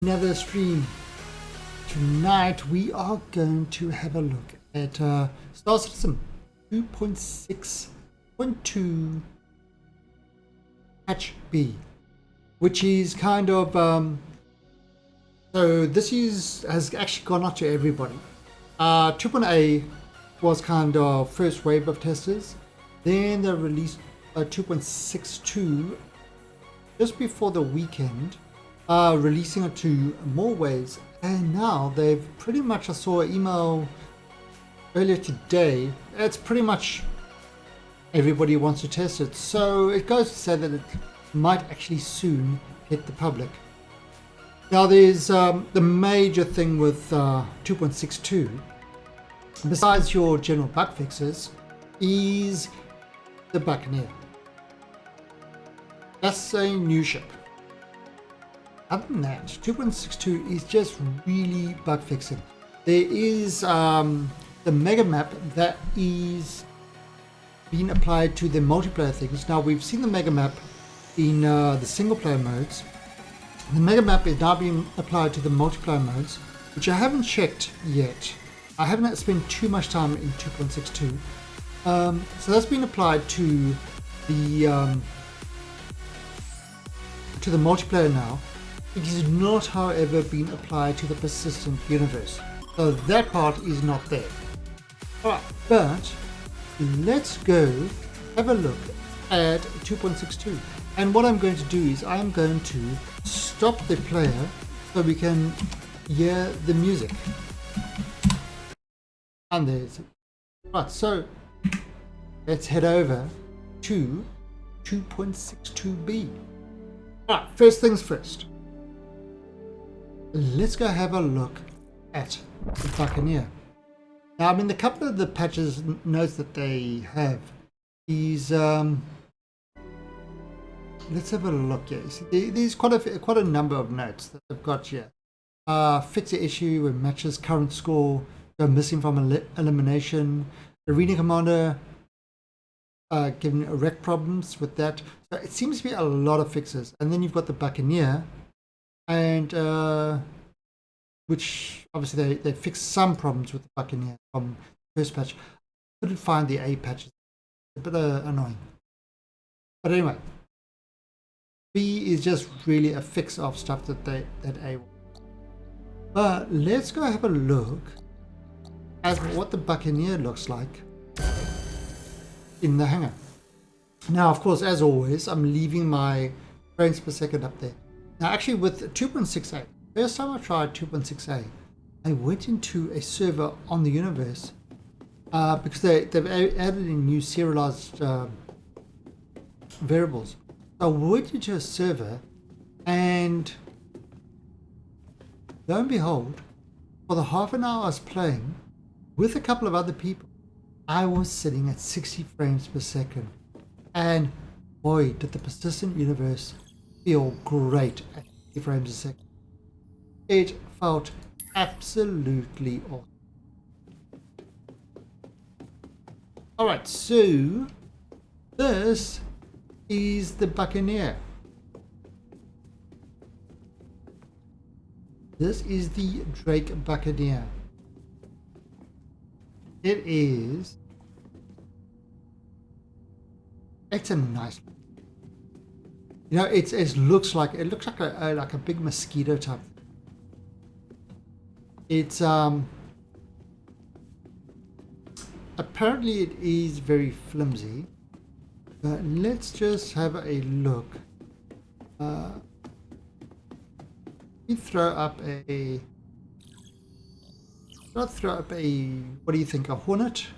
another stream. Tonight we are going to have a look at Star Citizen 2.6.2 Patch B, which is kind of so this has actually gone out to everybody. 2.A was kind of first wave of testers, then they released 2.62 just before the weekend, releasing it to more waves, and now they've pretty much, I saw an email earlier today, it's pretty much everybody wants to test it, so it goes to say that it might actually soon hit the public. Now there's the major thing with 2.62, besides your general bug fixes, is the Buccaneer. That's a new ship. Other than that, 2.62 is just really bug fixing. There is the mega map that is being applied to the multiplayer things. Now we've seen the mega map in the single player modes. The mega map is now being applied to the multiplayer modes, which I haven't checked yet. I haven't spent too much time in 2.62. So that's been applied to the multiplayer now. It is not, however, been applied to the persistent universe. So that part is not there. Alright, but let's go have a look at 2.62. And what I'm going to do is I'm going to stop the player so we can hear the music. And there's it. Right, so let's head over to 2.62b. Right, first things first. Let's go have a look at the Buccaneer. Now, I mean, the couple of the patches notes that they have is let's have a look here. See, there's quite a number of notes that they've got here. Fix the issue when matches current score go missing from elimination. Arena commander giving erect problems with that. So it seems to be a lot of fixes. And then you've got the Buccaneer, and which obviously they fixed some problems with the Buccaneer from the first patch. Couldn't find the A patches. A bit annoying. But anyway, B is just really a fix of stuff that A wants. But let's go have a look at what the Buccaneer looks like in the hangar. Now, of course, as always, I'm leaving my frames per second up there. Now, actually, with 2.6a, first time I tried 2.6a, I went into a server on the universe because they've added in new serialized variables. So I went into a server, and lo and behold, for the half an hour I was playing with a couple of other people, I was sitting at 60 frames per second. And boy, did the persistent universe feel great at 60 frames a second. It felt absolutely awesome. Alright, so this is the Buccaneer. This is the Drake Buccaneer. It is. It's a nice. You know, it looks like a big mosquito type. It's apparently it is very flimsy. But let's just have a look. Throw up a. What do you think? A Hornet?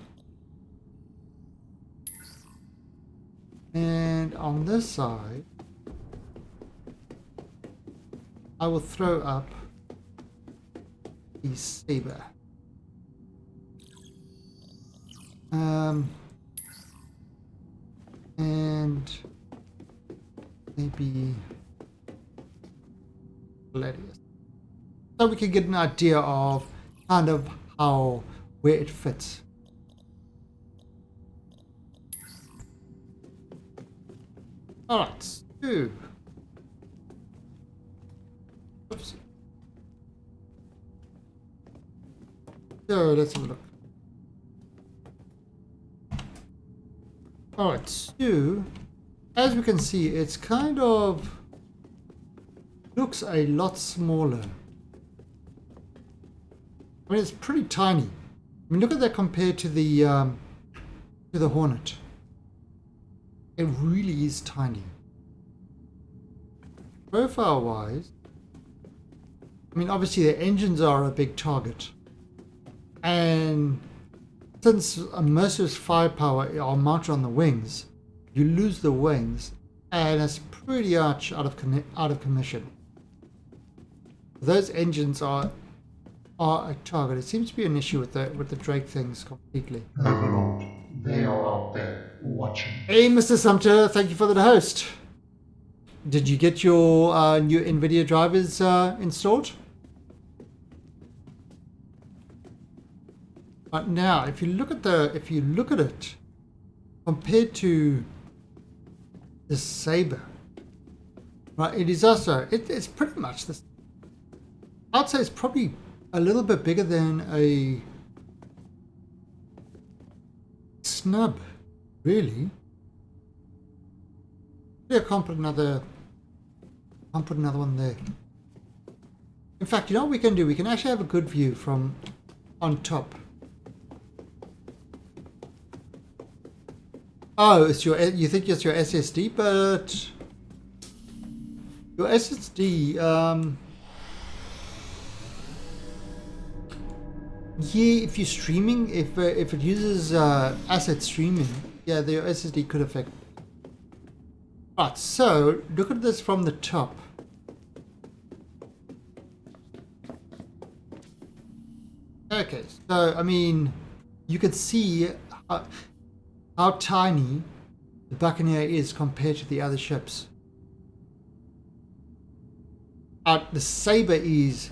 And on this side, I will throw up the Saber. And maybe Gladius. So we can get an idea of kind of where it fits. Alright, so oops. So let's have a look. Alright, so as we can see, it's kind of looks a lot smaller. I mean, it's pretty tiny. I mean, look at that compared to the Hornet. It really is tiny. Profile-wise, I mean, obviously the engines are a big target, and since most of its firepower are mounted on the wings, you lose the wings, and it's pretty much out of commission. Those engines are a target. It seems to be an issue with the Drake things completely. Overlord, they are out there watching. Hey, Mr. Sumter, thank you for the host. Did you get your new NVIDIA drivers installed? But now, if you look at it compared to the Saber, right? It is also it's pretty much this. I'd say it's probably a little bit bigger than a snub, really. Yeah, I can't put another one there. In fact, you know what we can do? We can actually have a good view from on top. Oh, you think it's your SSD, but your SSD, yeah, if you're streaming, if it uses asset streaming, yeah, the SSD could affect. Right, so look at this from the top. Okay, so I mean, you can see how tiny the Buccaneer is compared to the other ships. The Saber is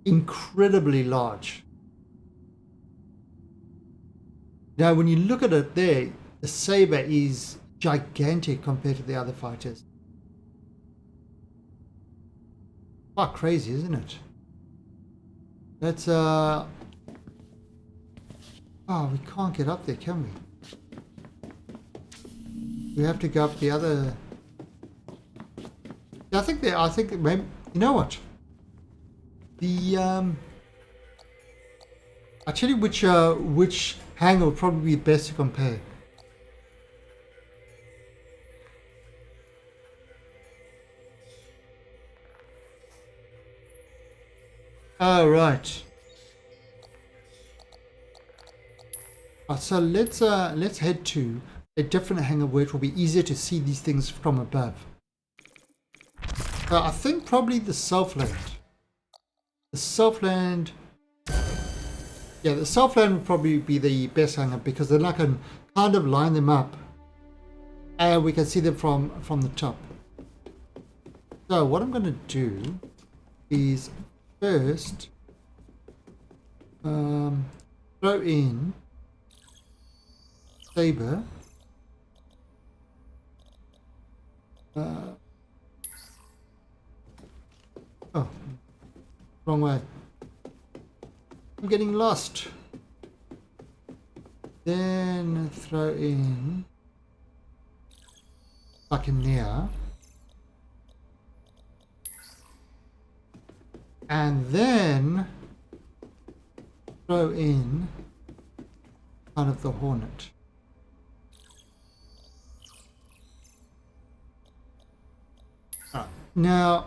incredibly large. Now, when you look at it there, the Saber is gigantic compared to the other fighters. Quite crazy, isn't it? That's oh, we can't get up there, can we? We have to go up the other. I think maybe, you know what? I'll tell you which hangar would probably be best to compare. Oh, right. So let's head to a different hangar where it will be easier to see these things from above. I think probably the Southland. The Southland. Yeah, the Southland would probably be the best hangar because then I can kind of line them up, and we can see them from the top. So what I'm going to do is first throw in Saber. Oh, wrong way. I'm getting lost. Then throw in Buccaneer. And then throw in kind of the Hornet. Now,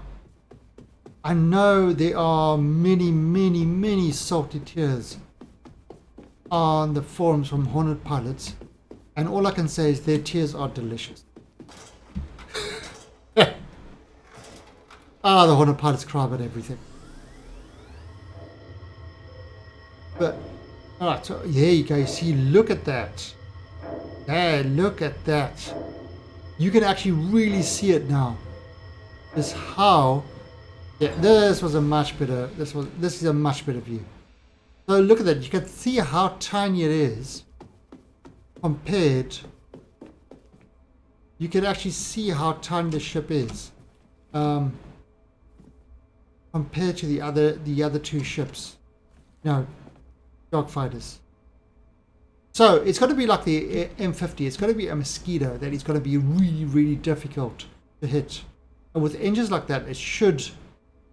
I know there are many salty tears on the forums from Hornet pilots, and all I can say is their tears are delicious. The Hornet pilots cry about everything. But, alright, so there you go. You see, look at that. Yeah, look at that. You can actually really see it now. This how, yeah, this is a much better view. So look at that. You can see how tiny it is compared. You can actually see how tiny the ship is compared to the other two ships. No, dogfighters. So it's going to be like the M50. It's going to be a mosquito that is going to be really, really difficult to hit. And with engines like that, it should,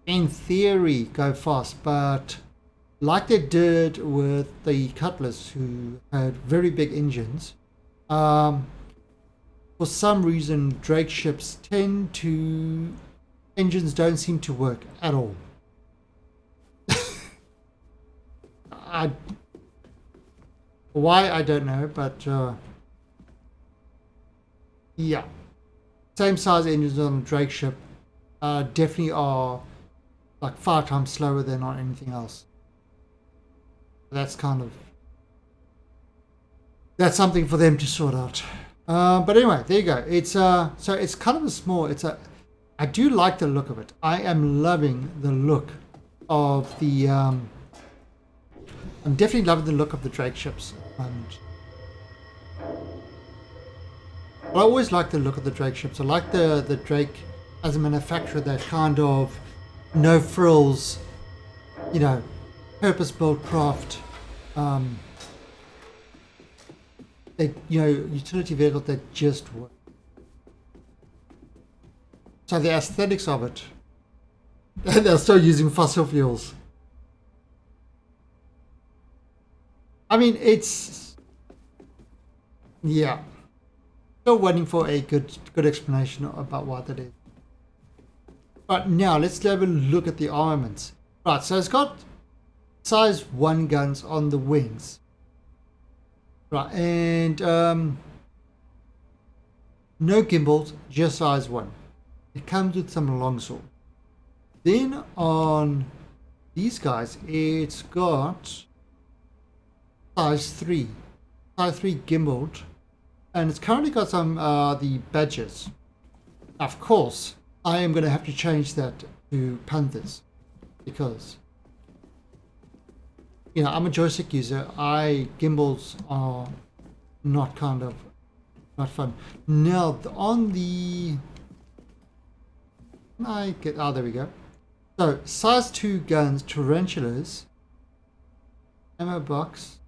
in theory, go fast. But like they did with the Cutlass, who had very big engines, for some reason, Drake ships engines don't seem to work at all. Why, I don't know, but yeah. Same size engines on a Drake ship definitely are like 5 times slower than on anything else. That's something for them to sort out. But anyway, there you go. It's so it's kind of a small. I do like the look of it. I am loving the look of the. I'm definitely loving the look of the Drake ships. And I always like the look of the Drake ships. I like the Drake as a manufacturer, that kind of no frills, purpose-built craft. Utility vehicles that just work. So the aesthetics of it, they're still using fossil fuels. I mean, yeah. Still waiting for a good explanation about what that is. But now let's have a look at the armaments. Right, so it's got size 1 guns on the wings. Right, and no gimbals, just size 1. It comes with some longsword. Then on these guys, it's got size 3 gimbaled, and it's currently got some the badges. Of course, I am going to have to change that to Panthers because I'm a joystick user. Gimbals are not fun. Now on the there we go. So size 2 guns, tarantulas, ammo box,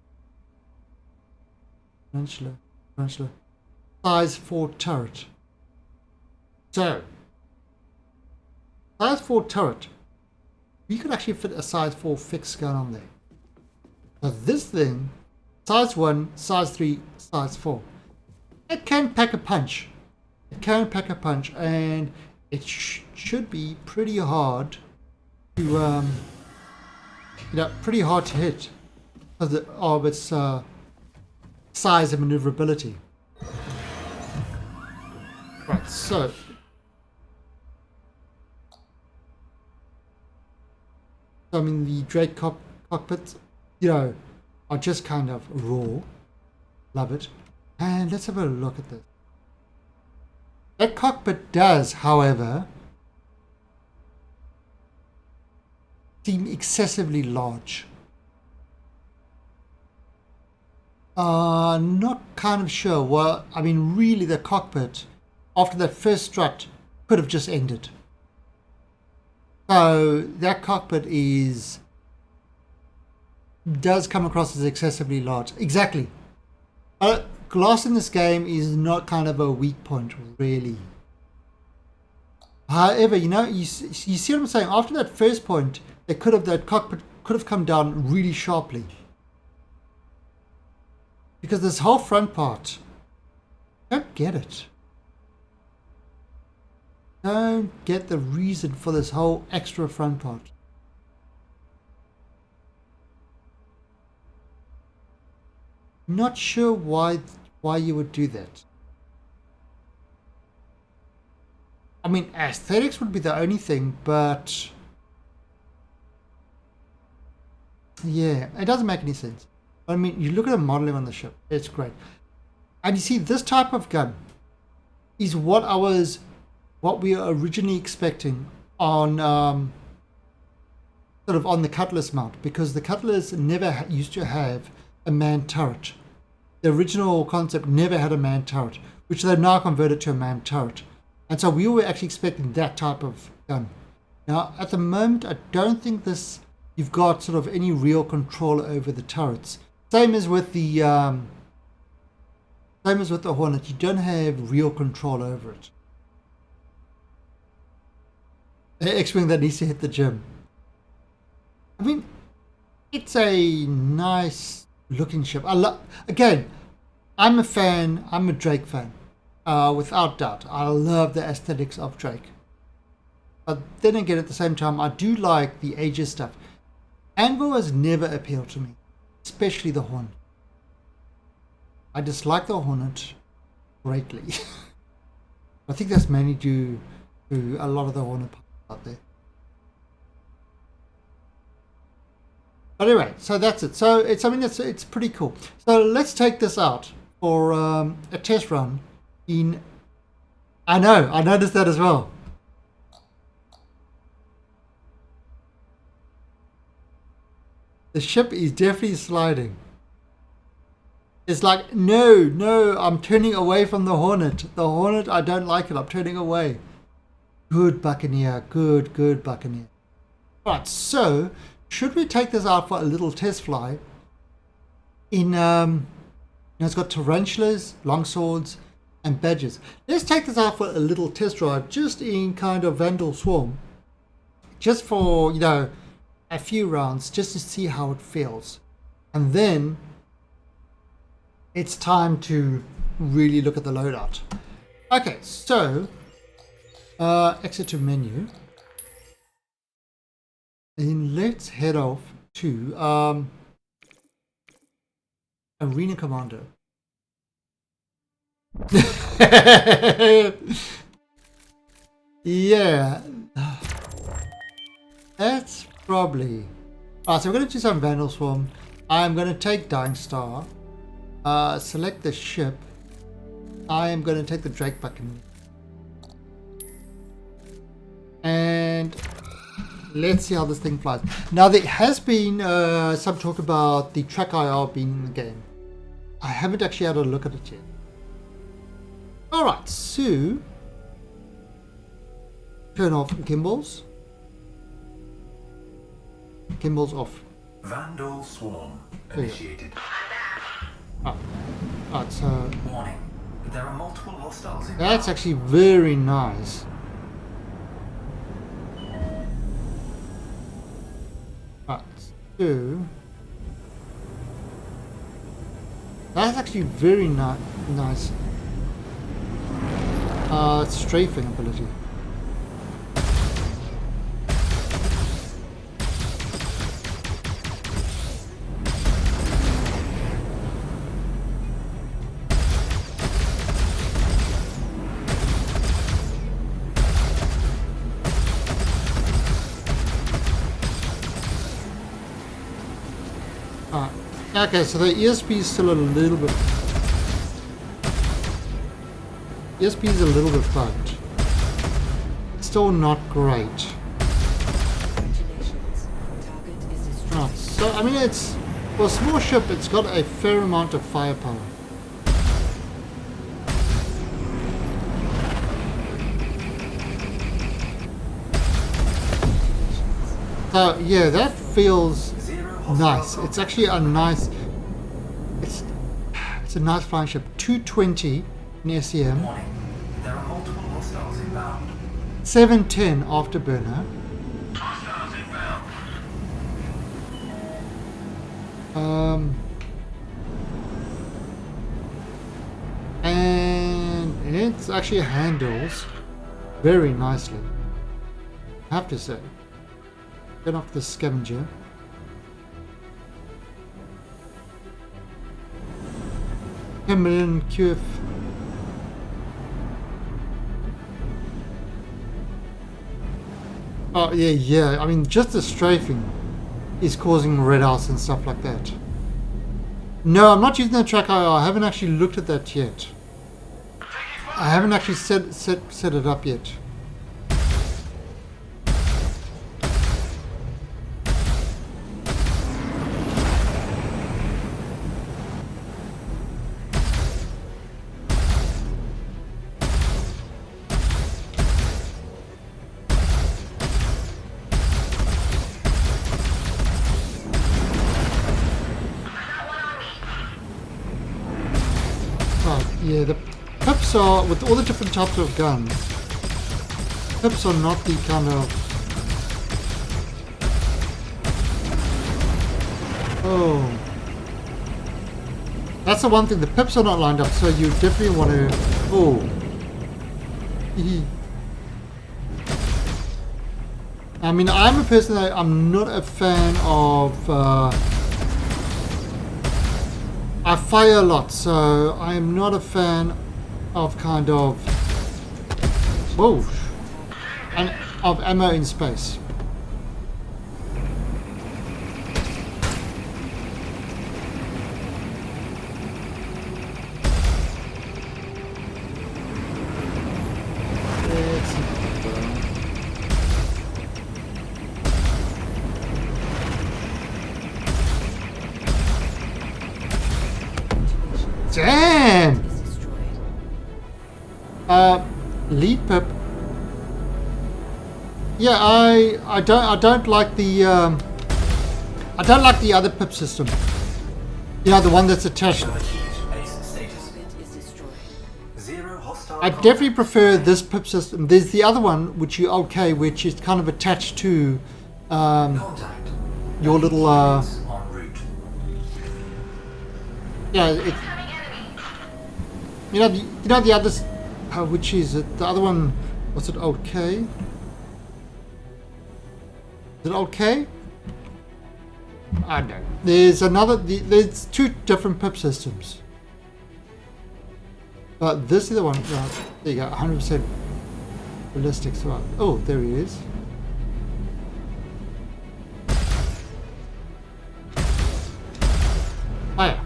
tarantula, size 4 turret. So size 4 turret, you could actually fit a size 4 fixed gun on there. So this thing, size 1, size 3, size 4, it can pack a punch. And it should be pretty hard to, hit because of its size and maneuverability. Right, so I mean the Drake cockpits, are just kind of raw. Love it. And let's have a look at this. That cockpit does, however, seem excessively large. Not kind of sure. Well, I mean, really, the cockpit, after that first strut, could have just ended. So that cockpit does come across as excessively large. Exactly. Glass in this game is not kind of a weak point, really. However, you see what I'm saying? After that first point, that cockpit could have come down really sharply. Because this whole front part, I don't get it. Don't get the reason for this whole extra front part. Not sure why you would do that. I mean, aesthetics would be the only thing, but yeah, it doesn't make any sense. I mean, you look at the modeling on the ship, it's great. And you see, this type of gun is what we were originally expecting on sort of on the Cutlass mount, because the Cutlass never used to have a manned turret. The original concept never had a manned turret, which they've now converted to a manned turret. And so we were actually expecting that type of gun. Now, at the moment, I don't think this you've got sort of any real control over the turrets. Same as with the Hornet, you don't have real control over it. X-Wing that needs to hit the gym. I mean, it's a nice looking ship. Again, I'm a fan. I'm a Drake fan, without doubt. I love the aesthetics of Drake. But then again, at the same time, I do like the Aegis stuff. Anvil has never appealed to me, especially the Hornet. I dislike the Hornet greatly. I think that's mainly due to a lot of the Hornet out there. But anyway, so that's it. So it's pretty cool. So let's take this out for a test run. I noticed that as well. The ship is definitely sliding. It's like, no, I'm turning away from the Hornet. The Hornet, I don't like it. I'm turning away. Good Buccaneer. Good Buccaneer. Right, so should we take this out for a little test fly? It's got tarantulas, longswords, and badgers. Let's take this out for a little test drive, just in kind of Vandal Swarm. Just for, a few rounds, just to see how it feels. And then it's time to really look at the loadout. Okay, so exit to menu. And let's head off to Arena Commander. Yeah. That's probably... Alright, so we're going to do some Vandal Swarm. I'm going to take Dying Star. Select the ship. I am going to take the Drake Buccaneer. And let's see how this thing flies. Now, there has been some talk about the track IR being in the game. I haven't actually had a look at it yet. Alright, so turn off gimbals. Gimbals off. Vandal Swarm initiated. Alright, so Warning. There are multiple hostiles in. that's actually very nice. Alright, so that's actually very nice. Strafing ability. Okay, so the ESP is still a little bit... ESP is a little bit bugged. Still not great. Right, so, I mean, it's... For a small ship, it's got a fair amount of firepower. So, yeah, that feels... nice. It's actually a nice... It's a nice flying ship. 220 in SEM. Warning. There are multiple hostiles inbound. 710 afterburner. Hostiles inbound. And it actually handles very nicely, I have to say. Get off the scavenger. Million QF. Oh yeah. I mean, just the strafing is causing red outs and stuff like that. No, I'm not using the track IR. I haven't actually looked at that yet. I haven't actually set it up yet. Yeah, the pips are, with all the different types of guns, pips are not the kind of... Oh. That's the one thing, the pips are not lined up, so you definitely want to... Oh. I mean, I'm a person that I'm not a fan of... I fire a lot, so I'm not a fan of kind of... Whoa! And of ammo in space. Damn! Lead pip. Yeah, I don't like the I don't like the other pip system. You know, the one that's attached. I definitely prefer this pip system. There's the other one which you okay, which is kind of attached to your little yeah, it, you know the others, which is it? The other one, what's it? Old K. Is it Old K? I don't know. There's another. There's two different pip systems. But this is the one. Right, there you go. 100% ballistics. Right. Oh, there he is. Oh yeah.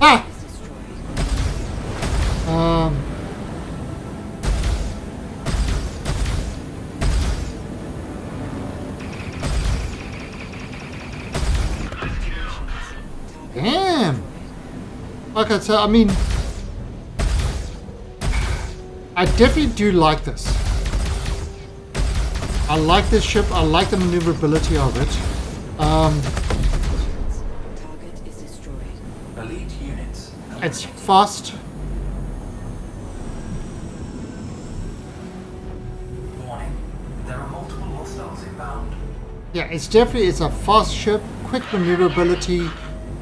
Ah! Damn! Okay, so I mean, I definitely do like this. I like this ship, I like the maneuverability of it. Target is destroyed. Elite units. It's fast. Warning. There are multiple hostiles inbound. Yeah, it's a fast ship, quick maneuverability.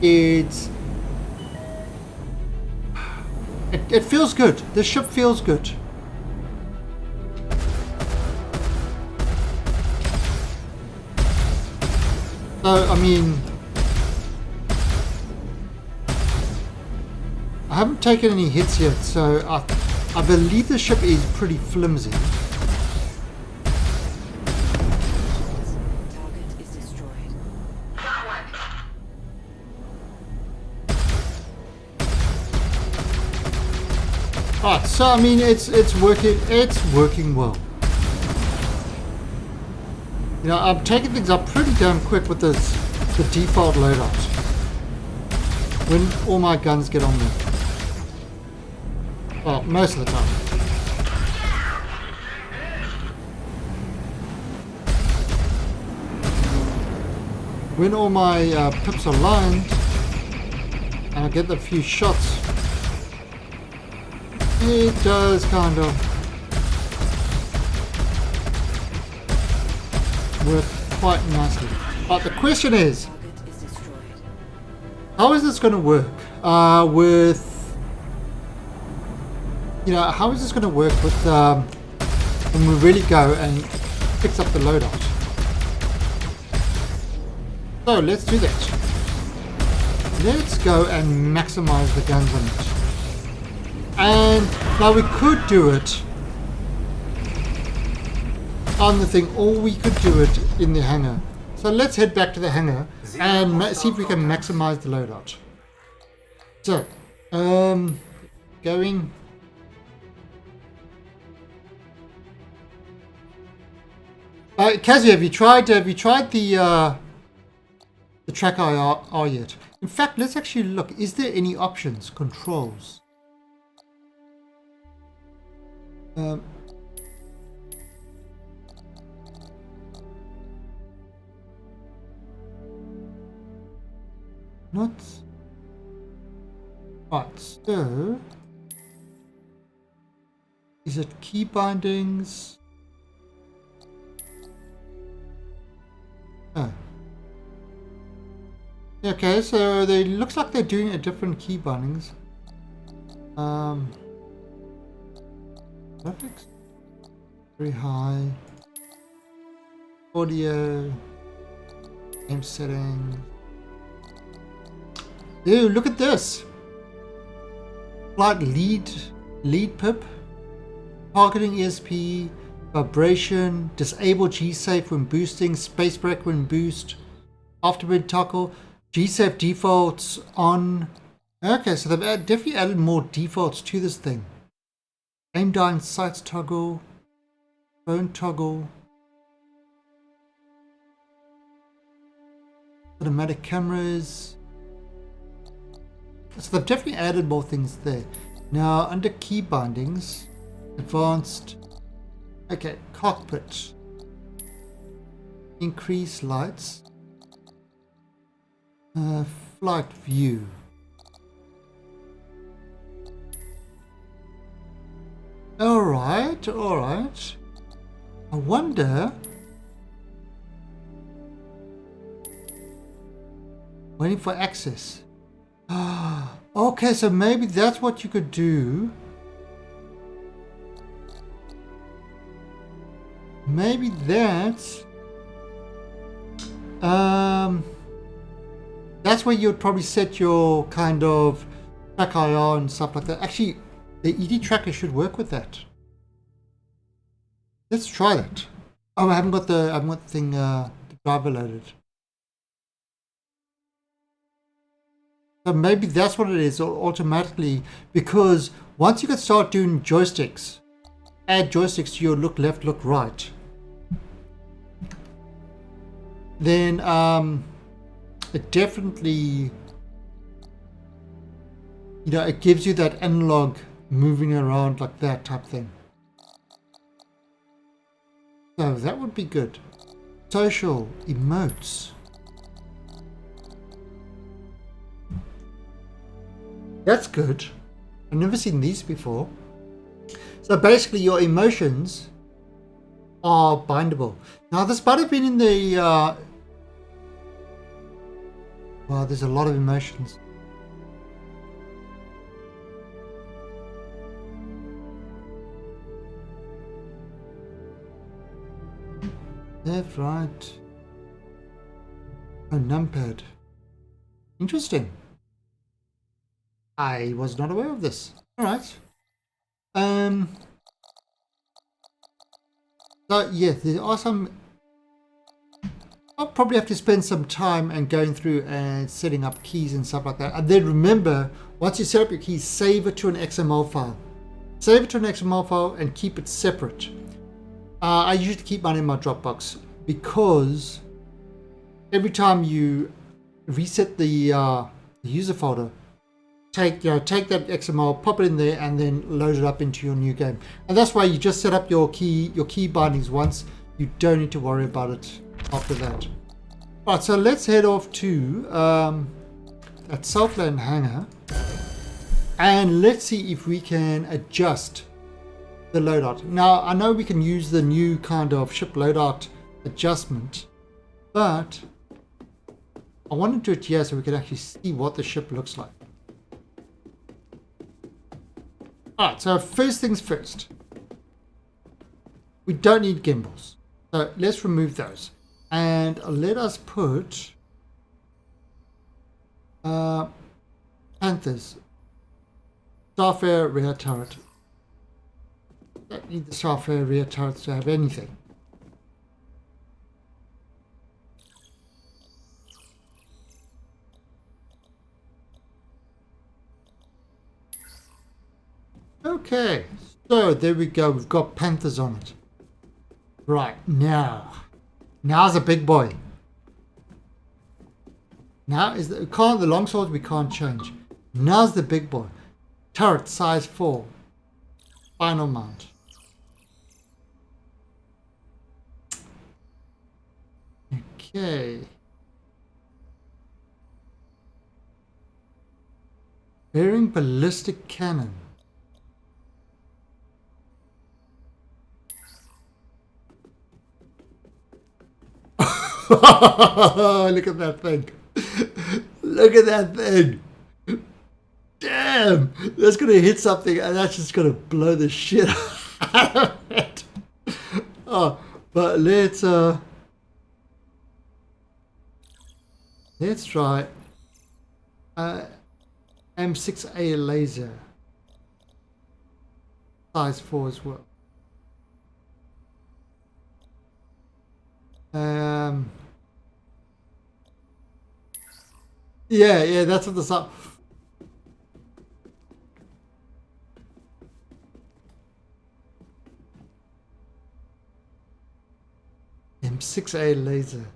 It feels good. The ship feels good. So, I mean, I haven't taken any hits yet, so I believe the ship is pretty flimsy. Target is destroyed. Alright, so I mean it's working well. You know, I'm taking things up pretty damn quick with the default loadout. When all my guns get on there. Well, most of the time. When all my pips are lined and I get the few shots, it does kind of work quite nicely. But the question is, how is this going to work with, you know, how is this going to work with when we really go and fix up the loadout? So let's do that. Let's go and maximize the guns on it. And now we could do it on the thing, or we could do it in the hangar. So let's head back to the hangar and see if we can maximize the loadout. So, going. Kazu, have you tried the track IR yet? In fact, let's actually look. Is there any options, controls? What? Right, so is it key bindings? Oh. Okay, so they looks like they're doing a different key bindings. Graphics very high. Audio, game settings. Ew, look at this. Flight lead pip, targeting ESP, vibration, disable G-Safe when boosting, space break when boost, afterburn toggle, G-Safe defaults on. Okay, so they've definitely added more defaults to this thing. Aim down sights toggle, phone toggle, automatic cameras. So they've definitely added more things there. Now under key bindings, advanced, okay, cockpit, increase lights, flight view. All right. I wonder. Waiting for access. Okay, so maybe that's what you could do. Maybe that's where you'd probably set your kind of track IR and stuff like that. Actually, the ED tracker should work with that. Let's try that. Oh, I haven't got the thing, the driver loaded. So maybe that's what it is automatically, because once you can start doing joysticks, add joysticks to your look left, look right, then it definitely, it gives you that analog moving around like that type thing. So that would be good. Social emotes. That's good. I've never seen these before. So basically your emotions are bindable. Now this might have been in the wow, there's a lot of emotions. Left, right. Oh, numpad. Interesting. I was not aware of this. All right. So yeah, there are some. I'll probably have to spend some time and going through and setting up keys and stuff like that. And then remember, once you set up your keys, save it to an XML file. Save it to an XML file and keep it separate. I usually keep mine in my Dropbox because every time you reset the user folder, take that XML, pop it in there, and then load it up into your new game. And that's why you just set up your key bindings once. You don't need to worry about it after that. Right, so let's head off to that Southland hangar, and let's see if we can adjust the loadout. Now I know we can use the new kind of ship loadout adjustment, but I want to do it here so we can actually see what the ship looks like. Alright, so first things first, we don't need gimbals, so let's remove those and let us put Panthers, Starfare rear turret. Don't need the Starfare rear turrets to have anything. Okay, so there we go. We've got Panthers on it. Right, now's a big boy. Now is the longsword we can't change. Now's the big boy. Turret size 4. Final mount. Okay. Bearing ballistic cannon. Look at that thing. Look at that thing. Damn. That's going to hit something and that's just going to blow the shit out of it. Oh, but let's try M6A laser. Size 4 as well. Yeah, that's what the sub. M6A laser.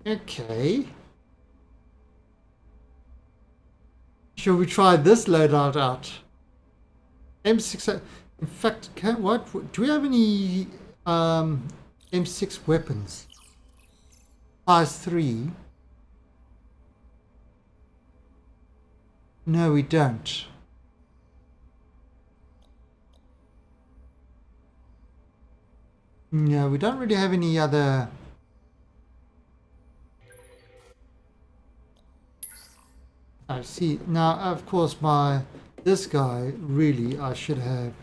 Okay. Shall we try this loadout out? M6A. In fact, what do we have any M6 weapons? Size 3. No, we don't. No, we don't really have any other. I see. Now, of course, this guy really I should have.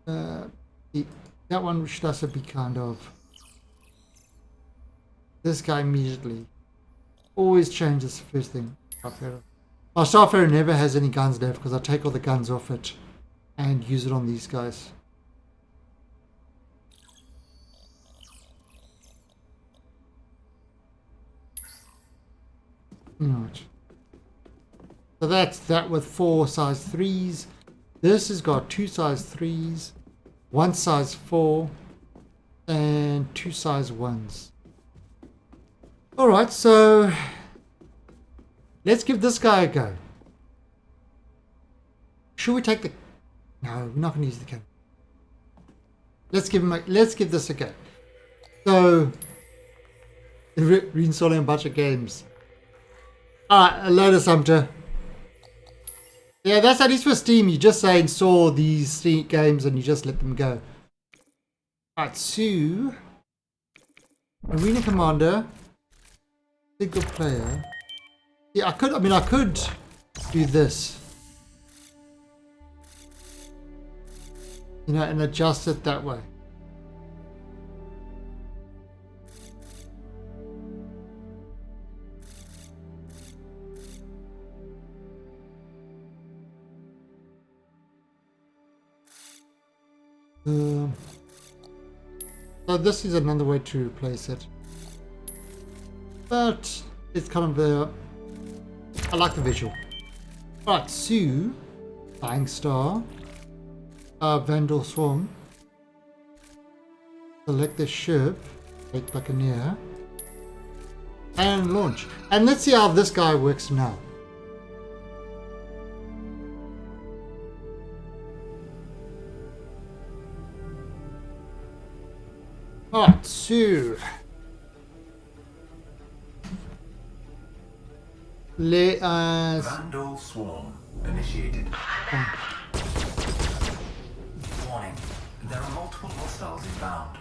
That one should also be kind of. This guy immediately. Always changes the first thing. My Starfarer never has any guns left because I take all the guns off it and use it on these guys. Right. So that's that with 4 size 3s. This has got 2 size 3s, 1 size 4, and 2 size 1s. Alright, so let's give this guy a go. Should we take the... No, we're not going to use the cannon. Let's give this a go. So, reinstalling a bunch of games. Alright, later, Sumter. Yeah, that's at least for Steam. You just say install these Steam games and you just let them go. Alright, so Arena Commander. Single player. Yeah, I could do this. You know, and adjust it that way. So this is another way to replace it. But it's kind of I like the visual. Right, Sue, Flying Star, Vandal Swarm, select the ship, take Buccaneer, and launch. And let's see how this guy works now. Alright, Sue. Let us... Vandal Swarm initiated. Warning. There are multiple hostiles inbound.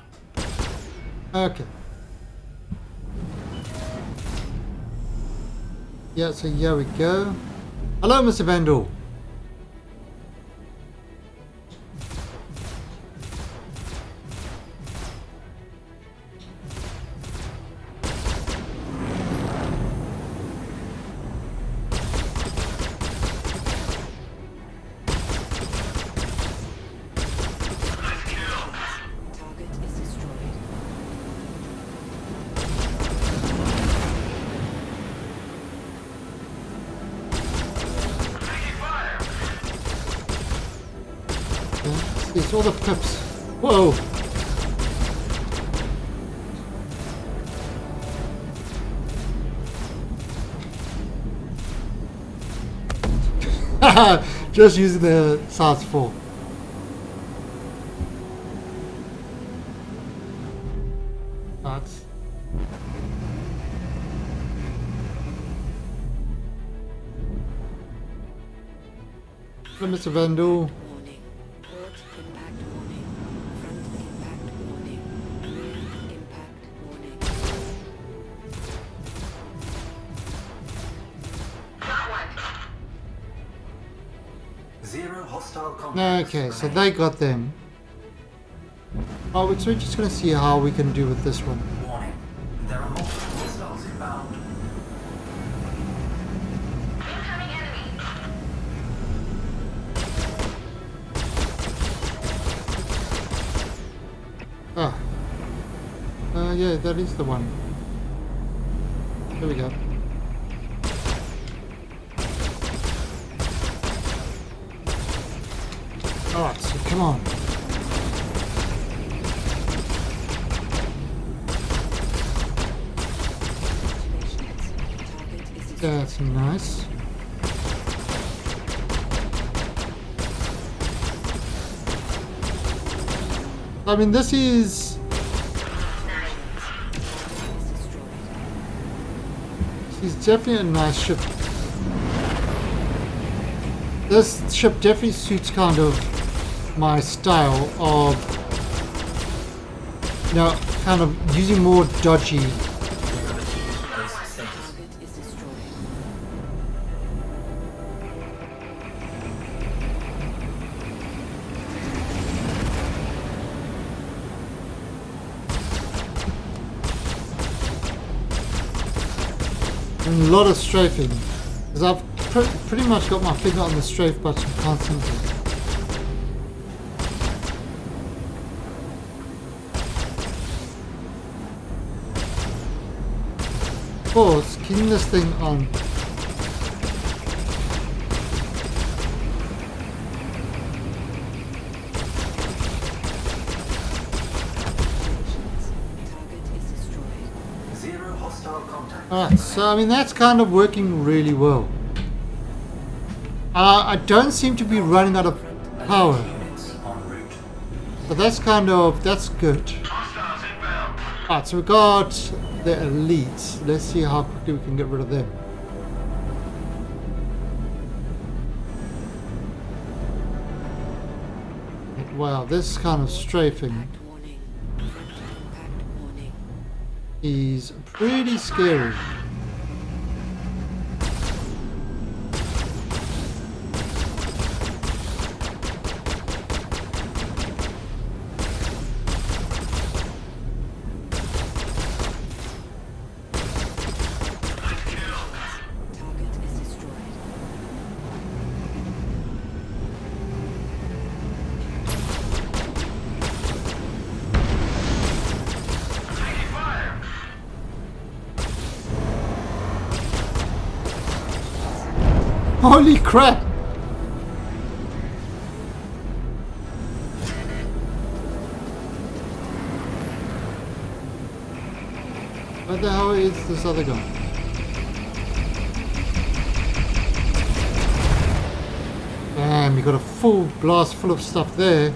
Okay. Yeah, so here we go. Hello, Mr. Vandal. It's all the pips. Whoa! Just using the size 4. That's... Mr. Vandal. Warning. Port impact warning. Front impact warning. Rear impact warning. Zero hostile contacts. Okay, so remaining. they got them. Oh, so we're just gonna see how we can do with this one. Warning. There are multiple hostiles inbound. Ah. Yeah, that is the one. There we go. Alright, so come on. Target is That's nice. I mean, this is... destroyed. This is definitely a nice ship. This ship definitely suits kind of my style of, you know, kind of using more dodgy. Base status. Target is destroyed. And a lot of strafing, because I've pretty much got my finger on the strafe button constantly. Of course, keeping this thing on. Target is destroyed. Zero hostile contacts. Alright, so I mean that's kind of working really well. I don't seem to be running out of power, Units en route. but that's good. Alright, so we got the elites. Let's see how quickly we can get rid of them. Wow, this kind of strafing Impact warning. Front impact warning. is pretty scary. Target is destroyed. Holy crap! Where the hell is this other guy? Bam, you got a full blast full of stuff there.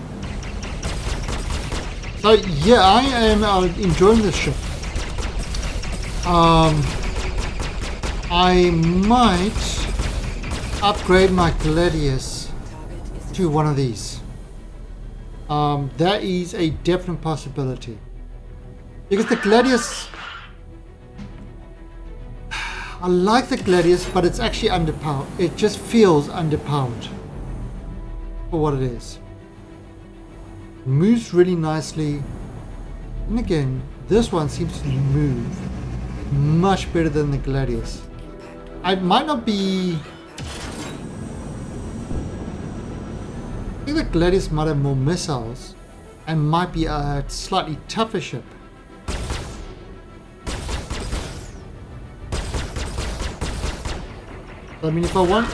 So yeah, I am enjoying this ship. I might upgrade my Gladius Target is to one of these. That is a definite possibility. Because the Gladius... I like the Gladius, but it's actually underpowered. It just feels underpowered for what it is. Moves really nicely. And again, this one seems to move much better than the Gladius. I might not be... I think the Gladius might have more missiles and might be a slightly tougher ship. I mean, if I want...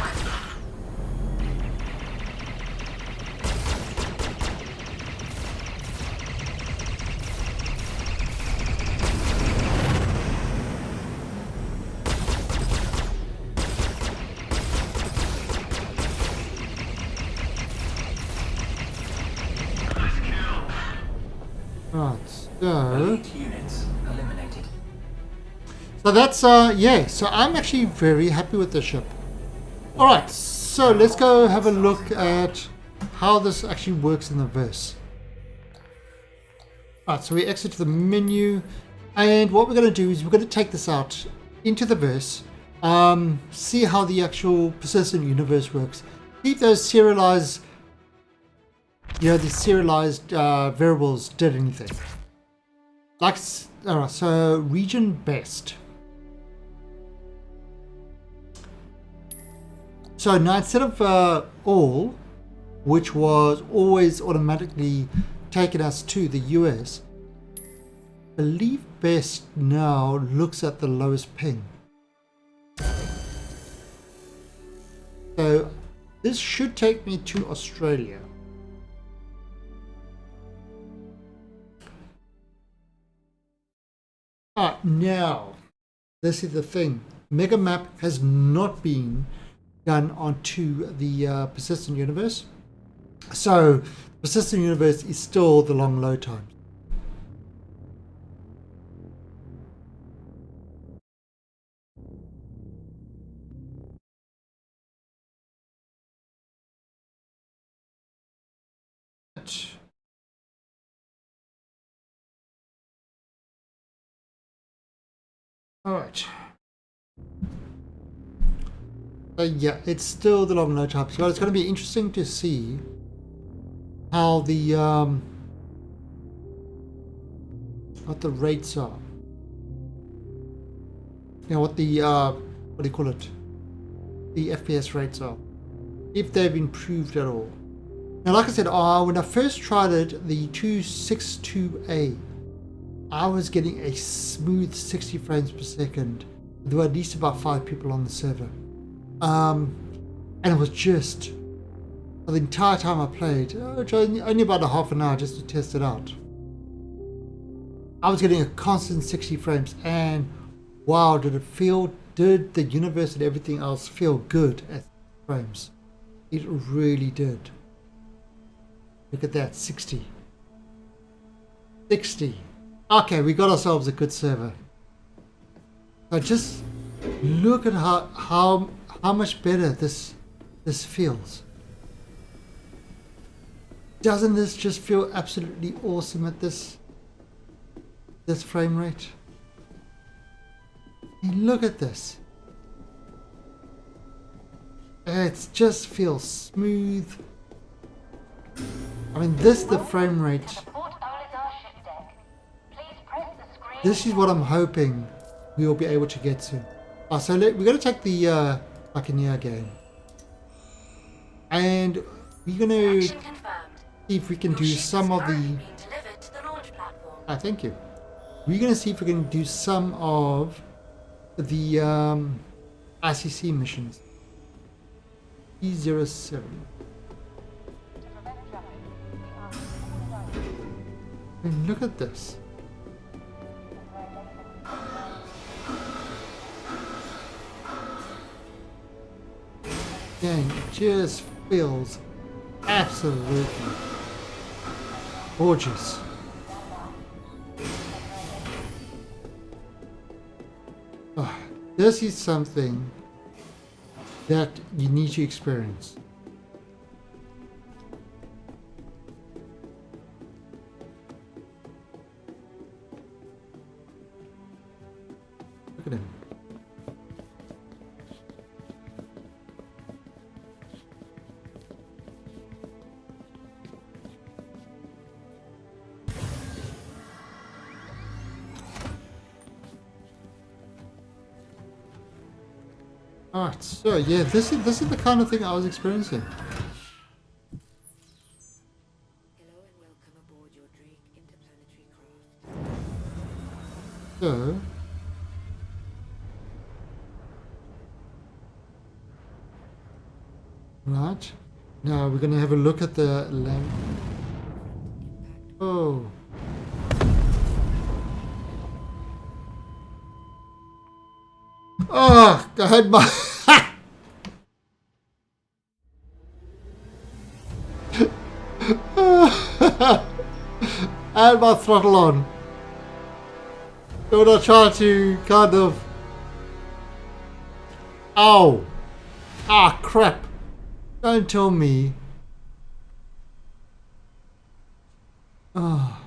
Right, so... Elite units eliminated. So that's, yeah, so I'm actually very happy with the ship. Alright, so let's go have a look at how this actually works in the verse. Alright, so we exit to the menu, and what we're going to do is we're going to take this out into the verse, see how the actual persistent universe works. See if those serialized, the serialized variables did anything. Like, alright, so region best. So now instead of all, which was always automatically taking us to the US, I believe best now looks at the lowest ping. So this should take me to Australia. Now, this is the thing. Mega Map has not been done onto the persistent universe. So, persistent universe is still the long load times. All right. Yeah, it's still the long load times, but it's going to be interesting to see how the what the rates are. You know, what the what do you call it? The FPS rates are, if they've improved at all. Now, like I said, when I first tried it, the 262A, I was getting a smooth 60 frames per second. There were at least about 5 people on the server. And it was just, the entire time I played, only about a half an hour just to test it out, I was getting a constant 60 frames, and wow, did the universe and everything else feel good at frames. It really did. Look at that, 60. Okay, we got ourselves a good server. So just look at how much better this feels. Doesn't this just feel absolutely awesome at this frame rate? And look at this. It just feels smooth. I mean, the frame rate. This is what I'm hoping we will be able to get to. So we're going to take the Buccaneer game, and we're going to see if we can do some of the. Thank you. We're going to see if we can do some of the ICC missions. E07. And look at this. Dang, it just feels absolutely gorgeous. Oh, this is something that you need to experience. Look at him. Alright, so yeah, this is the kind of thing I was experiencing. Hello and welcome aboard your Drake interplanetary craft. So right. Now we're gonna have a look at the lamp. Oh. Oh, I had my I had my throttle on. So when I try to kind of... Ow! Ah, crap! Don't tell me. Oh.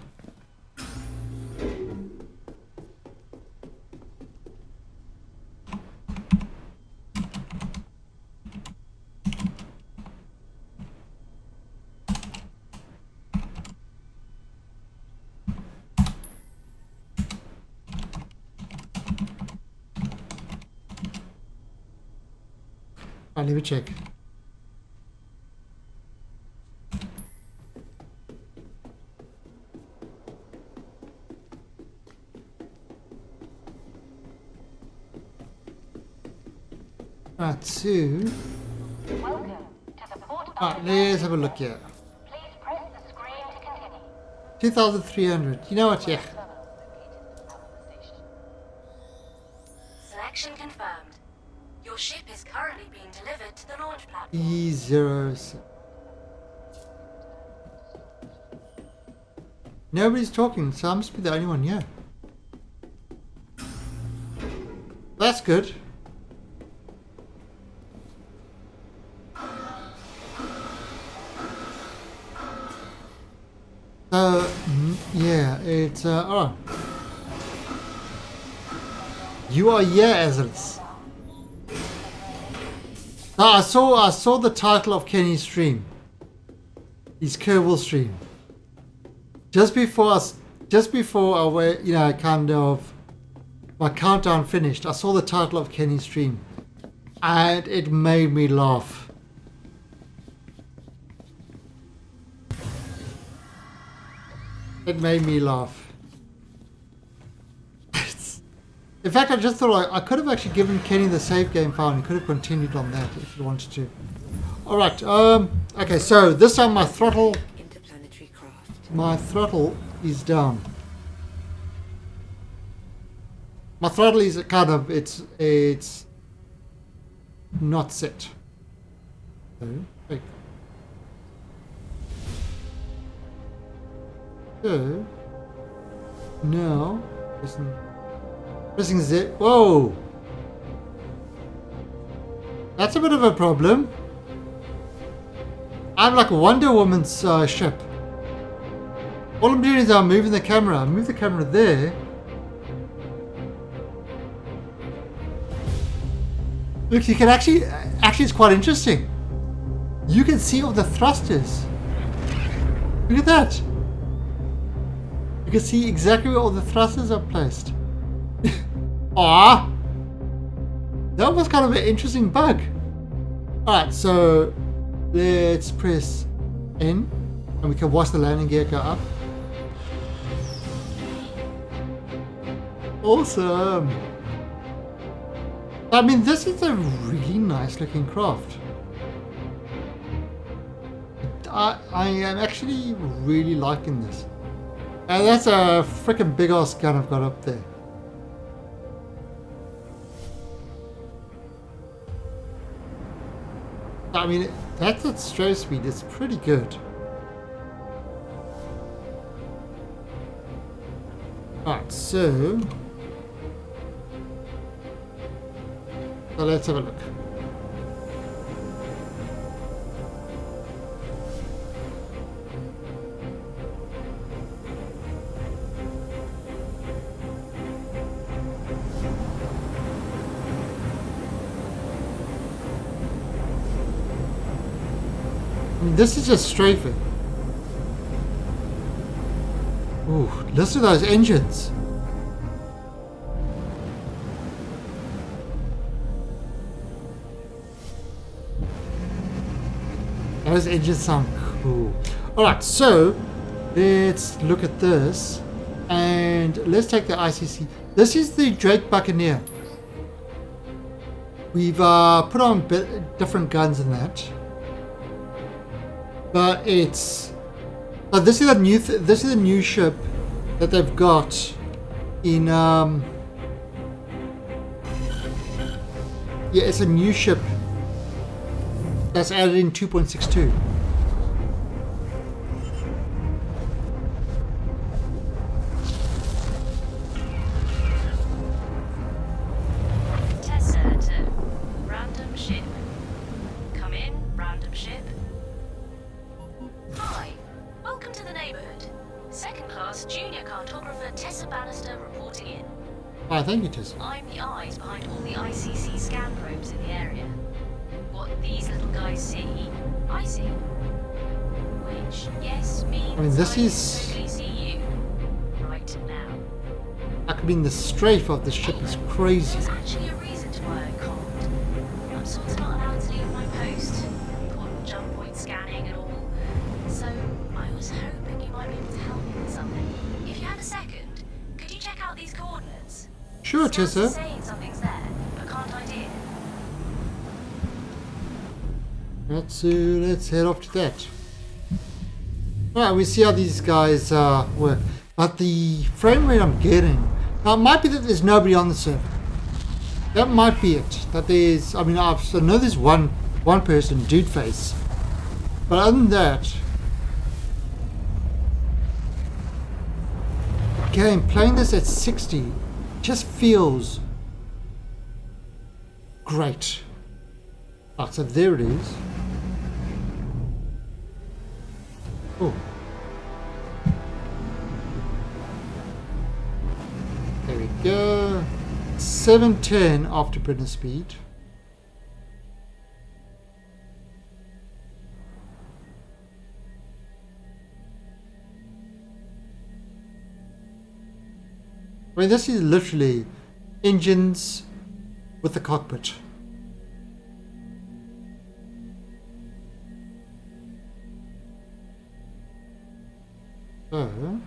Let me check. Right, so Welcome to the port. right, let's have a look here. Please press the screen to continue. 2,300. You know what? Yeah. Selection confirmed. Your ship is currently being delivered to the launch platform. E0. Nobody's talking, so I must be the only one here. That's good. So, yeah, it's, oh. You are here, Azlis. I saw the title of Kenny's stream. His Kerbal stream. Just before I went, you know, kind of, my countdown finished, I saw the title of Kenny's stream. And it made me laugh. It made me laugh. In fact, I just thought I could have actually given Kenny the save game file and he could have continued on that if he wanted to. Alright, okay, so this time my throttle Interplanetary craft. is down. My throttle is kind of, it's not set. So, wait. So, now, pressing Z. Whoa! That's a bit of a problem. I'm like Wonder Woman's ship. All I'm doing is I'm moving the camera. I move the camera there. Look, you can actually it's quite interesting. You can see all the thrusters. Look at that. You can see exactly where all the thrusters are placed. Ah, that was kind of an interesting bug. Alright, so let's press N and we can watch the landing gear go up. Awesome. I mean, this is a really nice looking craft. I am actually really liking this. And that's a freaking big ass gun I've got up there. I mean, that's at strobe speed. It's pretty good. Alright, so let's have a look. This is just strafing. Ooh, listen to those engines. Those engines sound cool. Alright, so let's look at this. And let's take the ICC. This is the Drake Buccaneer. We've put on different guns in that. But it's this is a new ship that they've got in yeah, it's a new ship that's added in 2.62. Tessa to random ship. Come in, random ship. to the neighborhood. Second-class junior cartographer Tessa Bannister reporting in. Oh, thank you, Tessa. I'm the eyes behind all the ICC scan probes in the area. What these little guys see, I see. Which, yes, means I mean, this I is- can totally see you. Right now. I mean, the strafe of the ship is crazy. There's actually a reason to why I can't. I'm sort of not allowed to leave my post. Important jump point scanning and all. So I was hoping you might be able to help me with something. If you have a second, could you check out these coordinates? Sure, Scouts are Tessa. saying something's there, but can't ID it. Let's head off to that. Alright, we see how these guys work. But the frame rate I'm getting, now it might be that there's nobody on the server. That might be it. That there's, I mean, I know there's one person, dude face. But other than that, again, playing this at 60 just feels great. Ah, so there it is. Oh. There we go. 710 after printer speed. I mean, this is literally engines with the cockpit. So,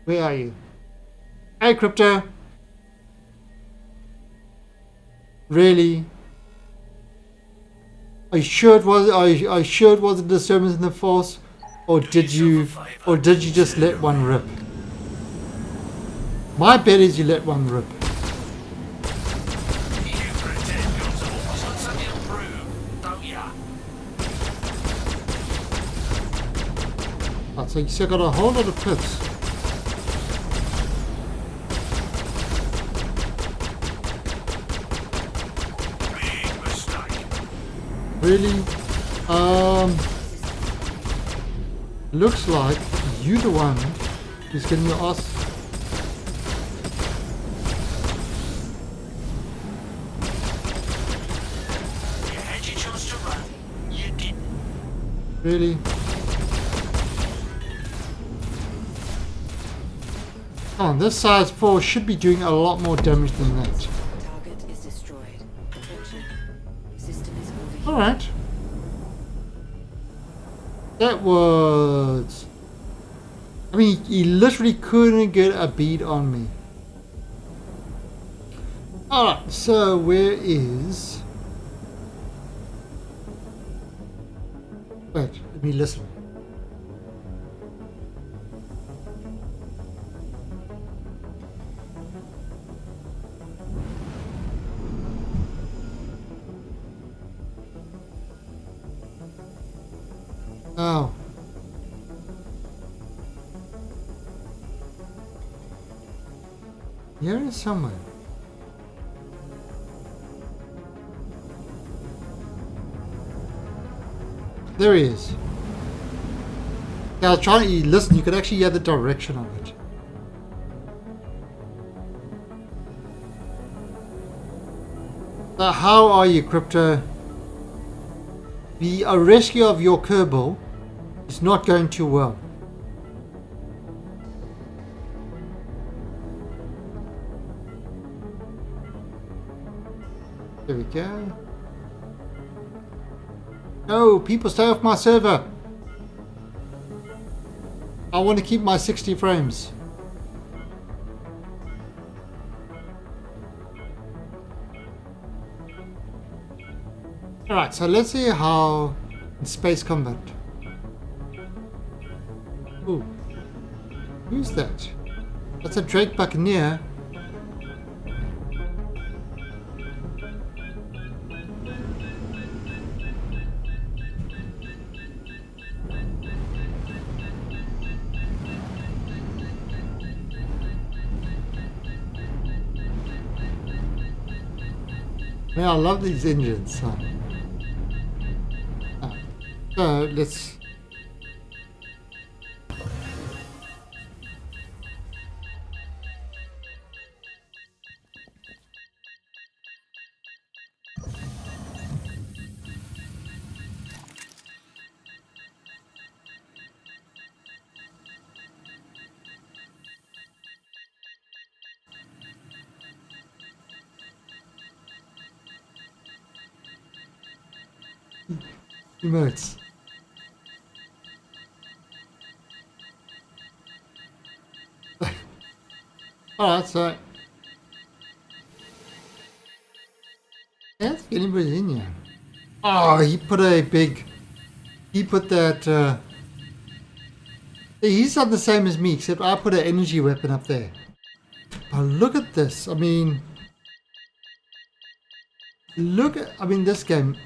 where are you? Hey, Crypto. Really? Are you sure it was? Are you sure it was a disturbance in the force, or did you just let one rip? My bet is you let one rip. You pretend you've always got something to prove, don't ya? Oh, so you still got a whole lot of pips. Big mistake. Really? Looks like you the one who's getting your ass. You had your chance to run. You didn't. Really? Oh, this size 4 should be doing a lot more damage than that. Target is destroyed. Attention. System is overheating. Alright. That was... I mean, he literally couldn't get a beat on me. Alright, so where is... Wait, let me listen. Oh. Here is somewhere. There he is. Yeah, I was trying to listen, you could actually hear the direction of it. So how are you, Crypto? The rescue of your Kerbal is not going too well. There we go. No, people stay off my server. I want to keep my 60 frames. Alright, so let's see how in space combat. Ooh. Who's that? That's a Drake Buccaneer. Man, I love these engines. So let's emotes. Alright, so let's get in Virginia. Oh, he put that he's done the same as me, except I put an energy weapon up there. But look at this. I mean this game.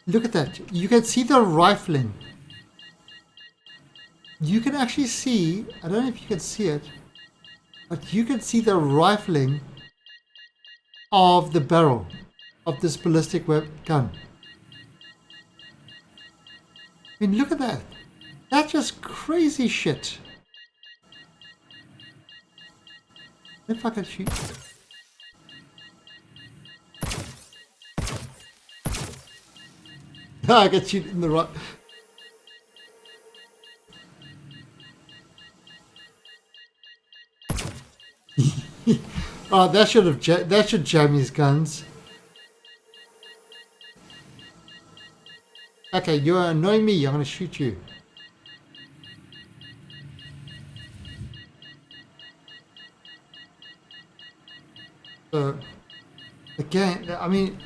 Look at that. You can see the rifling. You can actually see, I don't know if you can see it, but you can see the rifling of the barrel of this ballistic gun. I mean, look at that. That's just crazy shit. If I can shoot. I can shoot in the right. Oh, that should jam his guns. Okay, you're annoying me. I'm gonna shoot you. So, again, I mean,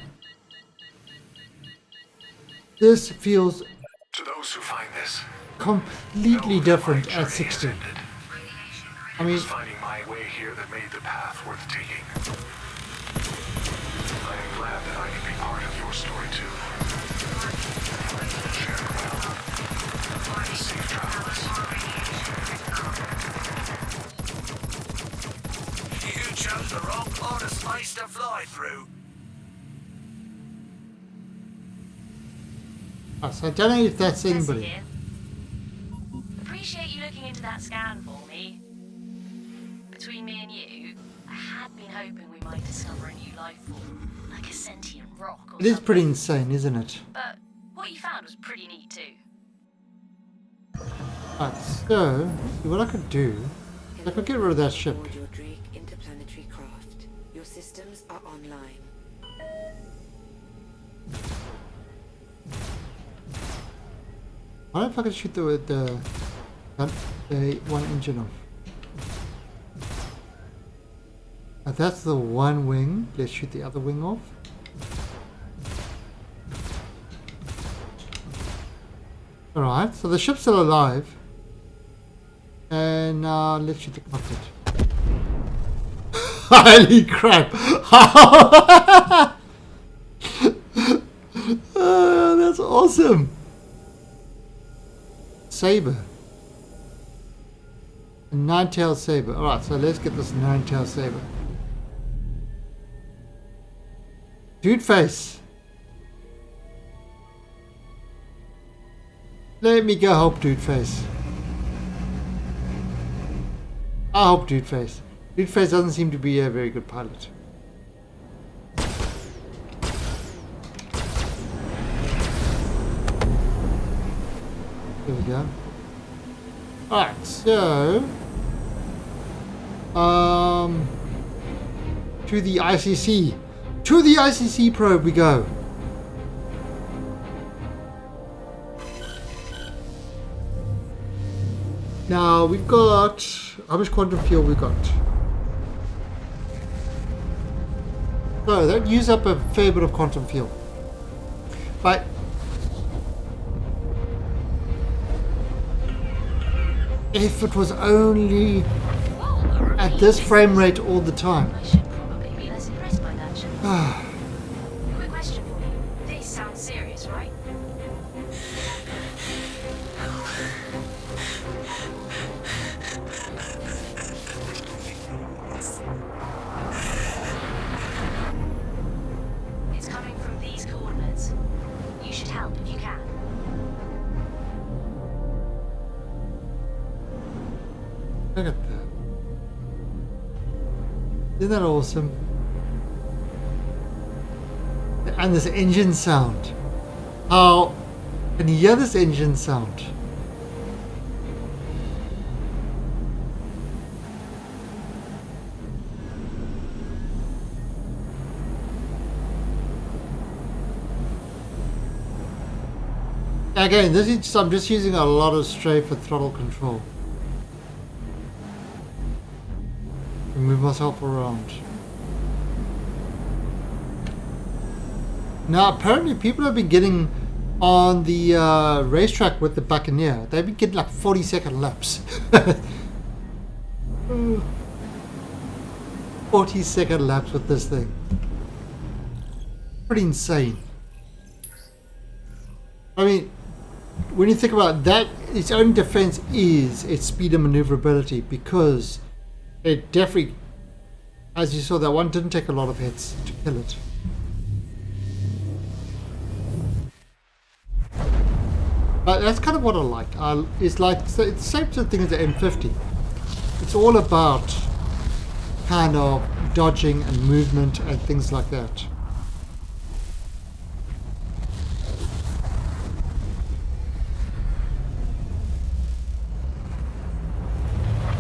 this feels To those who find this, completely different at 60. I mean, it was finding my way here that made the path worth taking. I am glad that I can be part of your story too. Share well. Safe travels. You chose the wrong part of space to fly through. oh, so I don't know if that's Jesse anybody. here. Appreciate you looking into that scan for me. Between me and you, I had been hoping we might discover a new life form, like a sentient rock or It is pretty something. insane, isn't it? But what you found was pretty neat too. Alright, so what I could do, I could get rid of that ship. Board your Drake interplanetary craft. Your systems are online. I don't know if I can shoot the one engine off. That's the one wing. Let's shoot the other wing off. Alright, so the ship's still alive. And let's shoot the cockpit. Holy crap! That's awesome! Saber. A nine-tailed saber. Alright, so let's get this nine-tailed saber. Dude face. Let me go help Dude face. I hope Dude face. Dude face doesn't seem to be a very good pilot. There we go. Alright, so to the ICC. To the ICC probe we go. Now we've got, how much quantum fuel we got? So that used up a fair bit of quantum fuel. But if it was only at this frame rate all the time. I should probably be less impressed by that, shouldn't I? Quick question for you. This sounds serious, right? It's coming from these coordinates. You should help if you can. Look at that. Isn't that awesome? And this engine sound. How can you hear this engine sound? Again, this is I'm just using a lot of strafe for throttle control. Move myself around. Now, apparently, people have been getting on the racetrack with the Buccaneer. They've been getting like 40-second laps. 40-second laps with this thing. Pretty insane. I mean, when you think about that, its only defense is its speed and maneuverability, because it definitely, as you saw, that one didn't take a lot of hits to kill it. But that's kind of what I like. It's like it's the same sort of thing as the M50. It's all about kind of dodging and movement and things like that.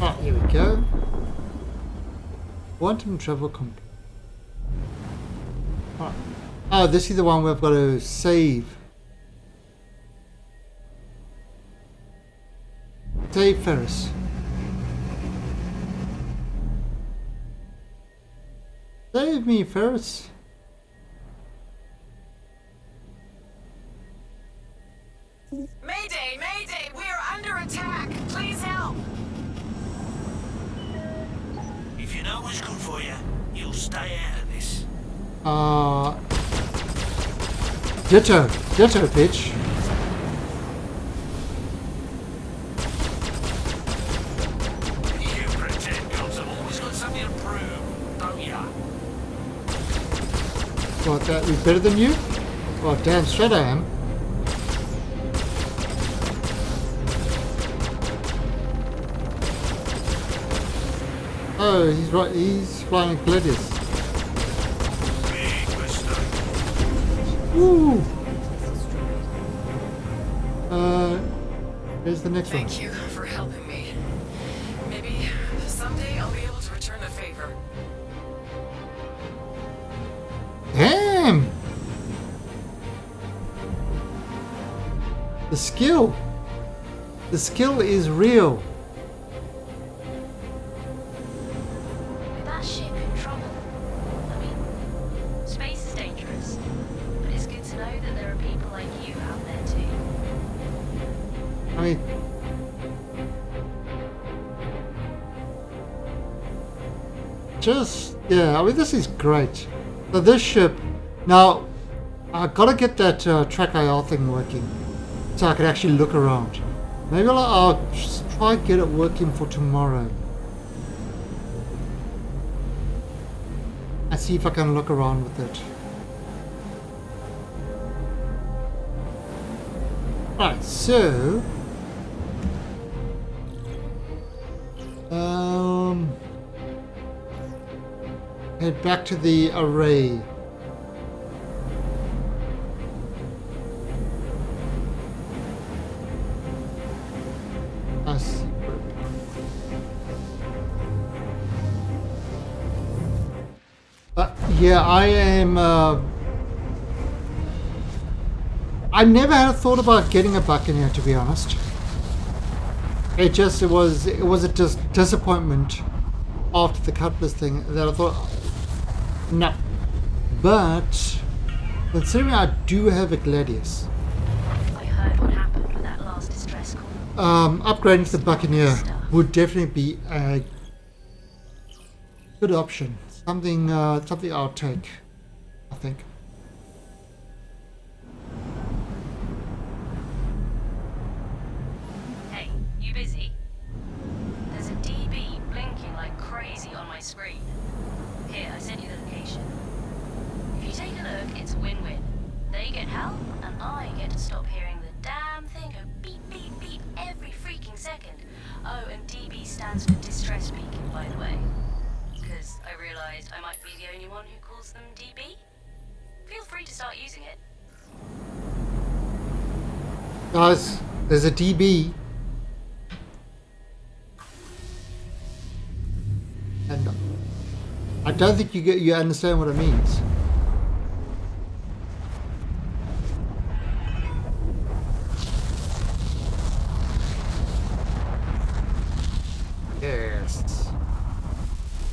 Oh, here we go. Quantum travel complete. Oh, this is the one we've got to save. Save Ferris. Save me, Ferris. Mayday! Mayday! We are under attack! Please help! If you know what's good for you, you'll stay out of this. Ditto, bitch. You pretend gods have always got something to prove, don't ya? What, that is better than you? Oh, damn straight I am. Oh, he's right. He's flying Gladius. Big mistake. Woo! Here's the next one. Thank you for helping me. Maybe someday I'll be able to return the favor. Damn! The skill. The skill is real. Is that ship in trouble? I mean, space is dangerous, but it's good to know that there are people like you out there too. I mean, yeah, I mean, this is great. So this ship, now, I gotta get that track IR thing working, so I can actually look around. Maybe I'll just try and get it working for tomorrow. And see if I can look around with it. Right, so head back to the array. Us. Yeah, I am. I never had a thought about getting a Buccaneer, to be honest. It was a disappointment after the Cutlass thing that I thought, no. But considering I do have a Gladius, I heard what happened with that last distress call. upgrading to the Buccaneer would definitely be a good option. Something I'll take, I think. Hey, you busy? There's a DB blinking like crazy on my screen. Here, I sent you the location. If you take a look, it's a win-win. They get help, and I get to stop hearing the damn thing go beep, beep, beep every freaking second. Oh, and DB stands for distress beacon, by the way. Because I realized I might be the only one who calls them DB. Feel free to start using it. Guys, there's a DB. And I don't think you understand what it means.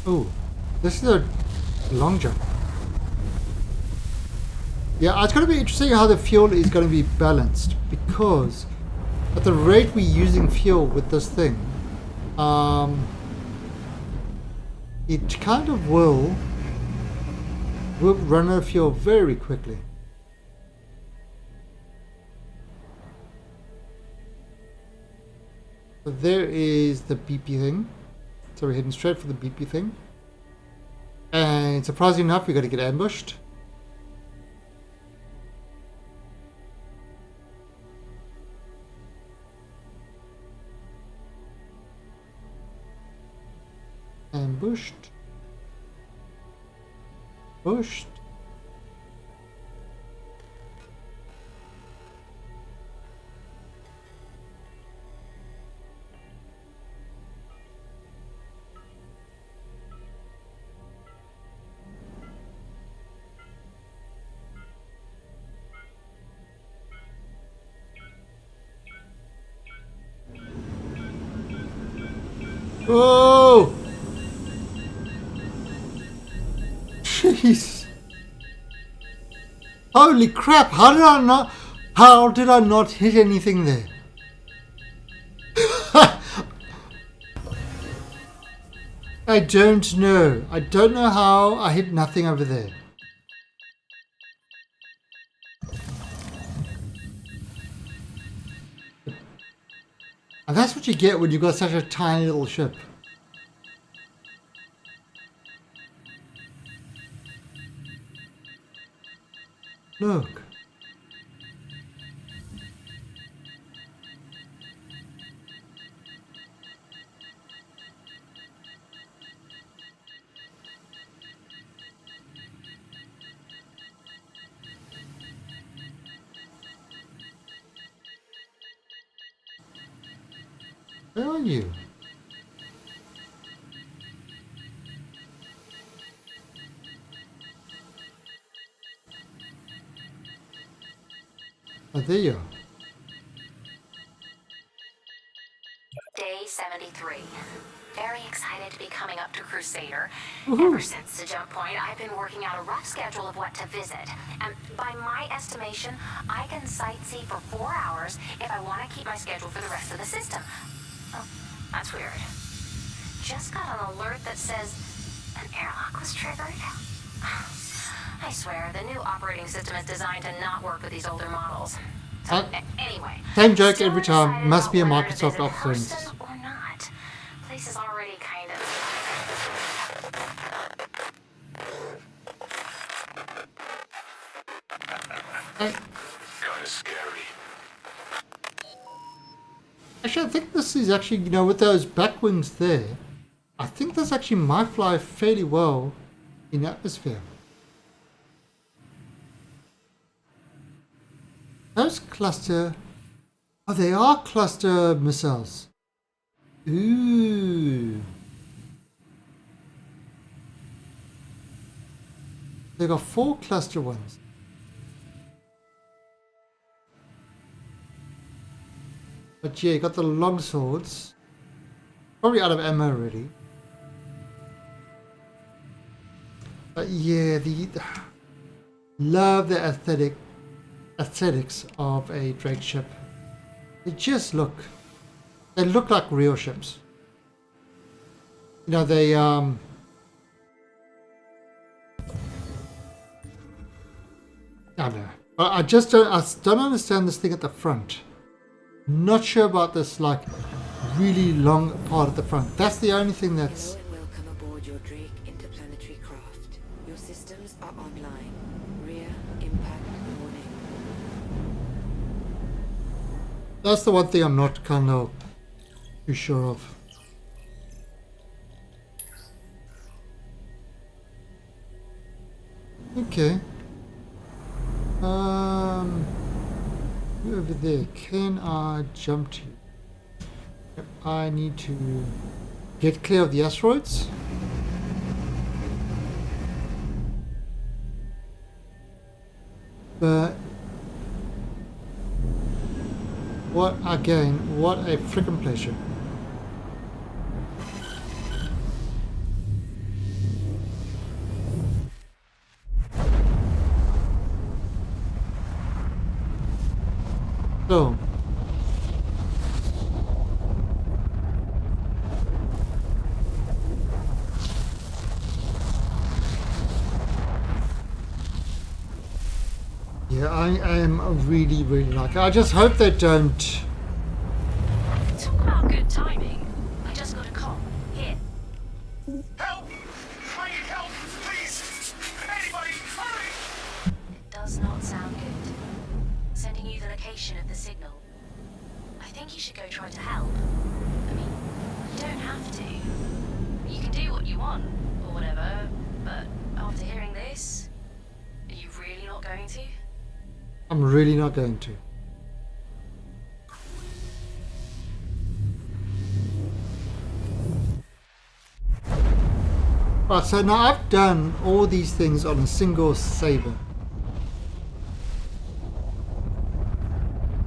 Oh, this is a long jump. Yeah, it's going to be interesting how the fuel is going to be balanced, because at the rate we're using fuel with this thing, it kind of will run out of fuel very quickly. So there is the BP thing. So we're heading straight for the BP thing. And surprisingly enough, we're going to get ambushed. Ambushed. Bushed. Oh! Jeez! Holy crap! How did I not hit anything there? I don't know. I don't know how I hit nothing over there. And that's what you get when you've got such a tiny little ship. Look. Where are you? Oh, there you are. Day 73. Very excited to be coming up to Crusader. Woohoo. Ever since the jump point, I've been working out a rough schedule of what to visit. And by my estimation, I can sightsee for 4 hours if I want to keep my schedule for the rest of the system. Oh, that's weird. Just got an alert that says an airlock was triggered. I swear, the new operating system is designed to not work with these older models. So, anyway. Same joke still every time. undecided Must be a about whether to Microsoft visit offering. Houston or not. Place is already kind of... Kinda scary. Actually, I think this is actually, you know, with those back wings there, I think this actually might fly fairly well in atmosphere. Those cluster... Oh, they are cluster missiles. Ooh. They got 4 cluster ones. But yeah, you got the long swords. Probably out of ammo already. But yeah, love the aesthetics of a Drake ship. They just look like real ships. You know, they I don't know. I don't understand this thing at the front. Not sure about this like really long part at the front. That's the only thing that's... Hello and welcome aboard your Drake interplanetary craft. Your systems are online. Rear impact warning. That's the one thing I'm not kind of too sure of. Okay. Over there. Can I jump to? I need to get clear of the asteroids. But what what a freaking pleasure. I am really, really like it. I just hope they don't. Talk about good timing. I just got a call. Here. Help! I need help, please! Anybody, hurry! It does not sound good. Sending you the location of the signal. I think you should go try to help. I mean, you don't have to. You can do what you want, or whatever, but after hearing this, are you really not going to? I'm really not going to. Right, so now I've done all these things on a single saber.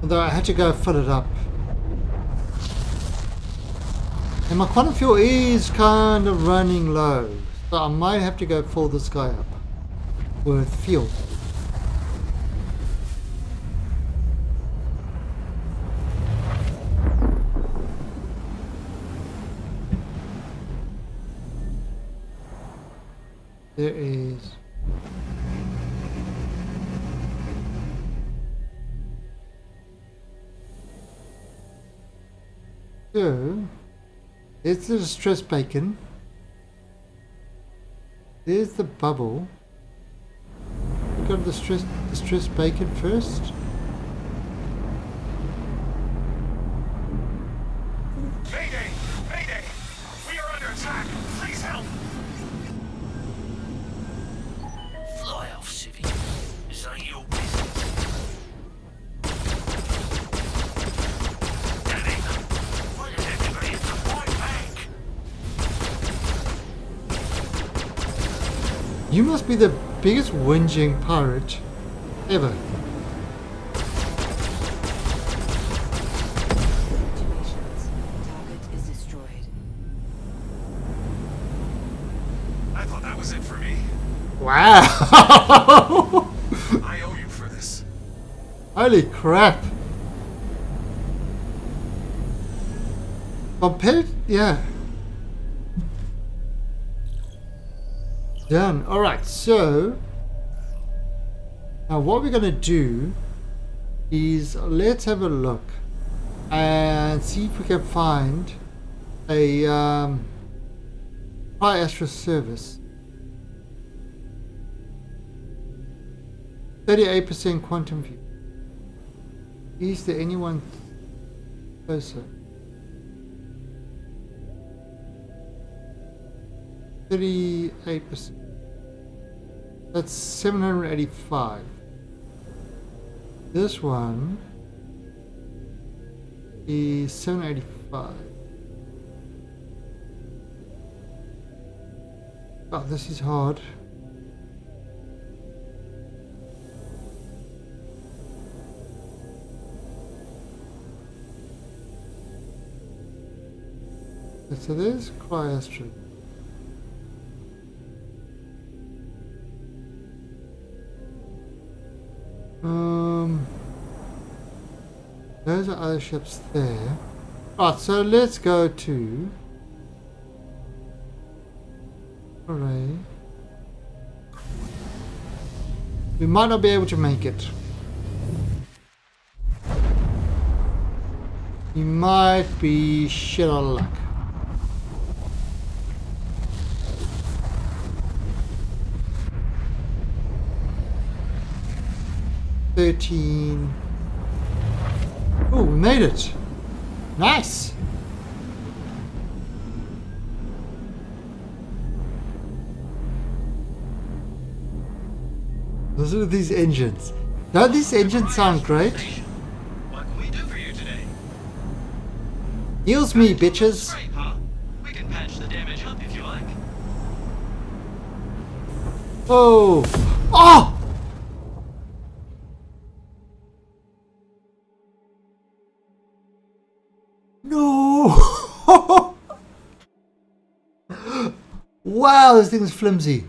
Although I had to go fill it up. And my quantum fuel is kind of running low. So I might have to go fill this guy up with fuel. There is. So, there's the distress bacon. There's the bubble. We got the distress bacon first. Mayday! Mayday! We are under attack! Please help! Fly off, civvy. This ain't your business. Damn it! Why does everybody have to fight back? You must be the biggest whinging pirate ever. Situations. Target is destroyed. I thought that was it for me. Wow! I owe you for this. Holy crap! Compared, yeah. Done. Alright, so now what we're gonna do is let's have a look and see if we can find a Tri-Astra service. 38% quantum view. Is there anyone closer? 38%. That's 785. This one is 785. Oh, this is hard. So there's Cryastro. Those are other ships there. Right, so let's go to Array. We might not be able to make it. We might be shit out of luck. Oh, we made it. Nice. Those are these engines. Don't these engines sound great? What can we do for you today? Heals me, bitches. Great, huh? We can patch the damage up if you like. Oh. Oh! No! Wow, this thing is flimsy.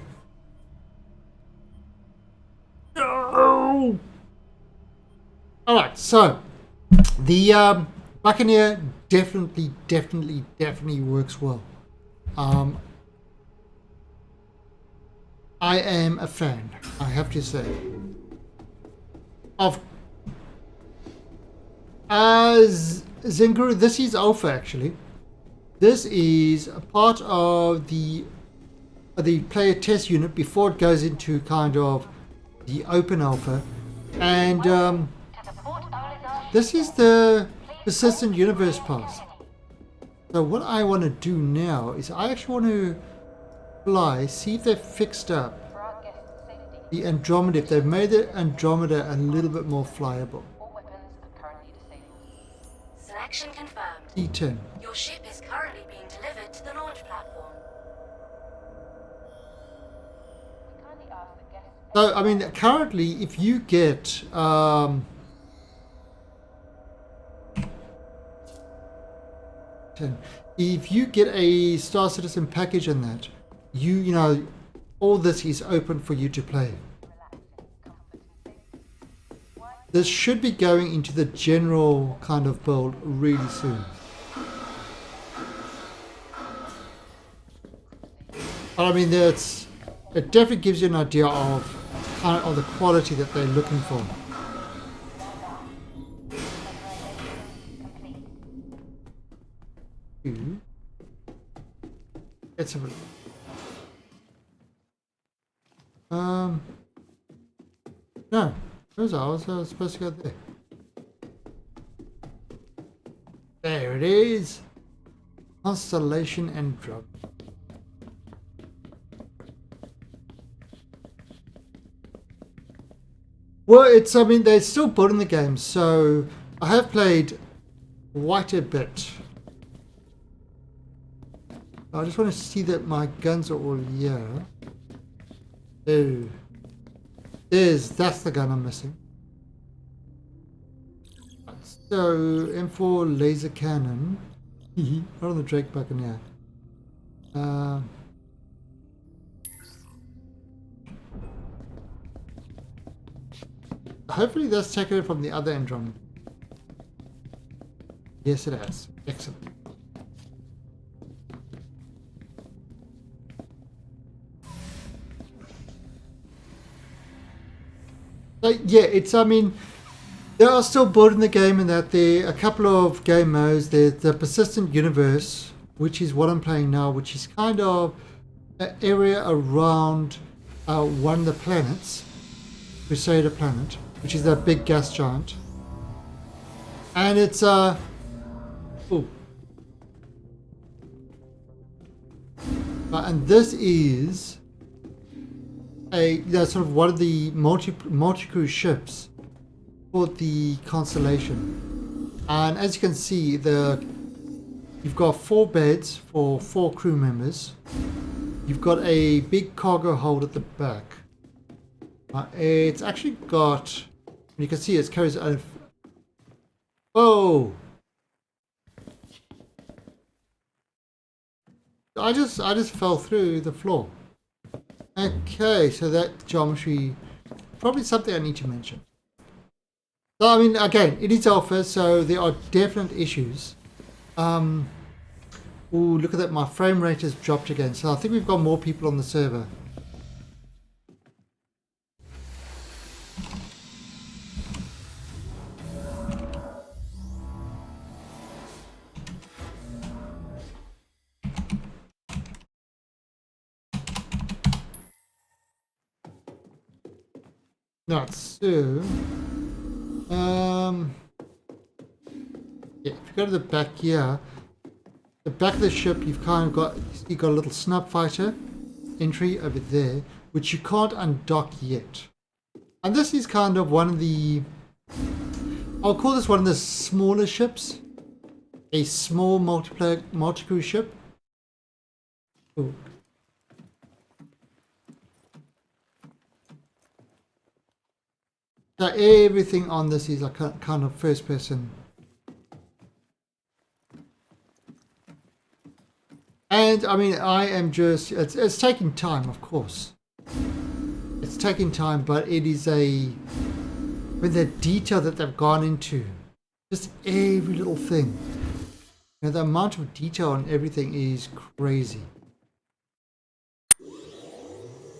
No! Alright, so the Buccaneer definitely works well. I am a fan, I have to say. of Zenguru, this is alpha actually. This is a part of the player test unit before it goes into kind of the open alpha, and this is the persistent universe pass. So what I want to do now is I actually want to fly, see if they've fixed up the Andromeda, if they've made the Andromeda a little bit more flyable. Selection confirmed. E10. Your ship is currently being delivered to the launch platform. So, I mean, currently, if you get if you get a Star Citizen package in that, you know, all this is open for you to play. This should be going into the general kind of build really soon. But I mean, it definitely gives you an idea of kind of the quality that they're looking for. Let's have a look. No, those are. I was supposed to go there. There it is. Constellation and drug. Well, I mean, they're still building the game, so I have played quite a bit. I just want to see that my guns are all here. Oh. That's the gun I'm missing. So, M4 laser cannon. Not on the Drake Buccaneer. Hopefully that's taken it from the other Andromeda. Yes, it has. Excellent. So yeah, I mean, they are still building the game in that there are a couple of game modes. There's the persistent universe, which is what I'm playing now, which is kind of an area around one of the planets, Crusader planet, which is that big gas giant. And it's and this is sort of one of the multi-crew ships for the Constellation. And as you can see, you've got 4 beds for 4 crew members. You've got a big cargo hold at the back. It's actually got, you can see it carries a, oh! I just fell through the floor. Okay, so that geometry, probably something I need to mention. So, I mean, again, it is alpha, so there are definite issues. Ooh, look at that, my frame rate has dropped again. So I think we've got more people on the server. Right, so yeah, if you go to the back here, the back of the ship, you've got a little snub fighter entry over there, which you can't undock yet. And this is kind of one of the, I'll call this one of the smaller ships, a small multi-crew ship. Ooh. So everything on this is like kind of first person. And I mean, I am just, it's taking time, of course. It's taking time, but it is with the detail that they've gone into, just every little thing. You know, the amount of detail on everything is crazy.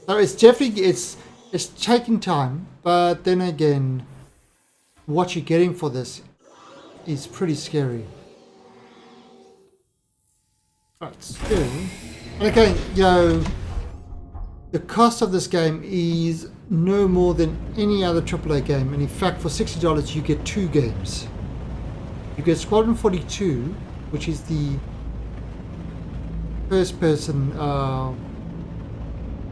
So it's definitely, it's taking time, but then again, what you're getting for this is pretty scary. Right, so, and again, you know, the cost of this game is no more than any other AAA game, and in fact, for $60, you get 2 games. You get Squadron 42, which is the first-person,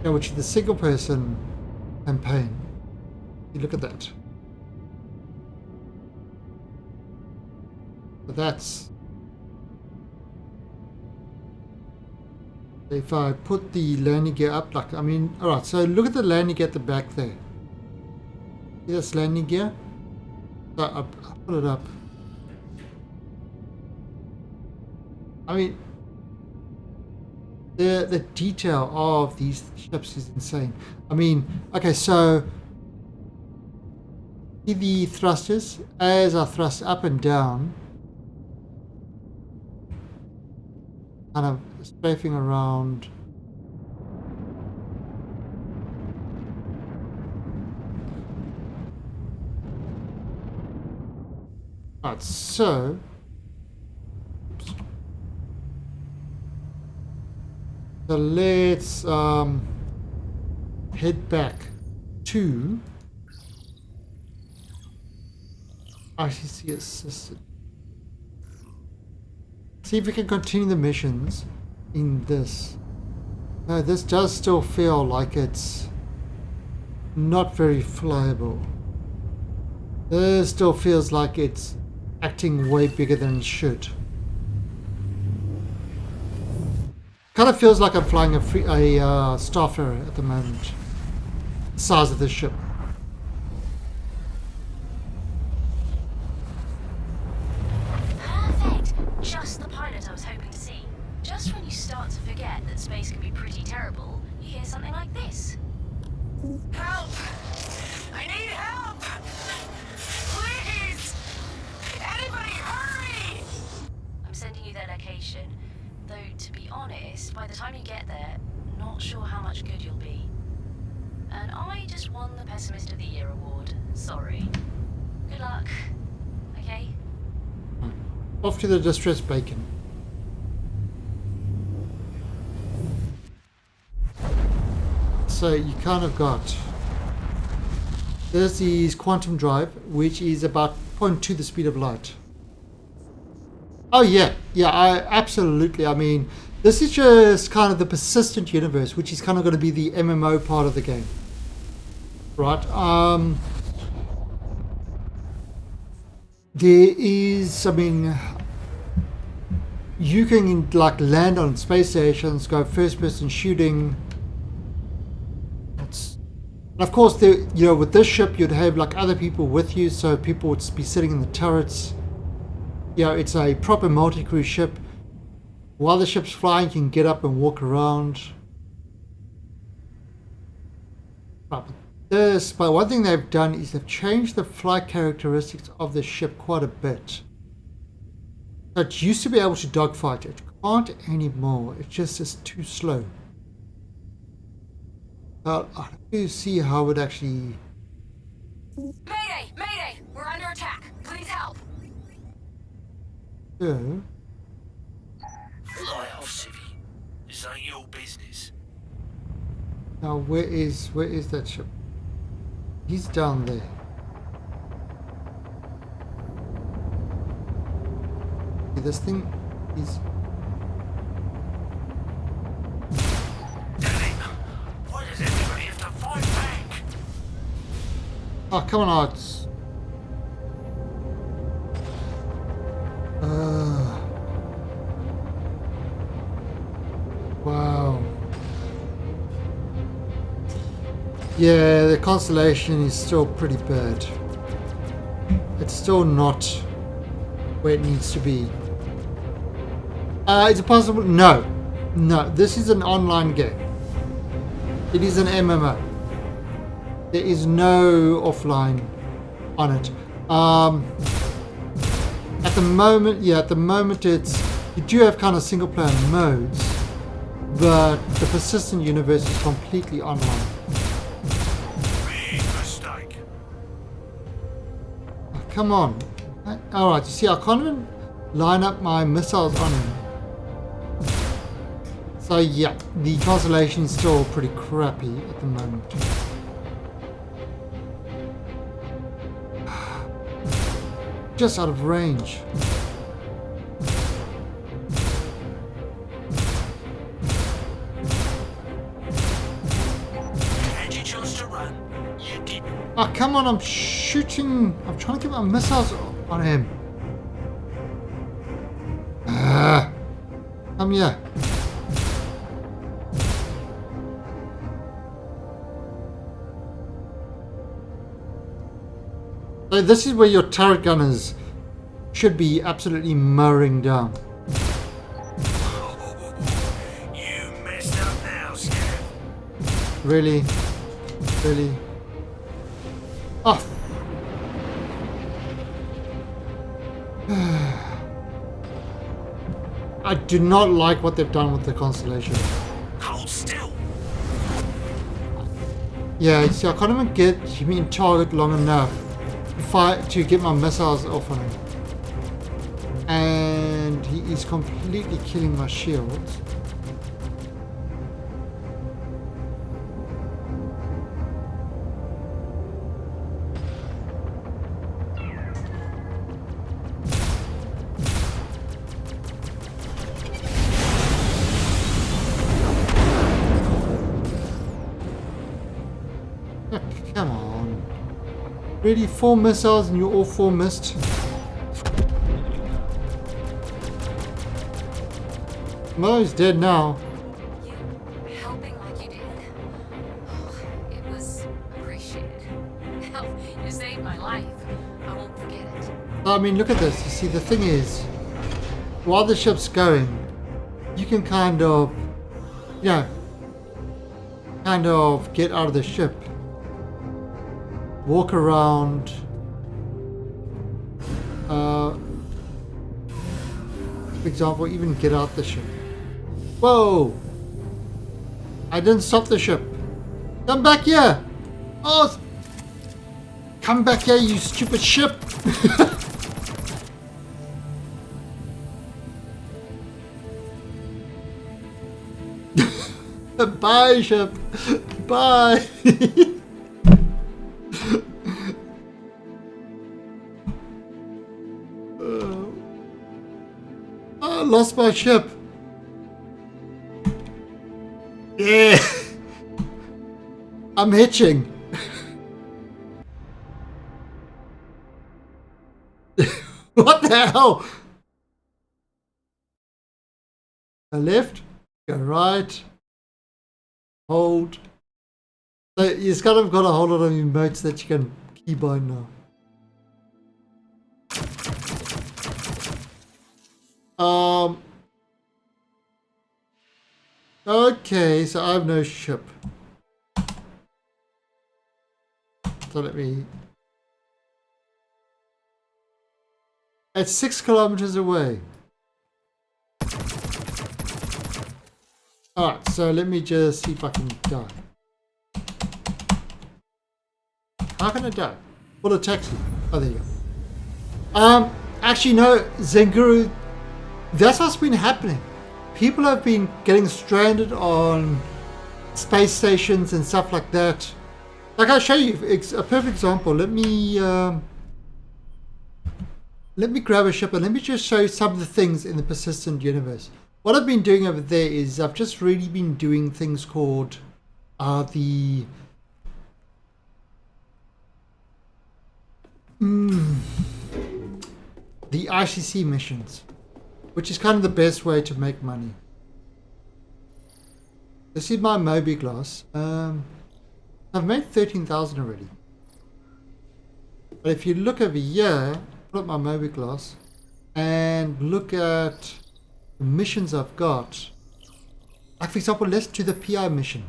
which is the single-person campaign. You look at that. So that's. If I put the landing gear up, like, I mean, alright, so look at the landing gear at the back there. See this landing gear? So I'll put it up. I mean, the detail of these ships is insane. I mean, okay, so see the thrusters? As I thrust up and down, kind of strafing around. Right, so let's head back to ICC assisted. See if we can continue the missions in this. No, this does still feel like it's not very flyable. This still feels like it's acting way bigger than it should. Kind of feels like I'm flying a Starfarer at the moment. The size of this ship. Perfect. Just the pilot I was hoping to see. Just when you start to forget that space can be pretty terrible, you hear something like this. Help! I need help! Please! Anybody hurry! I'm sending you their location. Though, to be honest, by the time you get there, not sure how much good you'll be. And I just won the Pessimist of the Year award. Sorry. Good luck. Okay? Off to the distressed bacon. So you kind of got, there's the quantum drive, which is about 0.2 the speed of light. Oh yeah, I absolutely. I mean, this is just kind of the persistent universe, which is kind of going to be the MMO part of the game, right? There is, I mean, you can like land on space stations, go first-person shooting. And of course, there, you know, with this ship, you'd have like other people with you, so people would be sitting in the turrets. You know, it's a proper multi-crew ship. While the ship's flying, you can get up and walk around. But one thing they've done is they've changed the flight characteristics of the ship quite a bit. So it used to be able to dogfight. It can't anymore. It's just too slow. I have to see how it actually... Mayday! Mayday! We're under attack! Please help! So, Fly off, Civvy. This ain't your business. now where is that ship? He's down there. See, this thing is... Damn it! Why does everybody have to fight back? Oh, come on, Arts. Wow. Yeah, the constellation is still pretty bad. It's still not where it needs to be. Is it possible? No. No, this is an online game. It is an MMO. There is no offline on it. At the moment it's, you do have kind of single player modes, but the persistent universe is completely online. Big mistake. Oh, come on. Alright, you see, I can't even line up my missiles on him. So yeah, the constellation is still pretty crappy at the moment. Just out of range. Had your chance to run. You didn't. Oh, come on, I'm shooting. I'm trying to get my missiles on him. Come here. So this is where your turret gunners should be absolutely mowing down. You messed up now, Scav. Really? Really? Oh. I do not like what they've done with the constellation. Hold still. Yeah, you see, I can't even get him in target long enough to get my missiles off on him. And he is completely killing my shields. Oh, come on. Really, 4 missiles and you all 4 missed? Mo's dead now. You helping like you did. Oh, it was appreciated. Hell, you saved my life. I won't forget it. I mean, look at this. You see, the thing is, while the ship's going, you can kind of, you know, get out of the ship, walk around, for example, even get out the ship. Whoa! I didn't stop the ship. Come back here! Oh! Come back here, you stupid ship! Bye, ship! Bye! I lost my ship. Yeah! I'm hitching. What the hell? Go left, go right, hold. So you've kind of got a whole lot of emotes that you can keybind now. Okay, so I have no ship. So let me... It's 6 kilometers away. Alright, so let me just see if I can die. How can I die? Well, a taxi. Oh, there you go. Actually, no, Zenguru, that's what's been happening. People have been getting stranded on space stations and stuff like that. Like I'll show you a perfect example. Let me grab a ship and let me just show you some of the things in the persistent universe. What I've been doing over there is I've just really been doing things called the ICC missions, which is kind of the best way to make money. This is my Moby glass. I've made 13,000 already. But if you look over here, put up my Moby glass and look at the missions I've got. Like for example, let's do the PI mission.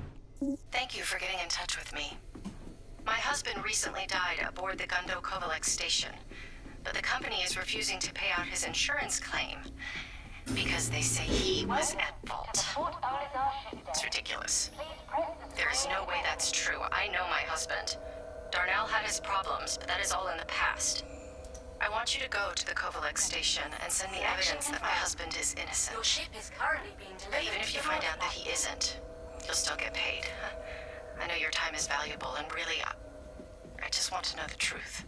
Thank you for getting in touch with me. My husband recently died aboard the Gundo Kovalek station, but the company is refusing to pay out his insurance claim because they say he was at fault. It's ridiculous. There is no way that's true. I know my husband. Darnell had his problems, but that is all in the past. I want you to go to the Kovalek station and send me evidence that my husband is innocent. Your ship is currently being But delivered. even if you find out that he isn't, you'll still get paid. I know your time is valuable, and really, I just want to know the truth.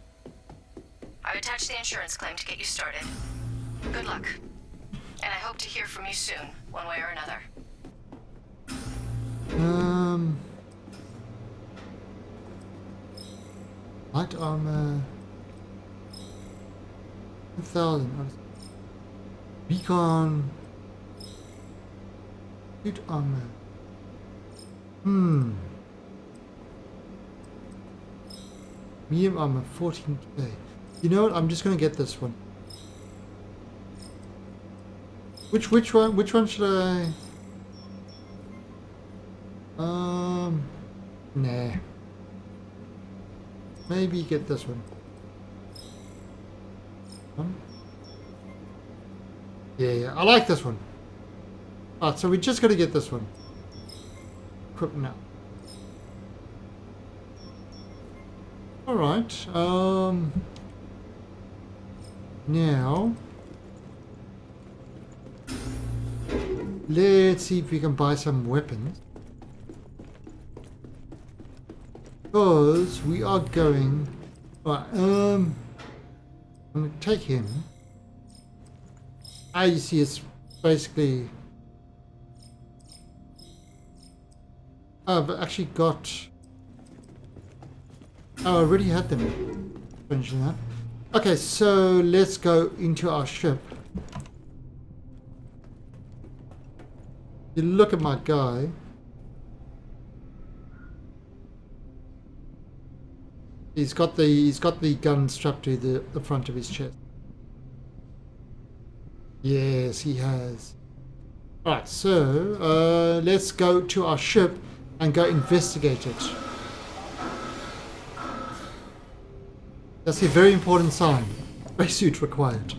I've attached the insurance claim to get you started. Good luck. And I hope to hear from you soon, one way or another. Light armor. 1000. Beacon. Suit armor. Medium armor, 14k. You know what? I'm just gonna get this one. Which one? Which one should I? Nah. Maybe get this one. Yeah, I like this one. Alright, so we're just gonna get this one. Equip now. Alright, now let's see if we can buy some weapons. Because we are going... Right, I'm gonna take him. You see, it's basically... I've actually got... Oh, I already had them. Strangely enough. Okay, so let's go into our ship. You look at my guy. He's got the gun strapped to the front of his chest. Yes, he has. Alright, so let's go to our ship and go investigate it. That's a very important sign. Spacesuit required.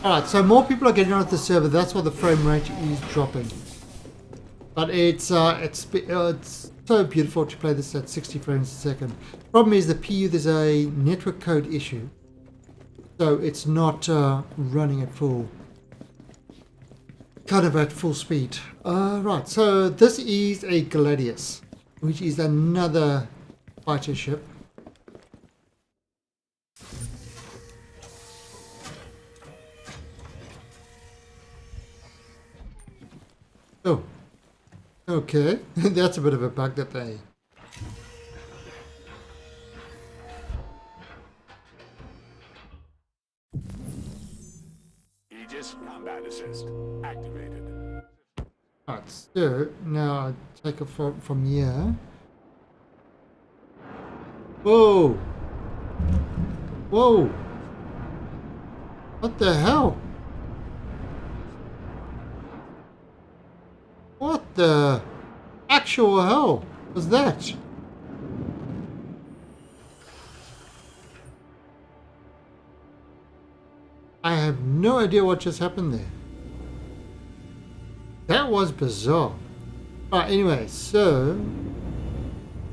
Alright, so more people are getting on the server. That's why the frame rate is dropping. But it's so beautiful to play this at 60 frames a second. Problem is the PU, there's a network code issue. So it's not running at full speed. Right, so this is a Gladius, which is another fighter ship. Oh, okay. That's a bit of a bug that they... Aegis combat assist activated. Alright, so now I take it from here. Whoa! Whoa! What the hell? What the actual hell was that? I have no idea what just happened there. That was bizarre. Alright, anyway, so...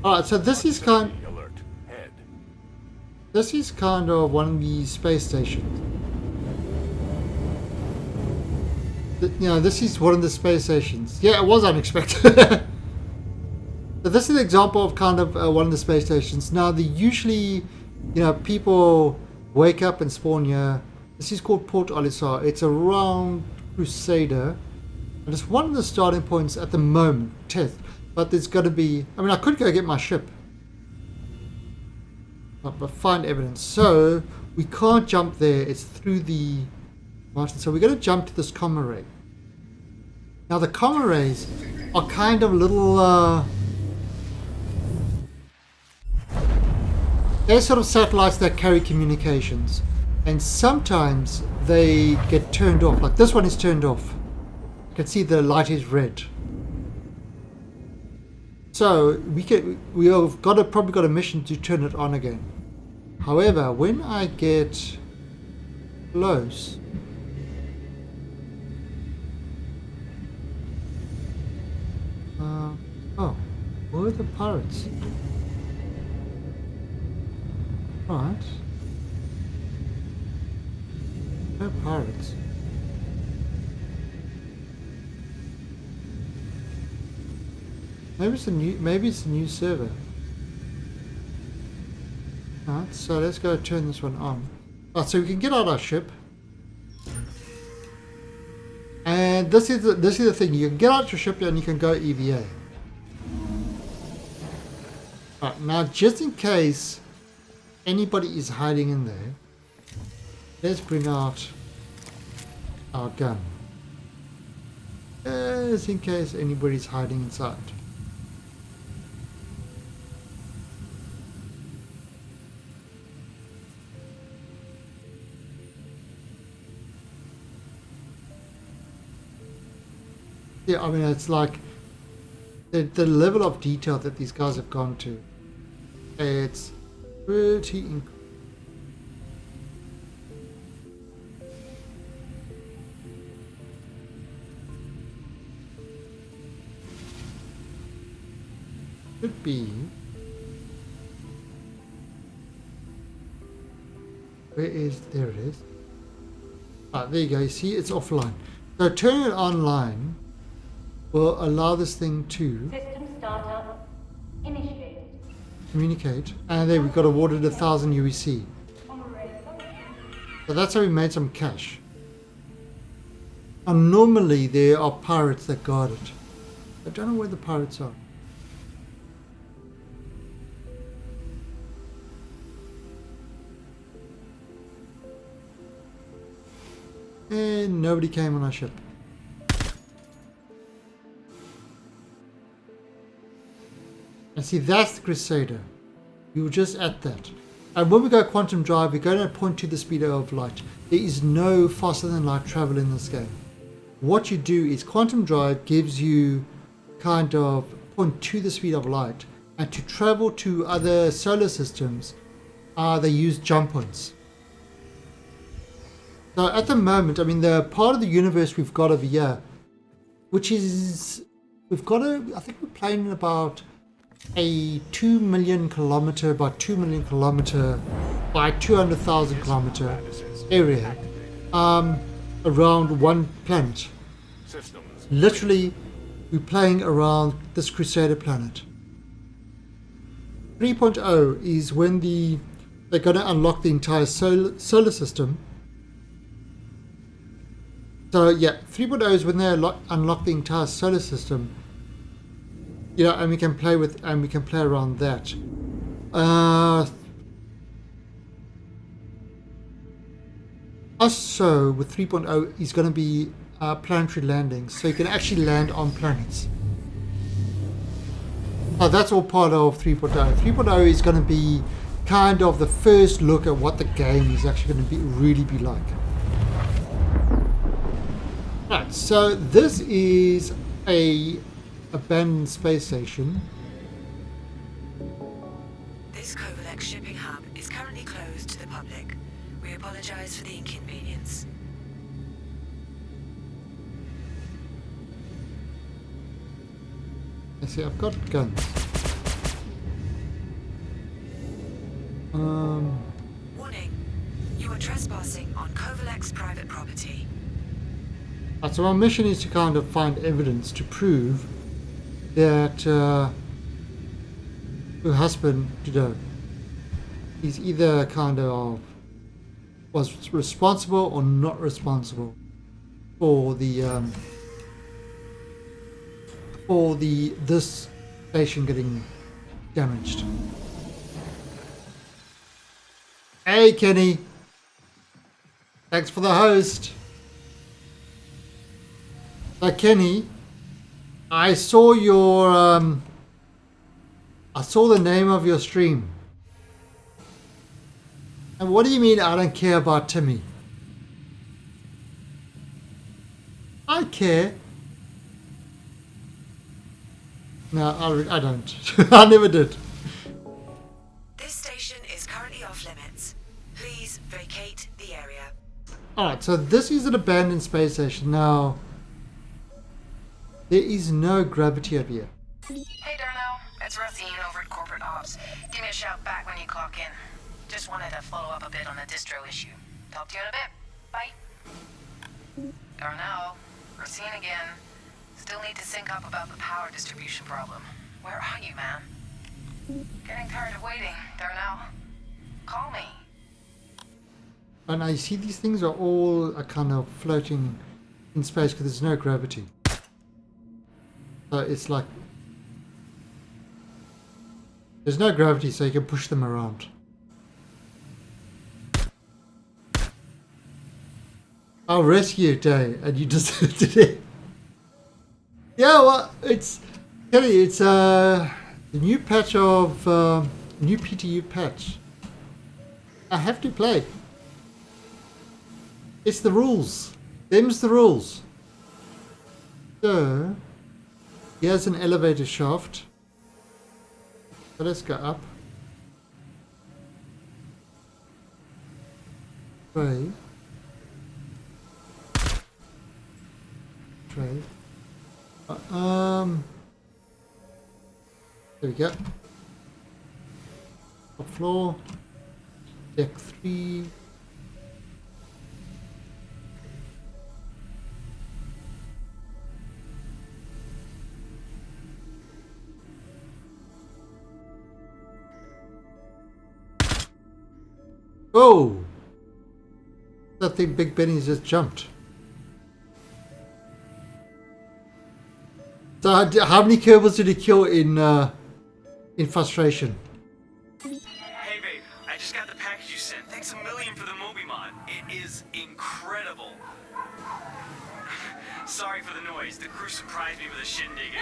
Alright, so this is kind... This is kind of one of the space stations. You know, this is one of the space stations. Yeah, it was unexpected. So this is an example of kind of one of the space stations. Now, usually, you know, people wake up and spawn here. This is called Port Olisar. It's around Crusader. And it's one of the starting points at the moment, test. But there's got to be... I mean, I could go get my ship. But find evidence. So, we can't jump there. It's through the mountain. So, we're going to jump to this comm array. Now, the comm arrays are kind of little... they're sort of satellites that carry communications. And sometimes they get turned off. Like this one is turned off. You can see the light is red. So we have probably got a mission to turn it on again. However, when I get close, oh, where are the pirates? Right. No pirates. Maybe it's a new server. Alright, so let's go turn this one on. Right, so we can get out our ship. And this is the thing, you can get out your ship and you can go EVA. Right, now just in case anybody is hiding in there, let's bring out our gun. Just in case anybody's hiding inside. Yeah, I mean, it's like the level of detail that these guys have gone to. It's pretty incredible. Could be. Where is, there it is. Ah, there you go, you see it's offline. So turning it online will allow this thing to System startup initiated. communicate. And there we've got awarded 1,000 UEC. So that's how we made some cash. And normally there are pirates that guard it. I don't know where the pirates are. And nobody came on our ship. And see, that's the Crusader. We were just at that. And when we go quantum drive, we're going at 0.2 the speed of light. There is no faster than light travel in this game. What you do is quantum drive gives you kind of 0.2 the speed of light. And to travel to other solar systems, they use jump points. So at the moment, I mean, the part of the universe we've got over here, which is, we've got I think we're playing about a 2 million kilometer by 2 million kilometer by 200,000 kilometer area around one planet. Literally, we're playing around this Crusader planet. 3.0 is when they're going to unlock the entire solar system. So yeah, 3.0 is when they unlock the entire solar system. You know, and we can play around that. Also, with 3.0 is going to be planetary landings, so you can actually land on planets. Oh, that's all part of 3.0. 3.0 is going to be kind of the first look at what the game is actually going to really be like. Right, so this is a abandoned space station. This Kovalex shipping hub is currently closed to the public. We apologize for the inconvenience. I see, I've got guns. Warning, you are trespassing on Kovalex private property. So our mission is to kind of find evidence to prove that her husband, he's either kind of was responsible or not responsible for this station getting damaged. Hey Kenny, thanks for the host. Kenny, I saw your I saw the name of your stream. And what do you mean I don't care about Timmy? I care. No, I don't. I never did. This station is currently off limits. Please vacate the area. Alright, so this is an abandoned space station. Now, there is no gravity over here. Hey Darno, it's Racine over at Corporate Ops. Give me a shout back when you clock in. Just wanted to follow up a bit on the distro issue. Talk to you in a bit. Bye. Darnell, Racine again. Still need to sync up about the power distribution problem. Where are you, man? Getting tired of waiting, Darnell. Call me. And I see these things are all kind of floating in space because there's no gravity. So it's like there's no gravity, so you can push them around. I'll rescue day, and you deserted it. Yeah, well, it's Kelly. It's the new patch of new PTU patch. I have to play. It's the rules. Them's the rules. So here's an elevator shaft. So let's go up. Tray. Tray. There we go. Top floor. Deck 3. Oh! I think Big Benny's just jumped. So how many Kerbals did he kill in frustration? Hey babe, I just got the package you sent. Thanks a million for the Moby mod. It is incredible. Sorry for the noise. The crew surprised me with a shindig.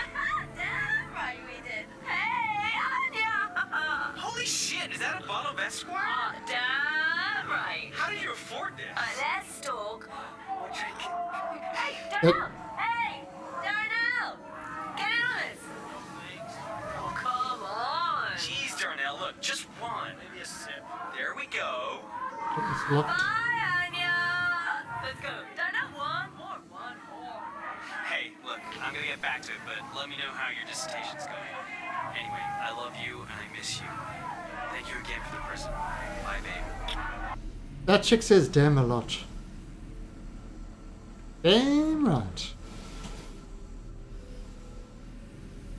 Damn right we did. Hey, Anya! Holy shit, is that a bottle of Esquire? Damn right. How did you afford this? Let's talk. Hey, Yep. Darnell! Hey, Darnell! Get in on this. Oh, come on. Jeez, Darnell, look, just one. Maybe a sip. There we go. It's locked. Bye, Anya. Let's go. Darnell, one more. Hey, look, I'm gonna get back to it, but let me know how your dissertation's going. Anyway, I love you and I miss you. Thank you again for the present. Bye, babe. That chick says damn a lot. Damn right.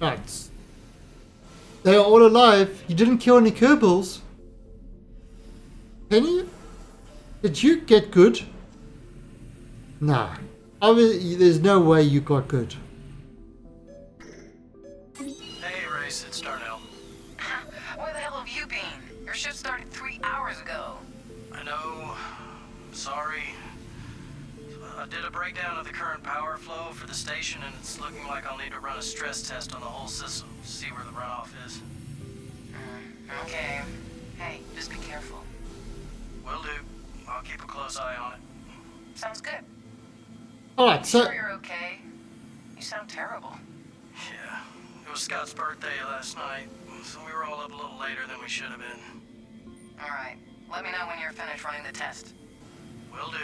Right. They are all alive. You didn't kill any Kerbals. Penny? Did you get good? Nah. Obviously, there's no way you got good. Hey, Race, it's Darnell. Where the hell have you been? Your shift started 3 hours ago. I know. Sorry. I did a breakdown of the current power flow for the station, and it's looking like I'll need to run a stress test on the whole system to see where the runoff is. Okay. Hey, just be careful. Will do. I'll keep a close eye on it. Sounds good. Alright, so Sure you're okay? You sound terrible. Yeah. It was Scott's birthday last night, so we were all up a little later than we should have been. Alright. Let me know when you're finished running the test. Will do.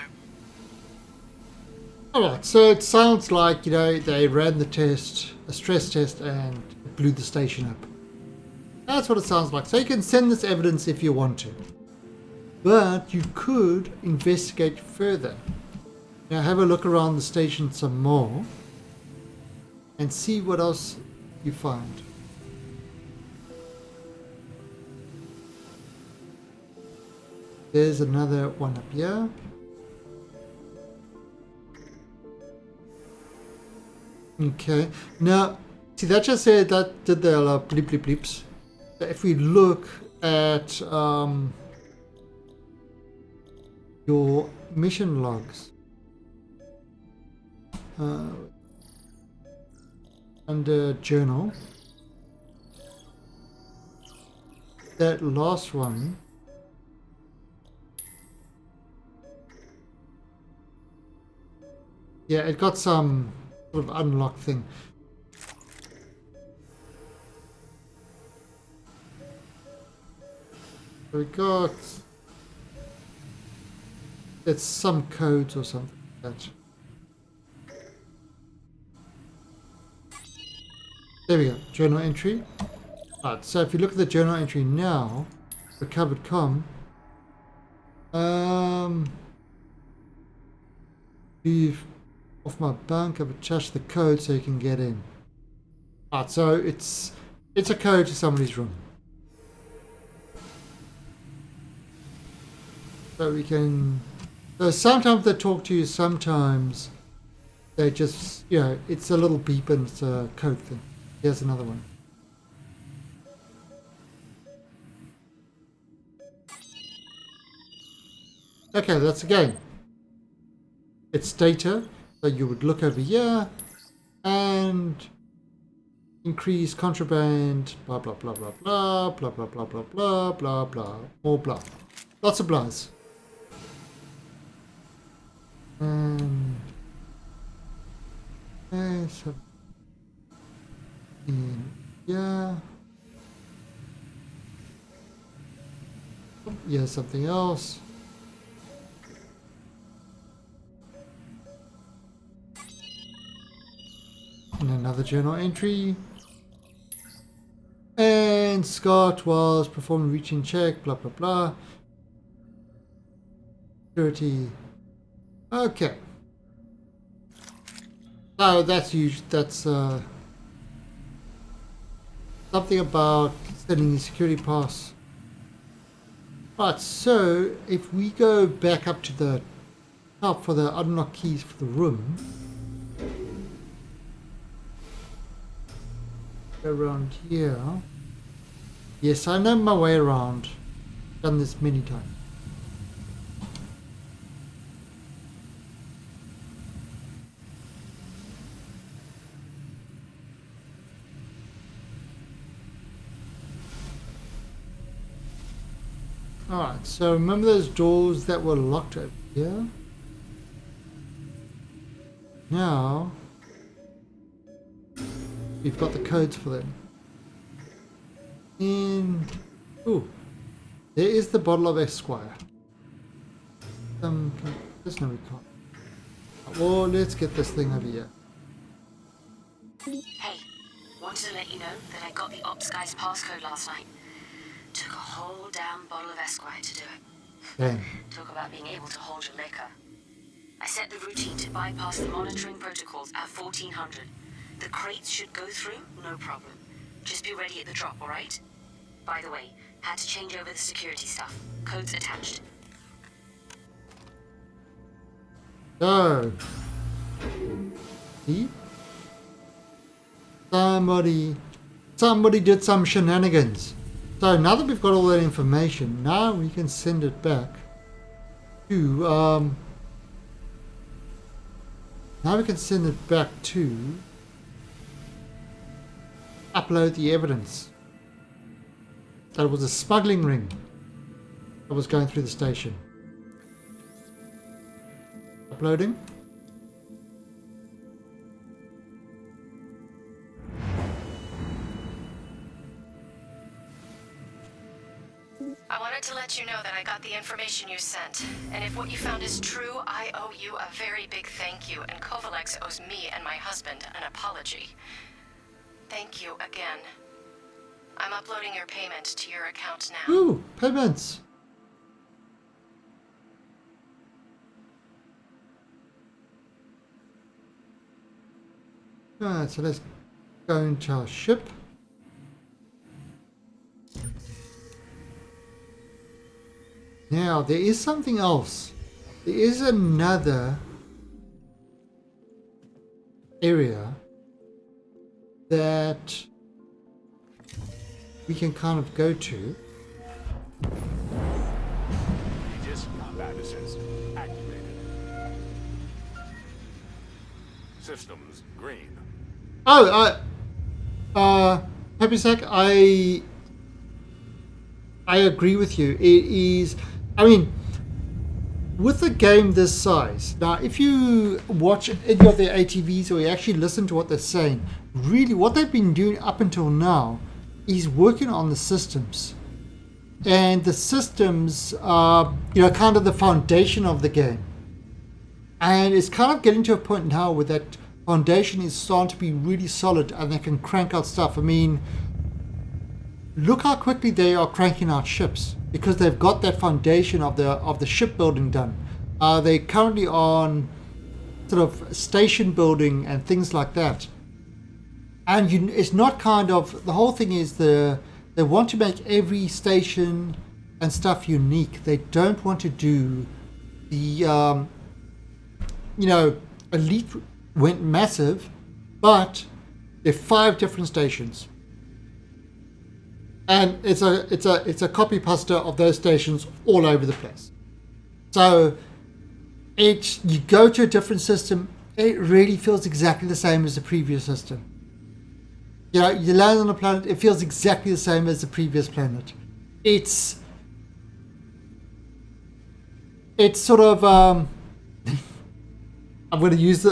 alright, so it sounds like, they ran the test, a stress test, and blew the station up. That's what it sounds like. So you can send this evidence if you want to. But you could investigate further. Now have a look around the station some more and see what else you find. There's another one up here. Okay, now see that just said that did the bleep bleep bleeps. If we look at your mission logs under journal, that last one yeah, it got some sort of unlocked thing. We got it's some codes or something like that. There we go, journal entry. Right, so if you look at the journal entry now, recovered com, Leave off my bunk. I've attached the code so you can get in. Alright, so it's a code to somebody's room. So we can. So sometimes they talk to you. Sometimes they just, you know, it's a little beep and it's a code thing. Here's another one. Okay, that's a game. It's data, so you would look over here and increase contraband, blah blah blah blah blah blah blah blah blah blah blah blah, more blah. Lots of blahs. Okay, so yeah. Yeah, something else. And another journal entry. And Scott was performing routine check, blah blah blah. Security. Okay. So that's usually something about sending the security pass. Right, so if we go back up to the top for the unlock keys for the room. Around here. Yes, I know my way around. Done this many times. Alright, so remember those doors that were locked over here? Now we've got the codes for them. And ooh, there is the bottle of Esquire. There's no we can't. Well, let's get this thing over here. Hey, wanted to let you know that I got the ops guy's passcode last night. Took a whole damn bottle of Esquire to do it. Damn. Talk about being able to hold your liquor. I set the routine to bypass the monitoring protocols at 1400. The crates should go through, no problem. Just be ready at the drop, alright? By the way, had to change over the security stuff. Codes attached. So, see? Somebody did some shenanigans. So now that we've got all that information, now we can send it back to now we can send it back to upload the evidence. That was a smuggling ring that was going through the station. Uploading. I wanted to let you know that I got the information you sent. And if what you found is true, I owe you a very big thank you, and Kovalex owes me and my husband an apology. Thank you again. I'm uploading your payment to your account now. Ooh, payments. Alright, so let's go into our ship. Now, there is something else. There is another area that we can kind of go to. Aegis combat assist activated. Systems green. Oh, Happy Sack, I agree with you. It is, I mean, with a game this size, now if you watch any of their ATVs or you actually listen to what they're saying, really what they've been doing up until now is working on the systems. And the systems are, you know, kind of the foundation of the game. And it's kind of getting to a point now where that foundation is starting to be really solid and they can crank out stuff. I mean, look how quickly they are cranking out ships. because they've got that foundation of the shipbuilding done. They're currently on sort of station building and things like that. And it's not kind of, the whole thing is they want to make every station and stuff unique. They don't want to do the, Elite went massive, but there are 5 different stations. And it's a copy pasta of those stations all over the place. So you go to a different system, it really feels exactly the same as the previous system. You land on a planet, it feels exactly the same as the previous planet. It's sort of I'm going to use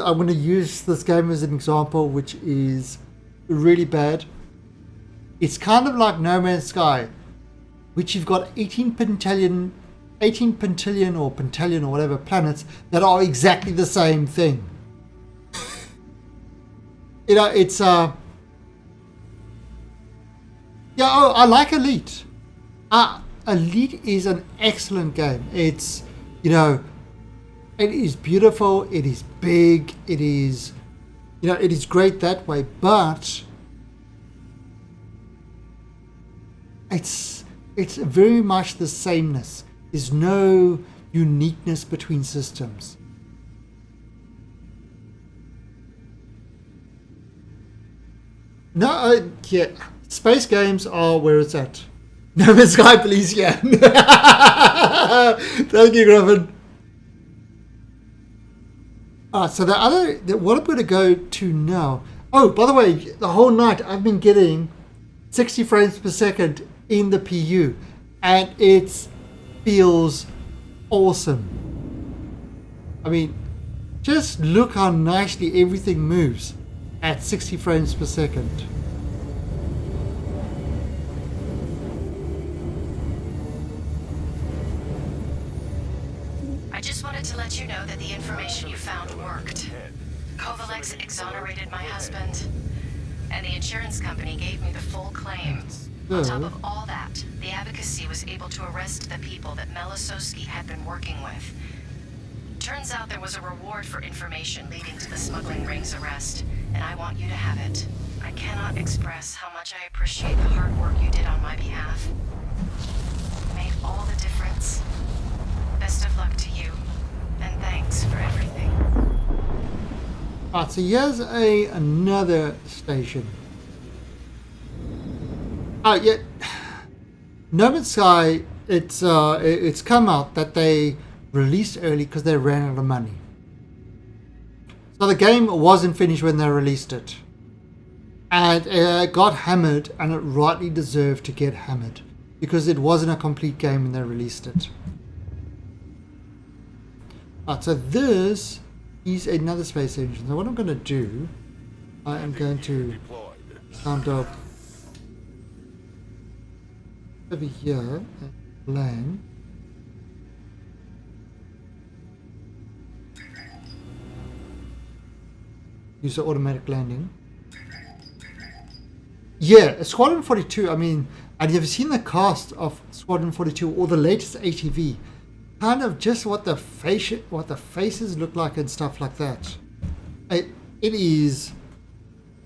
this game as an example, which is really bad. It's kind of like No Man's Sky, which you've got 18 pentillion or pentillion or whatever planets that are exactly the same thing. It's I like Elite. Elite is an excellent game. It's, it is beautiful, it is big, it is great that way, but it's very much the sameness. There's no uniqueness between systems. No, yeah, space games are where it's at. No Man's Sky, please, yeah. Thank you, Griffin. So what I'm going to go to now. Oh, by the way, the whole night I've been getting 60 frames per second in the PU, and it feels awesome. I mean, just look how nicely everything moves at 60 frames per second. I just wanted to let you know that the information you found worked. Kovalex exonerated my husband, and the insurance company gave me the full claim. On top of all that, the advocacy was able to arrest the people that Melisowski had been working with. Turns out there was a reward for information leading to the smuggling ring's arrest, and I want you to have it. I cannot express how much I appreciate the hard work you did on my behalf. It made all the difference. Best of luck to you, and thanks for everything. Alright, so here's another station. Oh yeah, No Man's Sky. It's come out that they released early because they ran out of money. So the game wasn't finished when they released it, and it got hammered, and it rightly deserved to get hammered because it wasn't a complete game when they released it. Alright, so this is another space station. So what I'm going to do, I am going to kind of over here and land. Use the automatic landing. Yeah, Squadron 42. I mean, have you ever seen the cast of Squadron 42 or the latest ATV? Kind of just what the faces look like and stuff like that. It is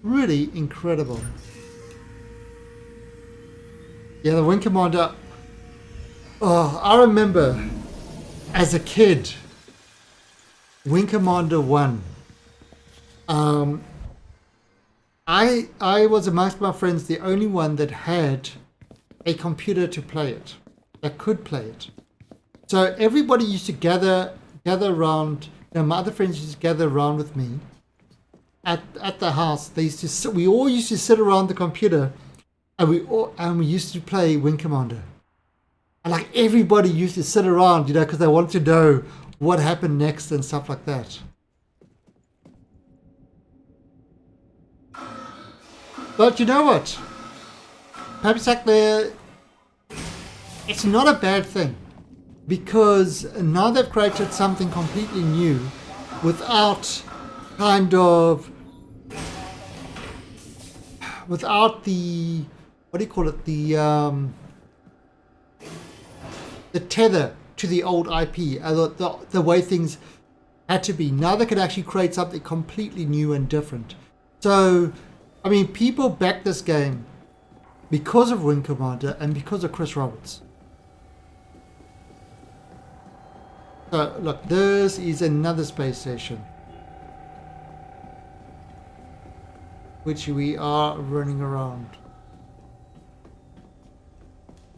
really incredible. Yeah, the Wing Commander. Oh, I remember as a kid, Wing Commander 1. I was amongst my friends the only one that had a computer to play it, that could play it. So everybody used to gather around. My other friends used to gather around with me at the house. We all used to sit around the computer, and we used to play Wing Commander. And like everybody used to sit around, because they wanted to know what happened next and stuff like that. But you know what? Perhaps like it's not a bad thing. Because now they've created something completely new without the, what do you call it? the tether to the old IP, the way things had to be. Now they can actually create something completely new and different. So, I mean, people back this game because of Wing Commander and because of Chris Roberts. So, look, this is another space station, which we are running around.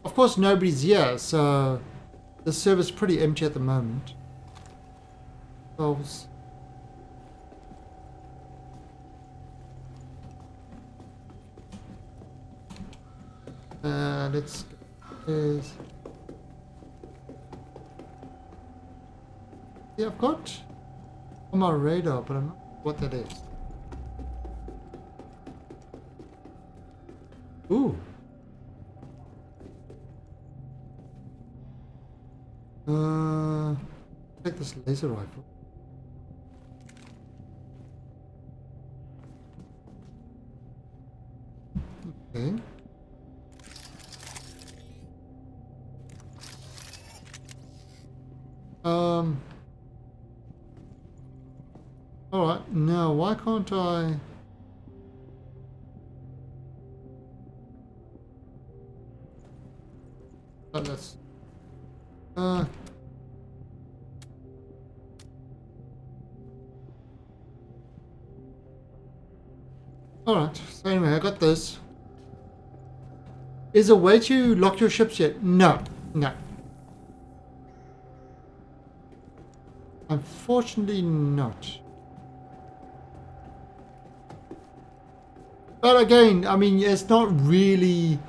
Of course, nobody's here, so the server's pretty empty at the moment. Let's yeah, I've got on my radar, but I'm not sure what that is. Ooh. Take this laser rifle. Okay. All right. Now, why can't I? Oh, that's. Alright, so anyway, I got this. Is there a way to lock your ships yet? No, no. Unfortunately not. But again, I mean, it's not really...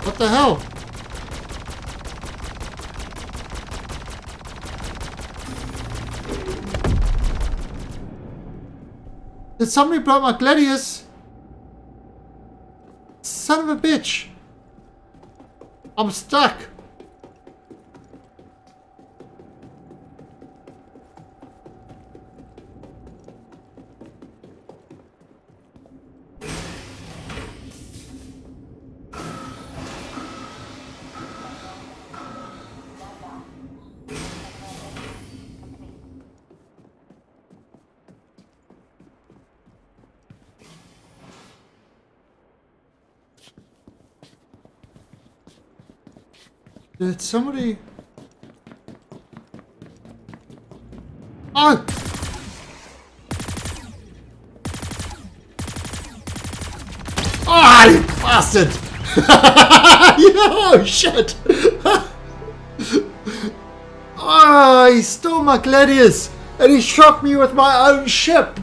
What the hell? Did somebody blow my gladius? Son of a bitch. I'm stuck. Did somebody... Oh! Oh, you bastard! Oh, shit! Oh, he stole my gladius! And he shot me with my own ship!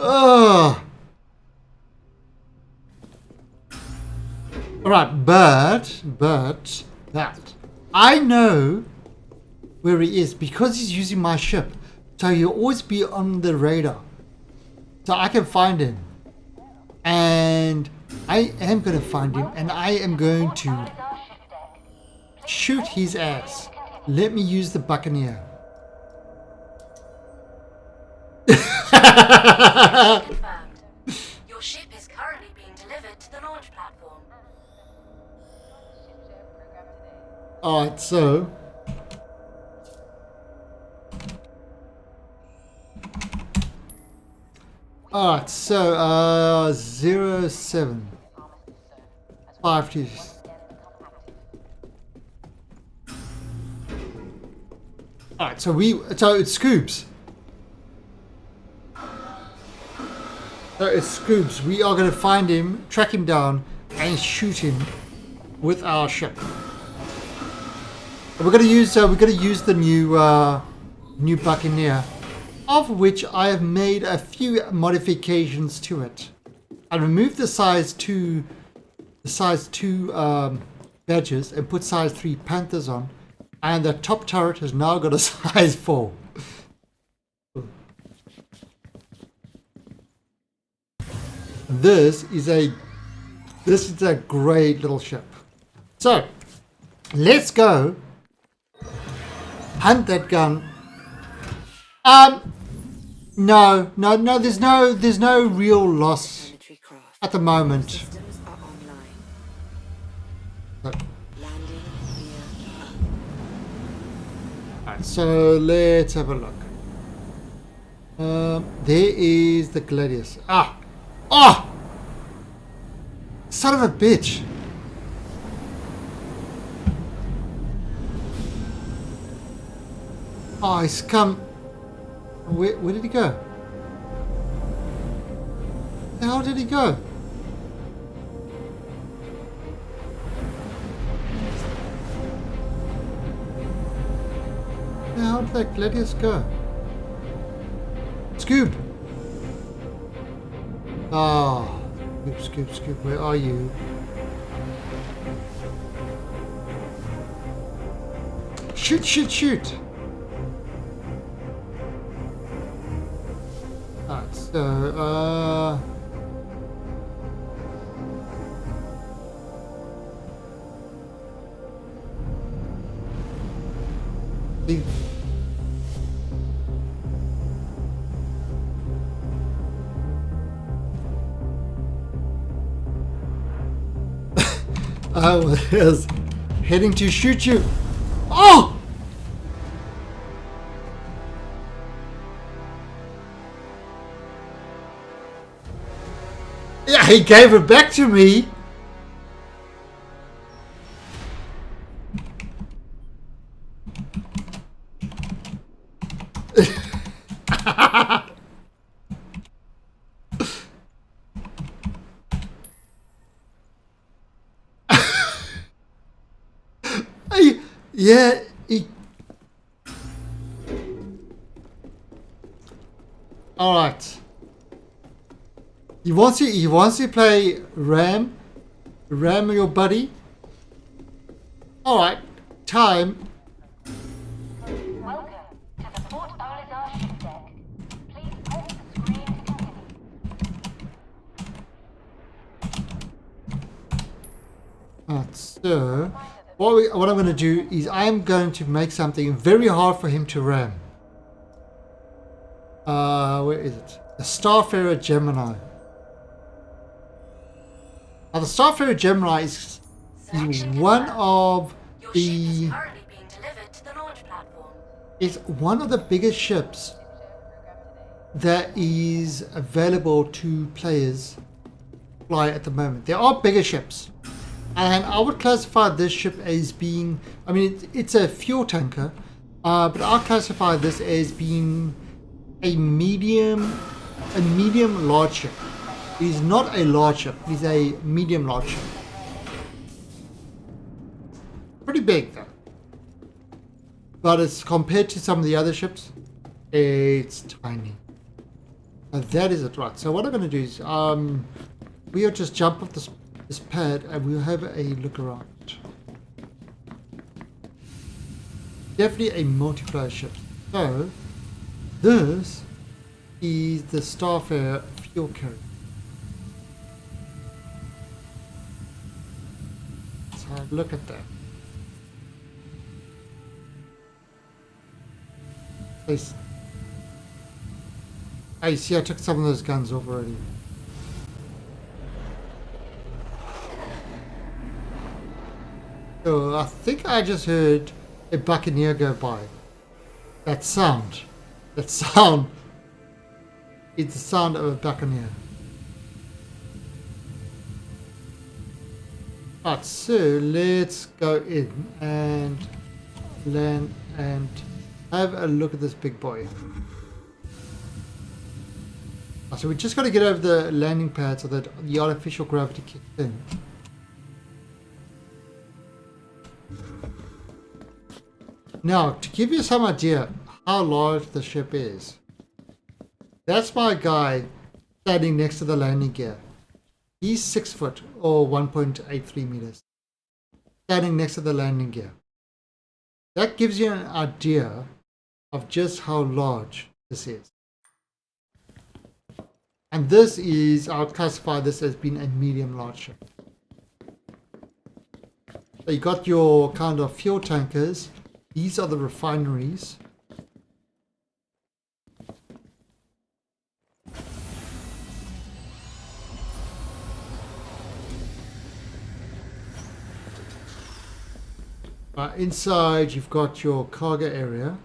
Oh. Alright, but that I know where he is because he's using my ship. So he'll always be on the radar. So I can find him. And I am going to find him and I am going to shoot his ass. Let me use the Buccaneer. Confirmed. Your ship is currently being delivered to the launch platform. Alright, so alright, so 0752. Alright, so it's Scoops. So it's Scoops. We are going to find him, track him down, and shoot him with our ship. We're going to use the new Buccaneer, of which I have made a few modifications to it. I removed the size 2 badges and put size 3 Panthers on, and the top turret has now got a size 4. This is a This is a great little ship. So, let's go hunt that gun. No, there's no real loss Planetary craft. at the moment. Systems are online. So, Landing near alright, so let's have a look. There is the Gladius. Oh! Son of a bitch! Oh, he's come. Where did he go? Where the hell did he go? Where the hell did that Gladius go? Scoob! Oh, Scoob, where are you? Shoot! Alright, so, the- I was heading to shoot you. Oh! Yeah, he gave it back to me. Yeah, all right. He wants to play Ram your buddy. All right, time. Welcome to the Port Olizar ship deck. Please press the screen to continue. Alright, so what I'm going to do is I'm going to make something very hard for him to ram. Where is it? The Starfarer Gemini. Now the Starfarer Gemini is one of the it's one of the biggest ships that is available to players fly at the moment. There are bigger ships, and I would classify this ship as being, I mean, it's a fuel tanker, but I'll classify this as being a medium large ship. It is not a large ship, it is a medium large ship. Pretty big though. But it's compared to some of the other ships, it's tiny. That is it, right. So what I'm going to do is, we'll just jump off this pad and we'll have a look around. Definitely a multiplayer ship. So, this is the Starfarer fuel carrier. So look at that. I see I took some of those guns off already. So I think I just heard a Buccaneer go by. That sound. It's the sound of a Buccaneer. Alright, so let's go in and land and have a look at this big boy. So we just got to get over the landing pad so that the artificial gravity kicks in. Now, to give you some idea how large the ship is, that's my guy standing next to the landing gear. He's 6 foot or 1.83 meters, standing next to the landing gear. That gives you an idea of just how large this is. And this is, I would classify this as being a medium large ship. So you got your kind of fuel tankers. These are the refineries. Inside you've got your cargo area.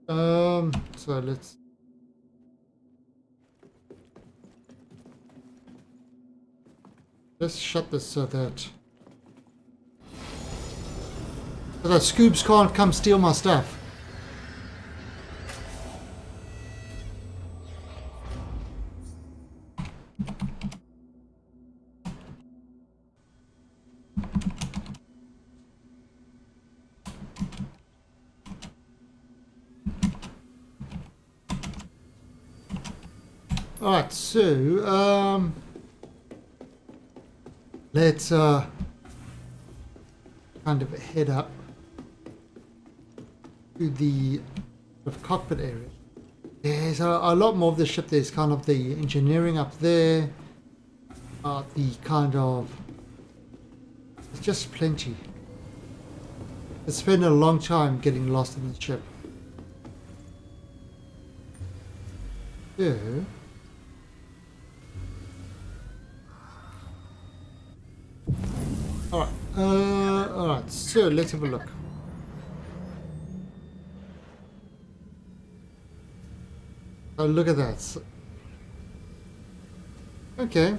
So let's shut this so that Scoobs can't come steal my stuff. Alright, so let's kind of head up to the cockpit area. There's a lot more of the ship. There's kind of the engineering up there. The kind of... It's just plenty. It's spent a long time getting lost in the ship. Yeah. Alright, so let's have a look. Oh, look at that. Okay.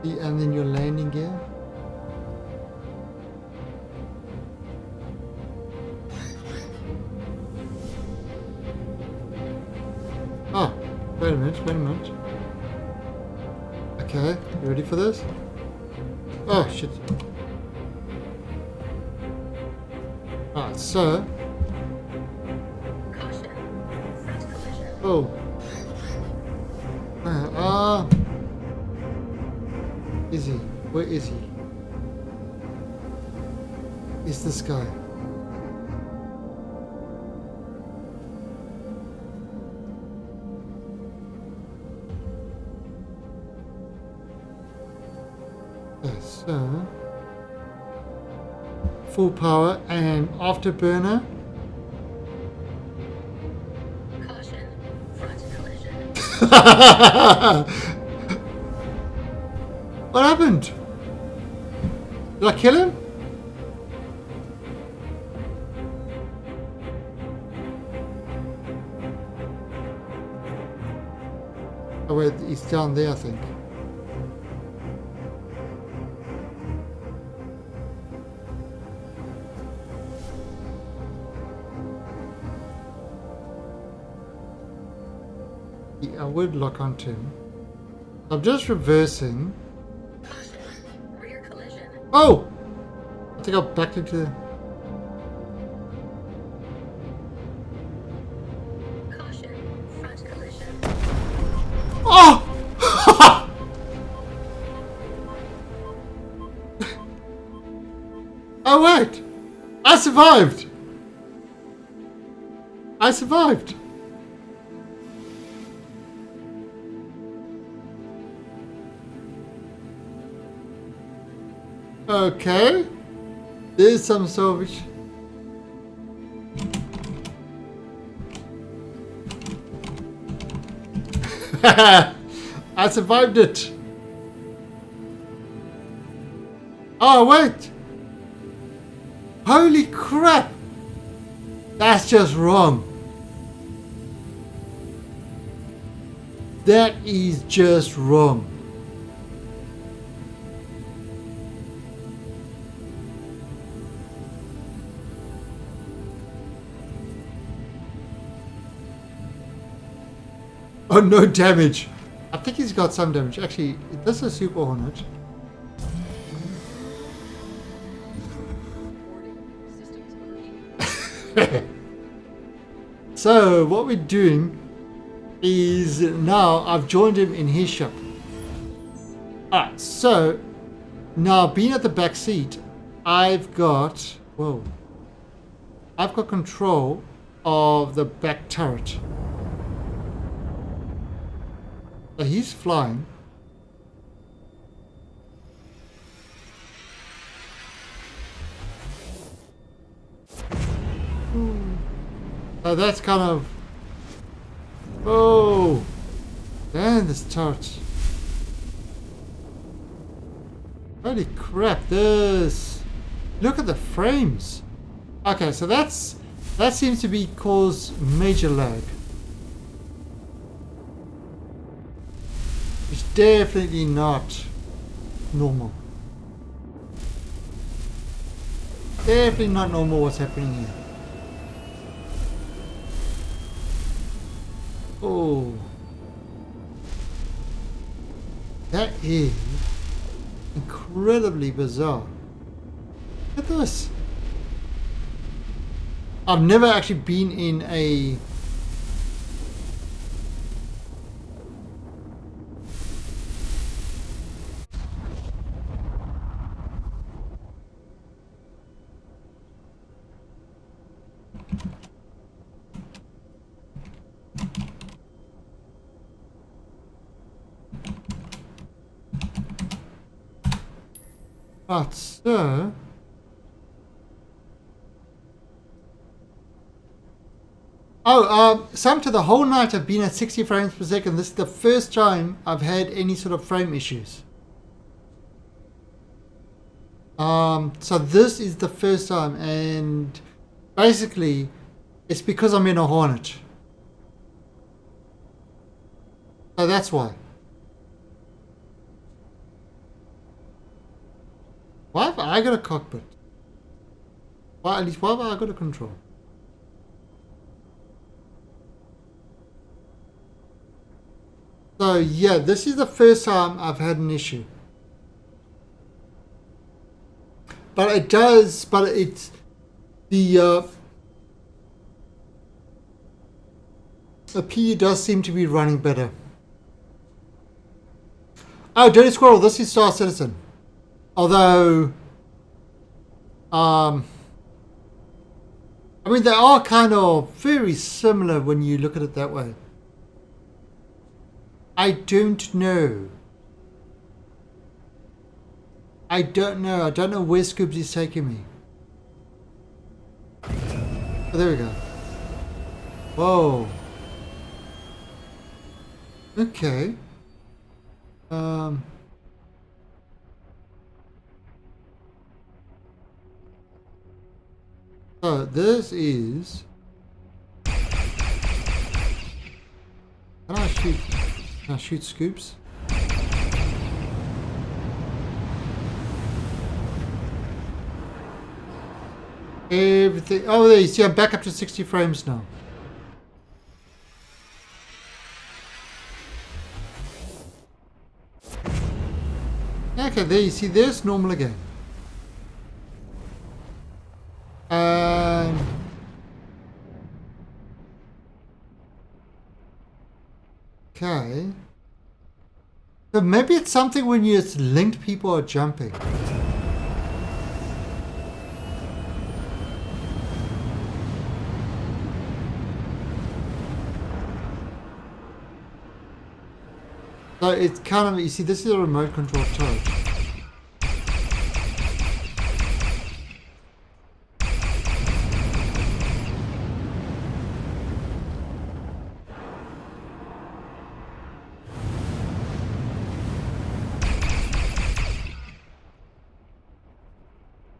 And then your landing gear. Oh, wait a minute. Okay, you ready for this? Oh, shit. Alright, so... Oh. Is he? Where is he? Is this guy? So, full power and afterburner. Caution, front collision. What happened? Did I kill him? Oh wait, he's down there, I think. I would lock onto him. I'm just reversing. Rear collision. Oh! I think I backed into the... Caution, front collision. Oh! Oh wait! I survived! I survived! Okay, there's some salvage. I survived it. Oh wait! Holy crap! That's just wrong. That is just wrong. Oh, no damage. I think he's got some damage. Actually, this is a Super Hornet. So, what we're doing is now I've joined him in his ship. Alright, so now being at the back seat, I've got control of the back turret. So he's flying. So that's kind of... Oh! Man, this turret. Holy crap, this... Look at the frames. Okay, so that seems to be cause major lag. It's definitely not normal. Definitely not normal what's happening here. Oh. That is incredibly bizarre. Look at this. I've never actually been in a... But so... some to the whole night I've been at 60 frames per second. This is the first time I've had any sort of frame issues. So this is the first time, and basically it's because I'm in a Hornet. So that's why. Why have I got a cockpit? Why, at least why have I got a control? So yeah, this is the first time I've had an issue. But it does, but it's the PTU does seem to be running better. Oh, Dirty Squirrel, this is Star Citizen. Although, I mean, they are kind of very similar when you look at it that way. I don't know. I don't know. I don't know where Scoobs is taking me. Oh, there we go. Whoa. Okay. So this is... Can I shoot? Can I shoot Scoops? Everything. Oh, there you see, I'm back up to 60 frames now. Okay, there you see, there's normal again. Okay. So maybe it's something when it's linked, people are jumping. So it's kind of, you see, this is a remote control turret.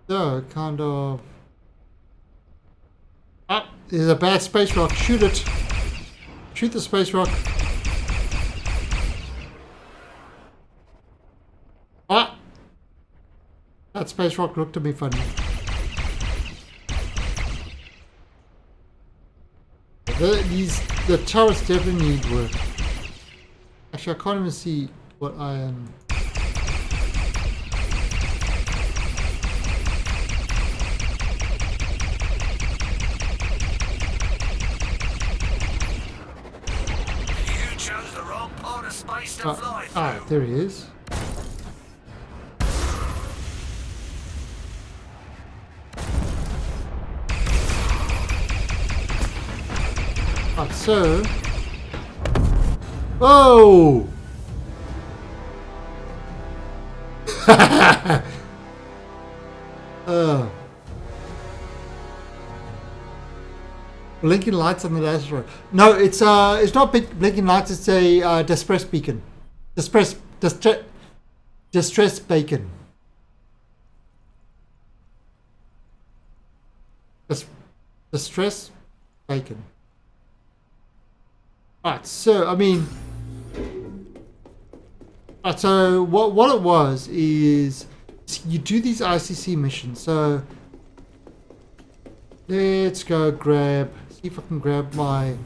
So, kind of... Ah, there's a bad space rock. Shoot it. Shoot the space rock. Ah! That space rock looked at me funny. The turrets definitely need work. Actually, I can't even see what I am... there he is. Right, so... Whoa! Blinking lights on the dashboard. No, it's not blinking lights. It's a distress beacon. Distress beacon. Distress bacon. Right. So I mean, right. So what it was is you do these ICC missions. So let's go grab. See if I can grab my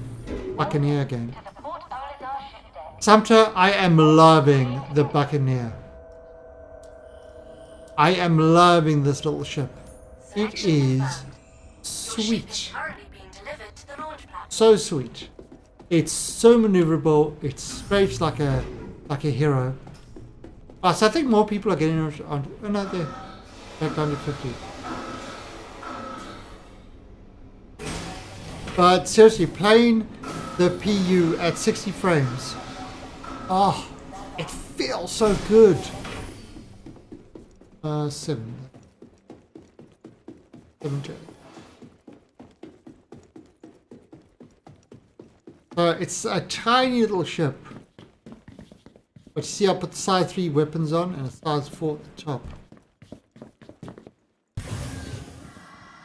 Buccaneer again. Sumter, I am loving the Buccaneer. I am loving this little ship. It is sweet. So sweet. It's so maneuverable. It scrapes like a hero. So I think more people are getting on. Oh no, they're back down to 50. But seriously, playing the PU at 60 frames, oh, it feels so good. 7. It's a tiny little ship. But you see, I put the size 3 weapons on and a size 4 at the top.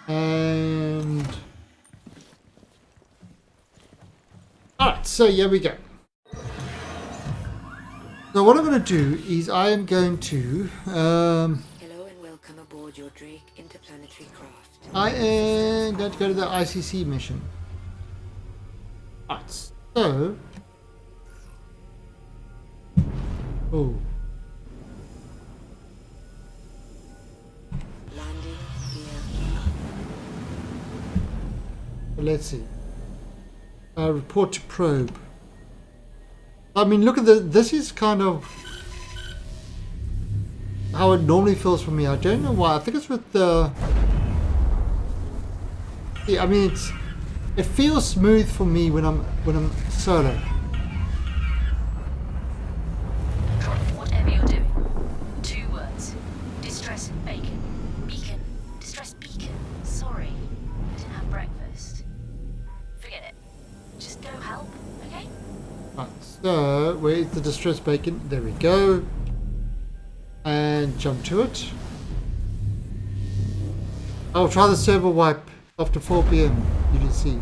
And... Alright, so here we go. So what I'm going to do is I am going to... Hello and welcome aboard your Drake interplanetary craft. I am going to go to the ICC mission. Alright, so... Oh. Landing here. Let's see. Report to probe. I mean, look at this is kind of how it normally feels for me. I don't know why. I think it's with the... Yeah, I mean, it feels smooth for me when I'm solo. Whatever you're doing. 2 words. Distress bacon. Beacon. Distress beacon. Sorry. I didn't have breakfast. Forget it. Just go help, okay? Right, so where's the distress bacon? There we go. And jump to it. I'll try the server wipe after 4 PM. You can see.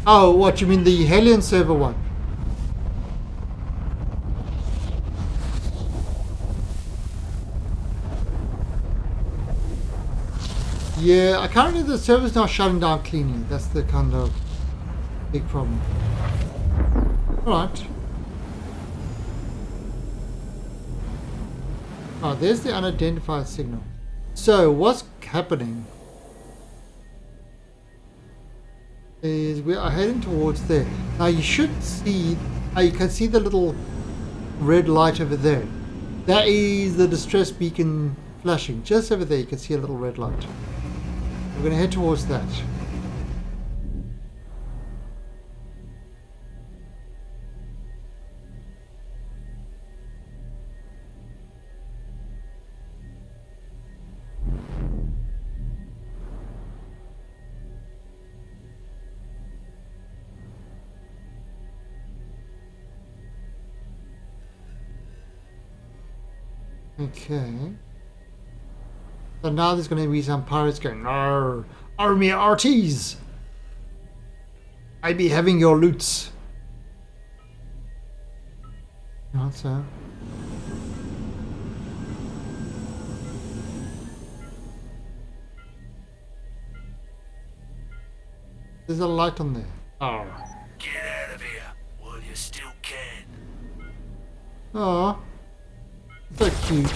Oh, what you mean the Hellion server wipe? Yeah, currently the server's not shutting down cleanly. That's the kind of big problem. Alright. Oh, there's the unidentified signal. So, what's happening is we are heading towards there. Now, you should see, you can see the little red light over there. That is the distress beacon flashing. Just over there, you can see a little red light. We're going to head towards that. Okay. So now there's going to be some pirates going, "Arr, army RTs! I be having your loots." Not so. There's a light on there. Oh. Get out of here while you still can. Oh. So cute.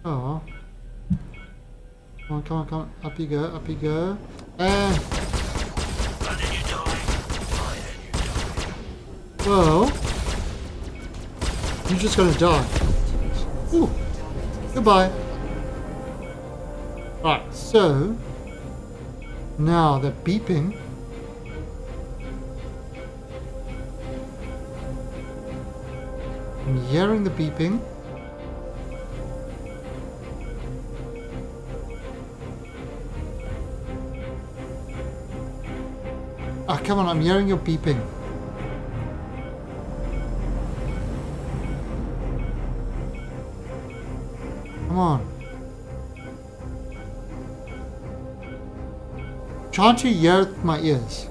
Oh. Come on, come on, come on. Up you go, up you go. And... And then you die. And you die. Well... You're just gonna die. To Ooh. Goodbye. Right, so now the beeping. I'm hearing the beeping. Ah, come on, I'm hearing your beeping. Come on. Trying to hear it with my ears.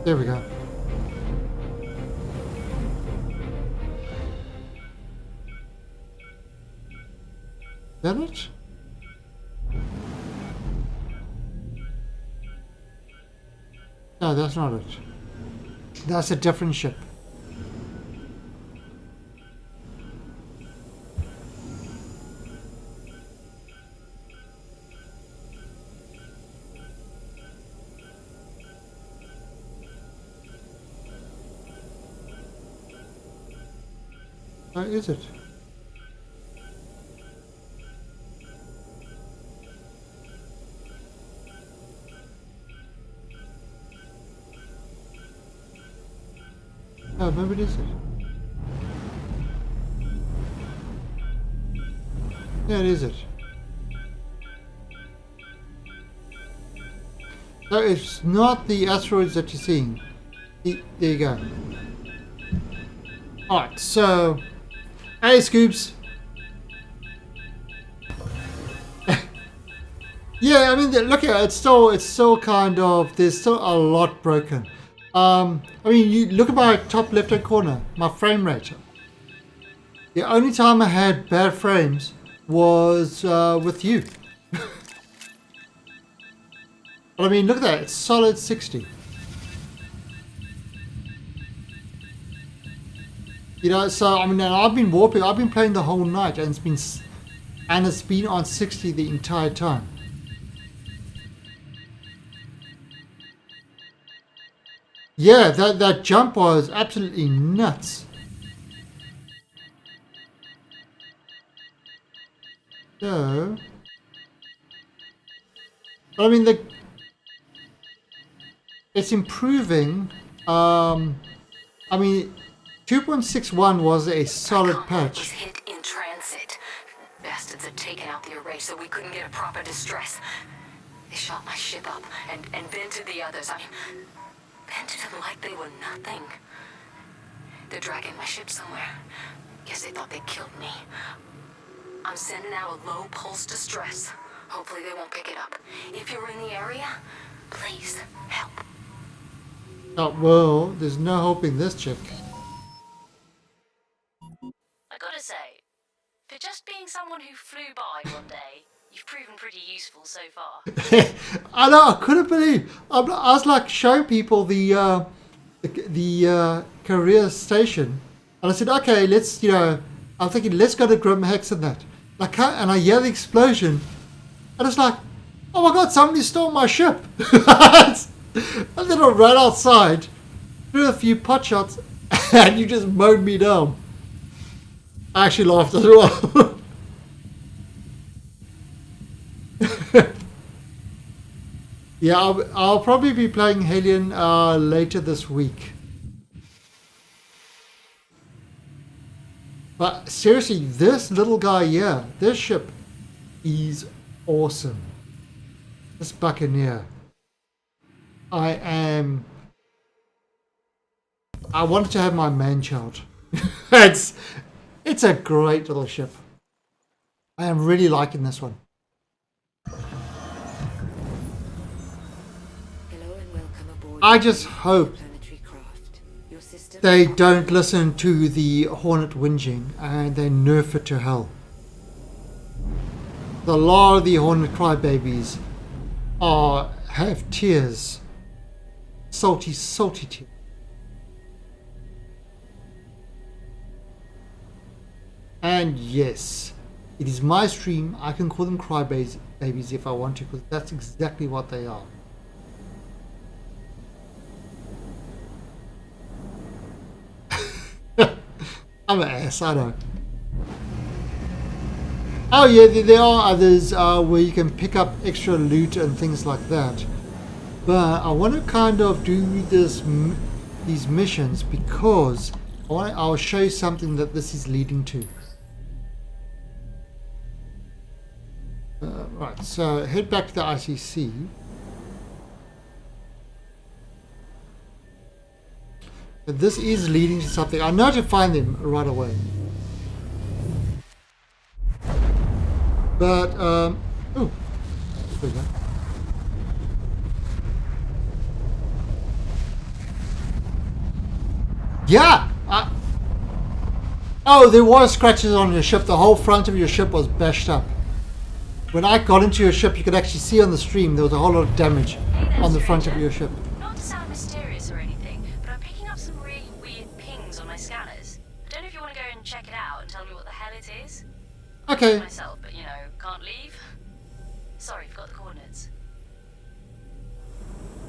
There we go. Is that it? No, that's not it. That's a different ship. How is it? Oh, maybe it is it. Yeah, it is it. So it's not the asteroids that you're seeing. There you go. Alright, so hey Scoops. Yeah, I mean look at it, it's still kind of, there's still a lot broken. I mean, you look at my top left hand corner, my frame rate. The only time I had bad frames was with you. But I mean, look at that, it's solid 60. You know, so I mean, and I've been warping, I've been playing the whole night, and it's been on 60 the entire time. Yeah, that jump was absolutely nuts. So, I mean, it's improving. I mean, 2.61 was a solid patch. Was hit in transit. Bastards had taken out the array so we couldn't get a proper distress. They shot my ship up and vented the others. I mean, vented them like they were nothing. They're dragging my ship somewhere. Guess they thought they killed me. I'm sending out a low pulse distress. Hopefully they won't pick it up. If you're in the area, please help. Oh, well, there's no hope in this chick. I gotta say, for just being someone who flew by one day, you've proven pretty useful so far. I know, I couldn't believe. I was like showing people the career station, and I said, okay, let's, you know, I'm thinking, let's go to Grim Hex and that. And I hear the explosion, and it's like, oh my god, somebody stole my ship. And then I ran outside, threw a few pot shots, and you just mowed me down. I actually laughed as well. Yeah, I'll probably be playing Hellion later this week. But seriously, this little guy here, this ship is awesome. This Buccaneer. I wanted to have my man-child. It's a great little ship. I am really liking this one. Hello and welcome aboard. I just hope they don't listen to the Hornet whinging and they nerf it to hell. A lot of the Hornet crybabies have tears. Salty, salty tears. And yes, it is my stream. I can call them crybabies if I want to, because that's exactly what they are. I'm an ass, I know. Oh yeah, there are others where you can pick up extra loot and things like that. But I want to kind of do these missions because I'll show you something that this is leading to. Right, so head back to the ICC. But this is leading to something. I know to find them right away. But, oh, there we go. Yeah! Oh, there was scratches on your ship. The whole front of your ship was bashed up. When I got into your ship, you could actually see on the stream there was a whole lot of damage on the front of your ship. Not to sound mysterious or anything, but I'm picking up some really weird pings on my scanners. I don't know if you want to go and check it out and tell me what the hell it is. Okay. Myself, but you know, can't leave. Sorry, forgot the coordinates.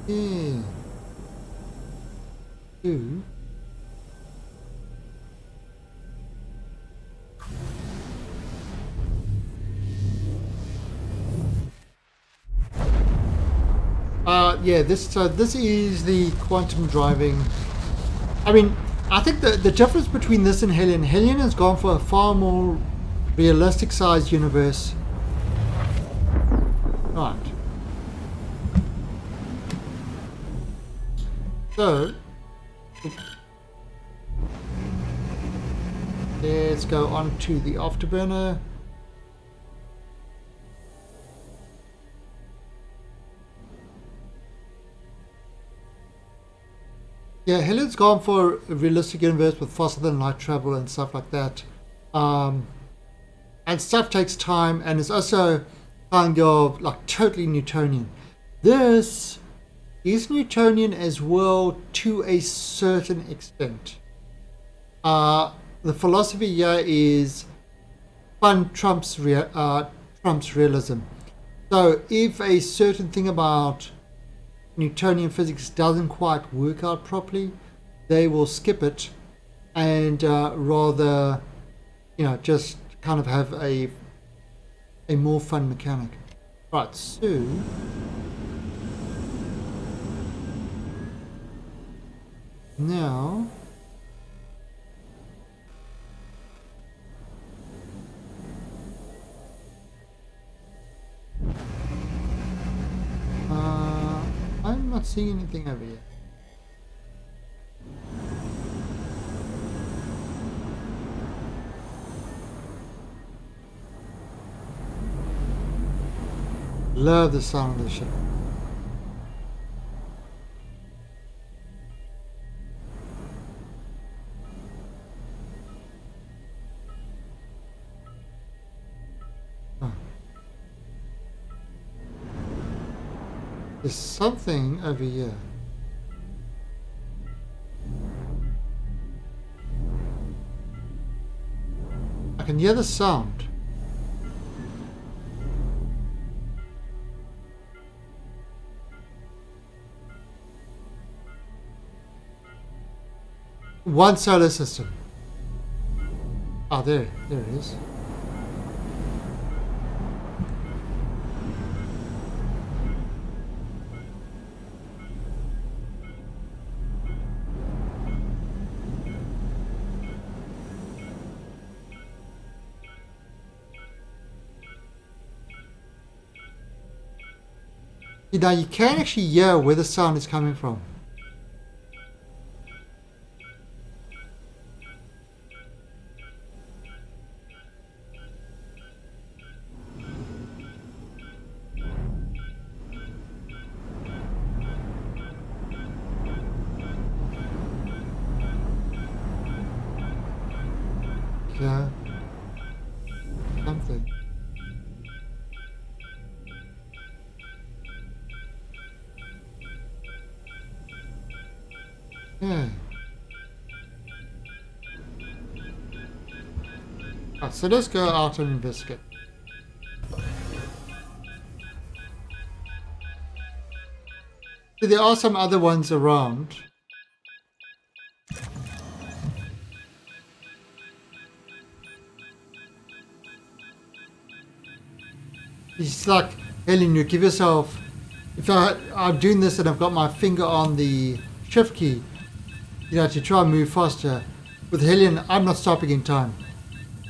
Yeah. 2. Yeah, this is the quantum driving. I mean, I think the difference between this and Hellion has gone for a far more realistic sized universe. Right. So let's go on to the afterburner. Yeah, Hellion's gone for a realistic universe with faster than light travel and stuff like that. And stuff takes time, and it's also kind of like totally Newtonian. This is Newtonian as well to a certain extent. The philosophy here is fun trumps realism. So if a certain thing about Newtonian physics doesn't quite work out properly, they will skip it and rather, you know, just kind of have a more fun mechanic. Right, so now I'm not seeing anything over here. Love the sound of the ship. There's something over here. I can hear the sound. One solar system. Ah, there it is. Now you can actually hear where the sound is coming from. Yeah. Something. Yeah. Right, so let's go out and investigate. So there are some other ones around. It's like, Helen, you give yourself... If I'm doing this and I've got my finger on the shift key, you know, to try and move faster. With Helen, I'm not stopping in time.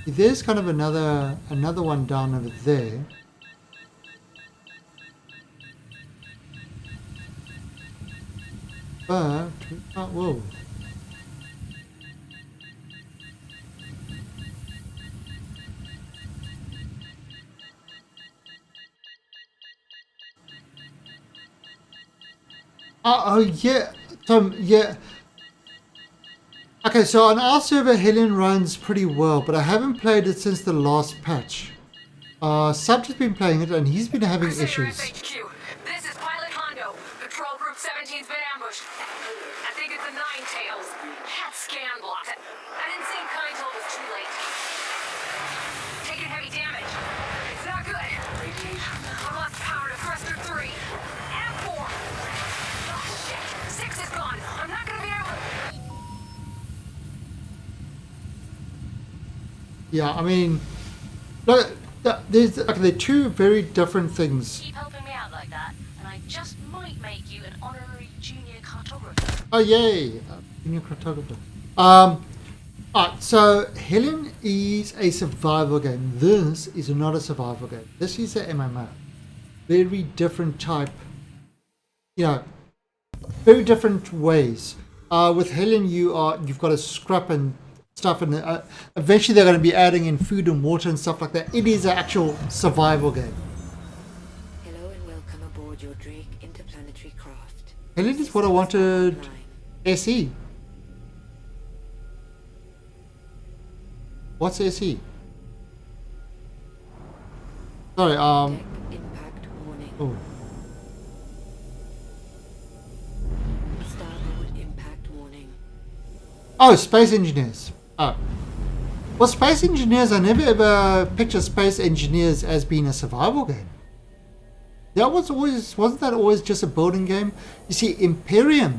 There's kind of another one down over there. But we can't. Whoa. Oh yeah, Tom. Yeah. Okay, so on our server, Helen runs pretty well, but I haven't played it since the last patch. Sub's been playing it, and he's been having issues. HQ. This is Pilot Hondo. Patrol Group 17's been ambushed. I think it's the Nine Tails. Had scan blocked. I didn't see him coming till it was too late. Taking heavy damage. It's not good. I lost power to thruster 3 and 4. Oh shit. 6 is gone. I'm not gonna be able to... Yeah, I mean, look, they're two very different things. Keep helping me out like that, and I just might make you an honorary junior cartographer. Oh yay, junior cartographer. Alright, so Helen is a survival game. This is not a survival game. This is a MMO. Very different type. You know, very different ways. With Helen, you've got to scrap and stuff, and eventually they're going to be adding in food and water and stuff like that. It is an actual survival game. Hello and welcome aboard your Drake interplanetary craft. Helen is what I wanted. SE. What's SE? Sorry, Deck impact warning. oh. Starboard impact warning. Oh, space engineers. Oh. Well, space engineers, I never ever picture space engineers as being a survival game. Wasn't that always just a building game? You see, Imperium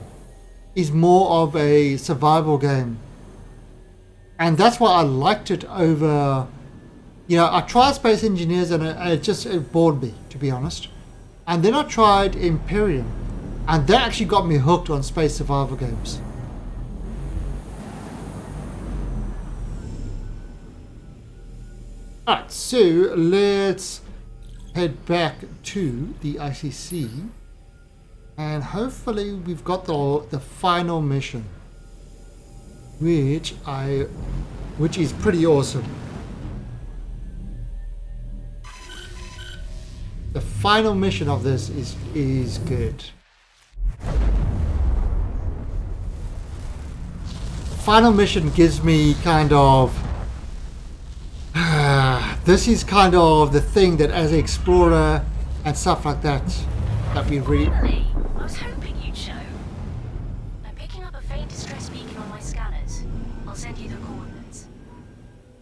is more of a survival game. And that's why I liked it over, you know, I tried Space Engineers and it bored me, to be honest. And then I tried Imperium, and that actually got me hooked on space survival games. Alright, so let's head back to the ICC, and hopefully we've got the final mission, which is pretty awesome. The final mission of this is good. Final mission gives me kind of this is kind of the thing that as an explorer and stuff like that we really... Really? I was hoping you'd show. I'm picking up a faint distress beacon on my scanners. I'll send you the coordinates.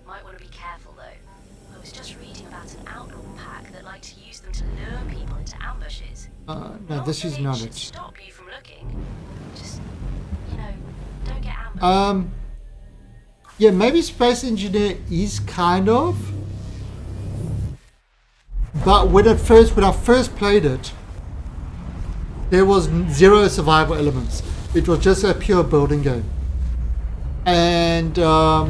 Might want to be careful though. I was just reading about an outlaw pack that like to use them to lure people into ambushes. No, this is not should it. Stop you from looking. Just, you know, don't get ambushed. Yeah, maybe Space Engineer is kind of, but when I first played it, there was zero survival elements. It was just a pure building game, and I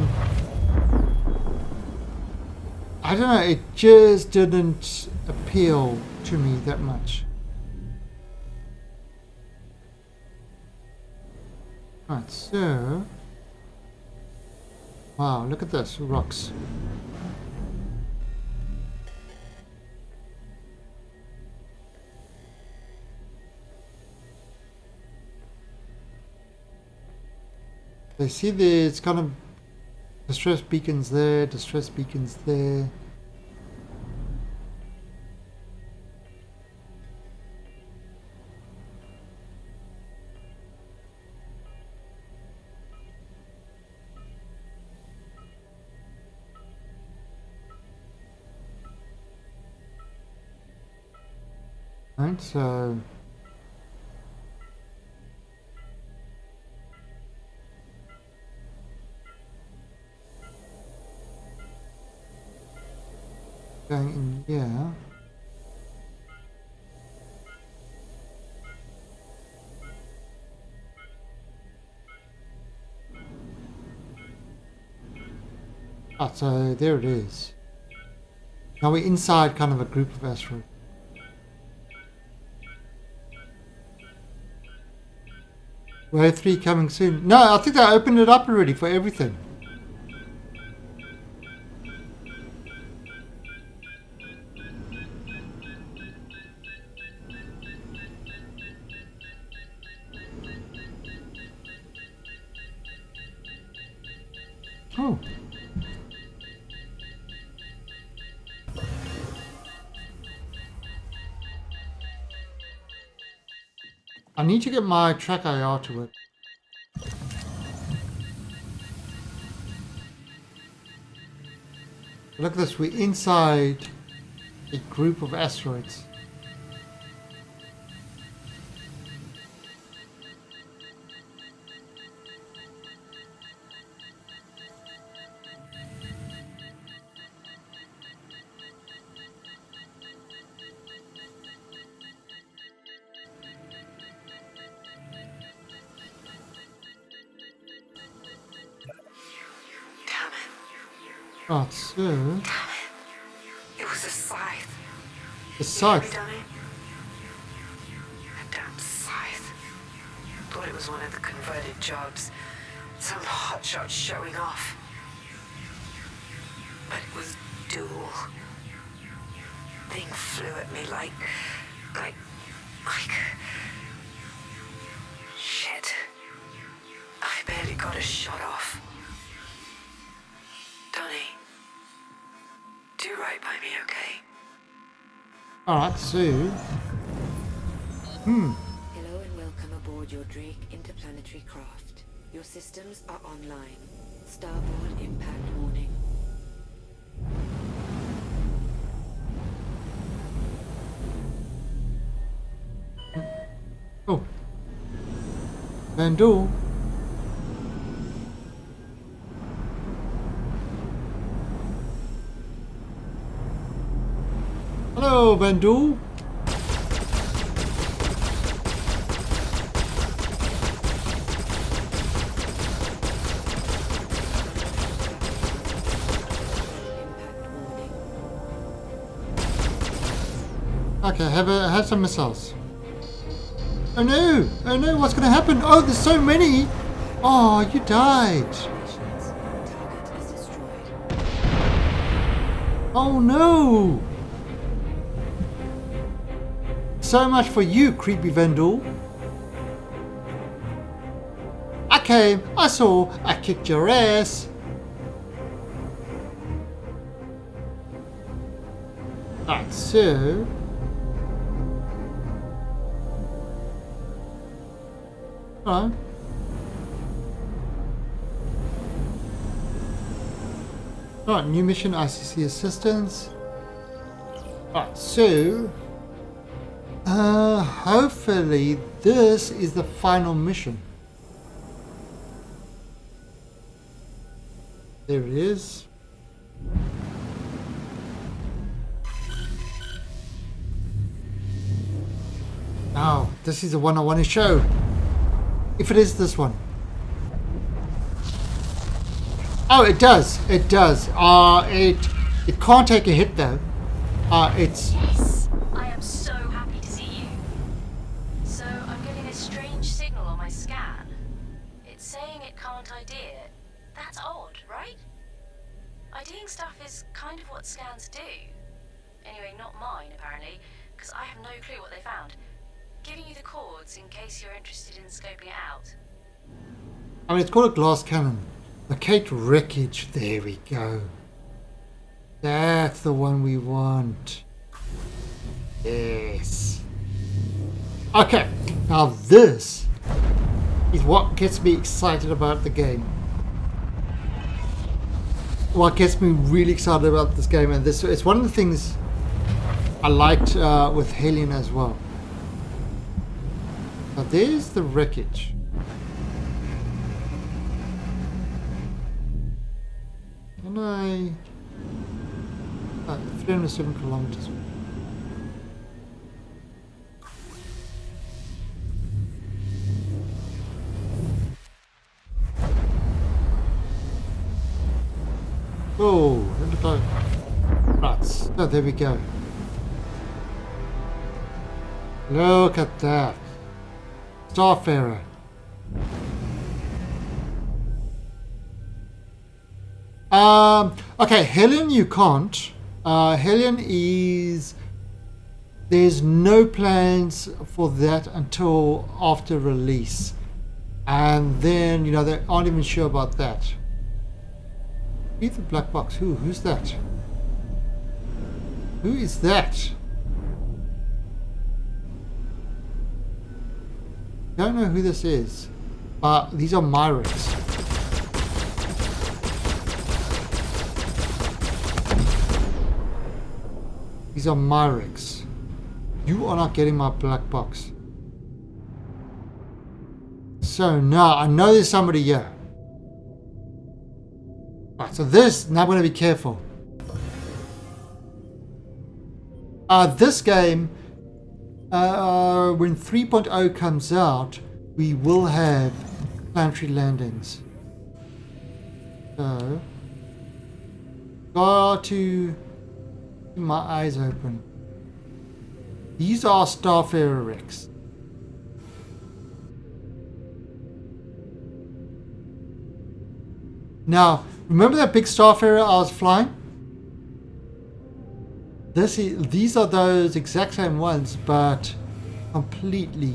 don't know, it just didn't appeal to me that much. Right, so wow, look at this, rocks. They see there's kind of distress beacons there, distress beacons there. Right, so going in here. Ah, so there it is. Now we're inside kind of a group of asteroids. Wave 3 coming soon. No, I think they opened it up already for everything. Oh. I need to get my track IR to work. Look at this, we're inside a group of asteroids. Right, so... It was a scythe. The scythe? Done it? A damn scythe. Thought it was one of the converted jobs. Some hotshot showing off. But it was dual. Thing flew at me like... Shit. I barely got a shot off. Donnie, do right by me, okay? Alright, so... Hello and welcome aboard your Drake interplanetary craft. Your systems are online. Starboard impact warning. Oh. Vandal. Hello, Vandal. Okay, have some missiles. Oh no! Oh no, what's gonna happen? Oh, there's so many! Oh, you died! Oh no! So much for you, creepy Vandal. I came, I saw, I kicked your ass. Right, so... Alright. Alright, new mission, ICC assistance. Alright, so... hopefully this is the final mission. There it is. Now, this is the one I want to show. If it is this one. Oh, it does. It does. It can't take a hit though. It's... Yes, I am so happy to see you. So I'm getting a strange signal on my scan. It's saying it can't ID it. That's odd, right? IDing stuff is kind of what scans do. Anyway, not mine apparently, because I have no clue what they found. Giving you the codes in case you're interested in scoping it out. I mean, it's called a glass cannon. Locate wreckage. There we go. That's the one we want. Yes. Okay. Now this is what gets me excited about the game. What gets me really excited about this game, and this it's one of the things I liked with Hellion as well. Now there's the wreckage. Can I... 307 kilometers. Oh, that looked like rats. Oh, there we go. Look at that. Starfarer. Okay, Helen you can't. Helen is... There's no plans for that until after release. And then, you know, they aren't even sure about that. Read the black box. Who's that? Who is that? Don't know who this is, but these are Myrics. These are Myrics. You are not getting my black box. So now I know there's somebody here. Right, so this, now I'm going to be careful. This game, when 3.0 comes out, we will have planetary landings. So, got to keep my eyes open. These are Starfarer wrecks. Now, remember that big Starfarer I was flying? These are those exact same ones, but completely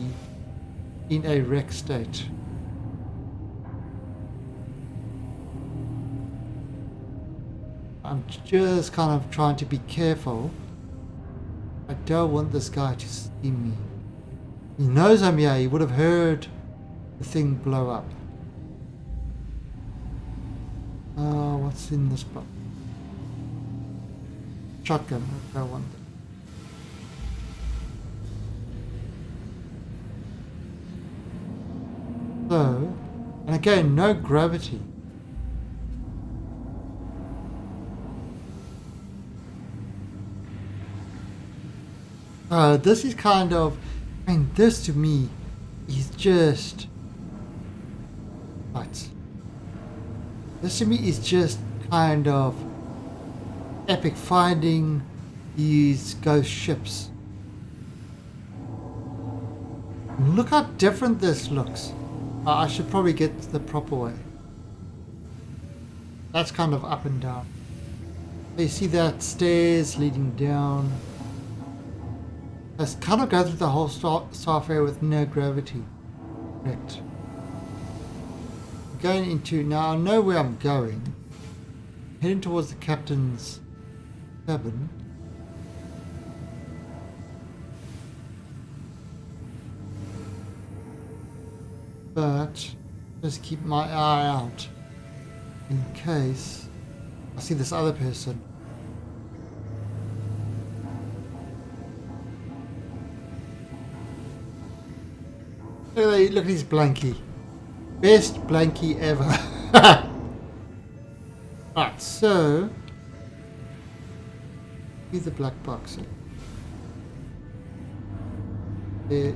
in a wreck state. I'm just kind of trying to be careful. I don't want this guy to see me. He knows I'm here. He would have heard the thing blow up. What's in this box? Shotgun. I don't want that. So, and again, no gravity. This is kind of, and this to me is just, right. This to me is just kind of epic finding these ghost ships. Look how different this looks. I should probably get the proper way. That's kind of up and down. You see that stairs leading down. Let's kind of go through the whole Starfarer with no gravity. Correct. Going into, now I know where I'm going. Heading towards the captain's cabin. But just keep my eye out in case I see this other person. Look at his blankie. Best blankie ever. Right, so here's the black box. There.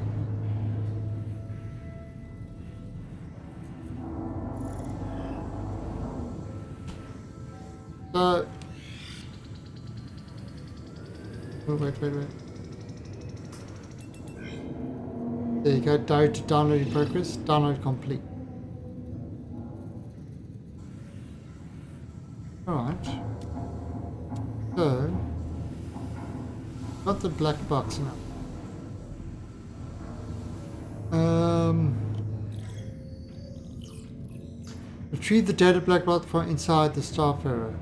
So wait. There you go, download in progress, download complete. Alright. So, got the black box now. Retrieve the data black box from inside the Starfarer.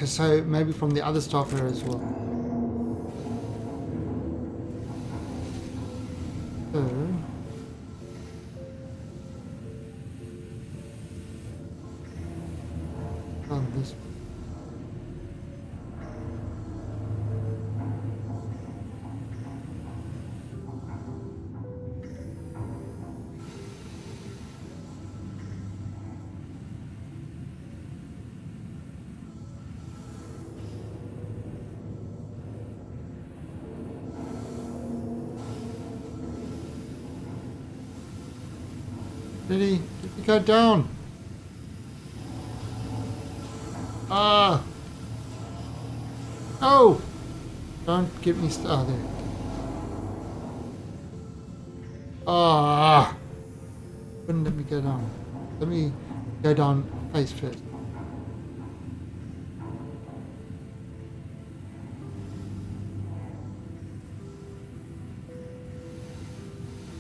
So maybe from the other Starfarer as well. So, on this. Lily, let me go down. Ah! Oh! Don't get me started. Ah! Wouldn't let me go down. Let me go down face first.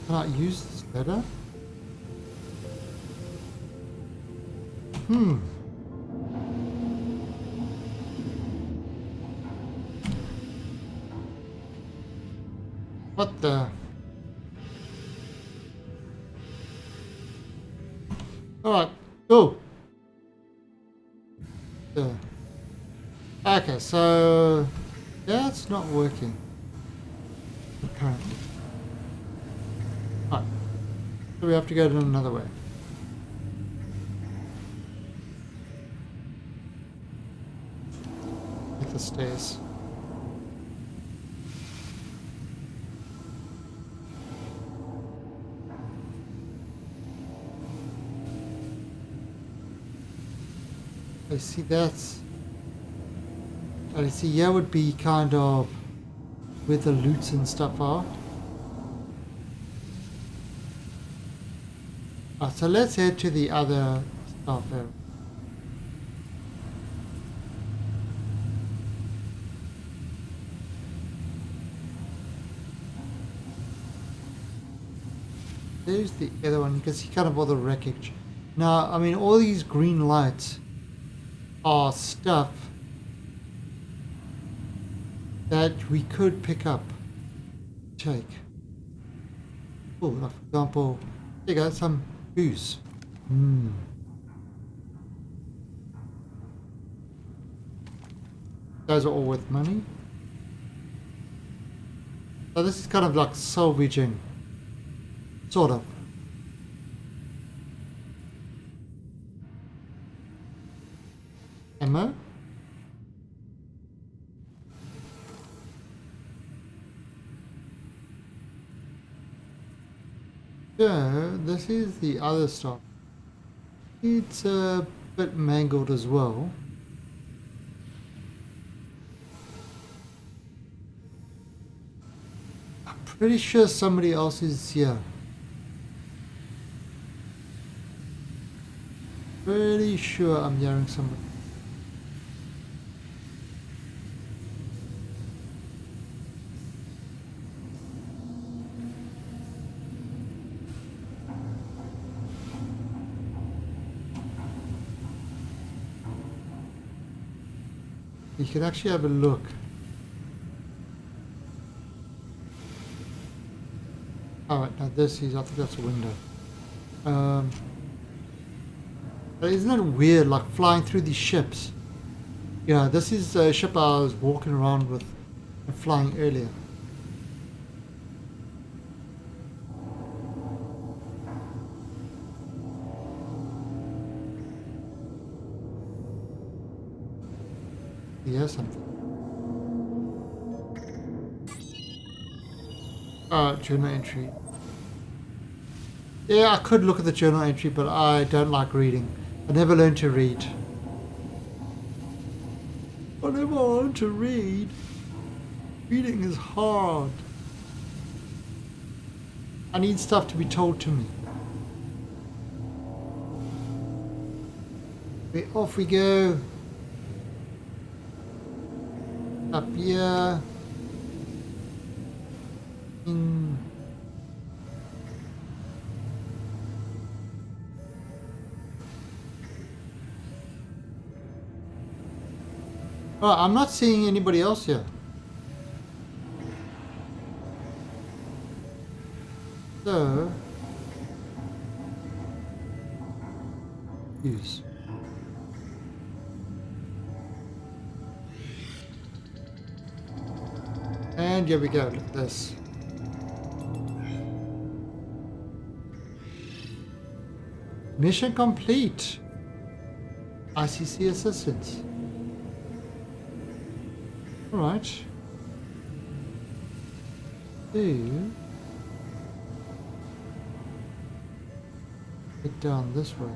Can I use this ladder? What the? Alright, go! There. Okay, so that's not working. Apparently. Alright. So we have to go to another way. Take the stairs. I see that's... I see here would be kind of where the loots and stuff are. So let's head to the other stuff area. There's the other one. You can see kind of all the wreckage. Now, I mean, all these green lights are stuff that we could pick up, take. Oh, like for example, there you go, some booze. Those are all worth money. So this is kind of like salvaging, sort of. Ammo. Yeah, this is the other stuff. It's a bit mangled as well. I'm pretty sure somebody else is here. Pretty sure I'm hearing somebody. You can actually have a look. Alright, now this is, I think that's a window. Isn't that weird, like flying through these ships? Yeah, this is a ship I was walking around with and flying earlier. Yeah, something. Journal entry. Yeah, I could look at the journal entry, but I don't like reading. I never learned to read. I never learned to read. Reading is hard. I need stuff to be told to me. Off we go. Up here. Oh, I'm not seeing anybody else here. So, use. And here we go, look at this. Mission complete. ICC assistance. Alright. Get down this way.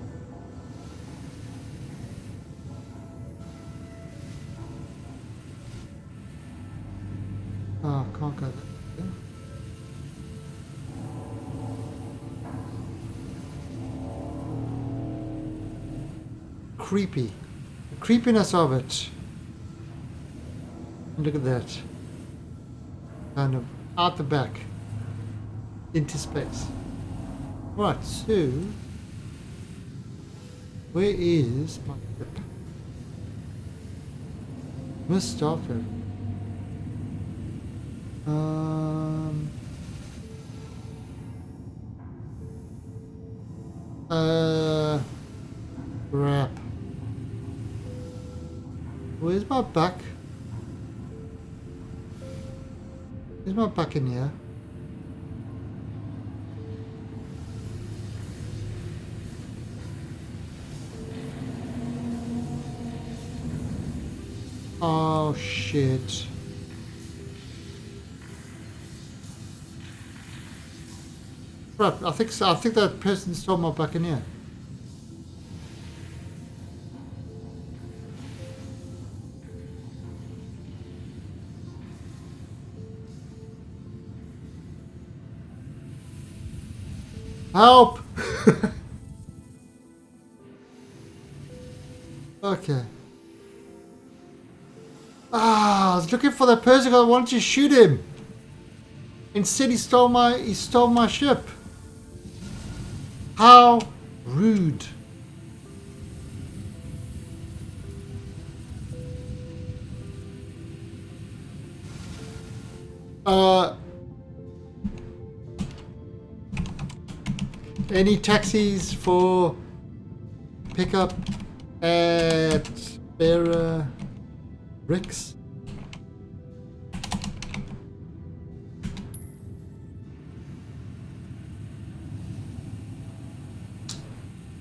Oh, can't go that way. Creepy. The creepiness of it. Look at that. Kind of out the back. Into space. Right, so where is my ship? Miss Starfield. Crap. Where's my back? Where's my back in here? Oh shit. Crap, I think so. I think that person stole my Buccaneer. Help! Okay. Ah, I was looking for that person because I wanted to shoot him. Instead, he stole my ship. How rude. Any taxis for pickup at Bearer Ricks?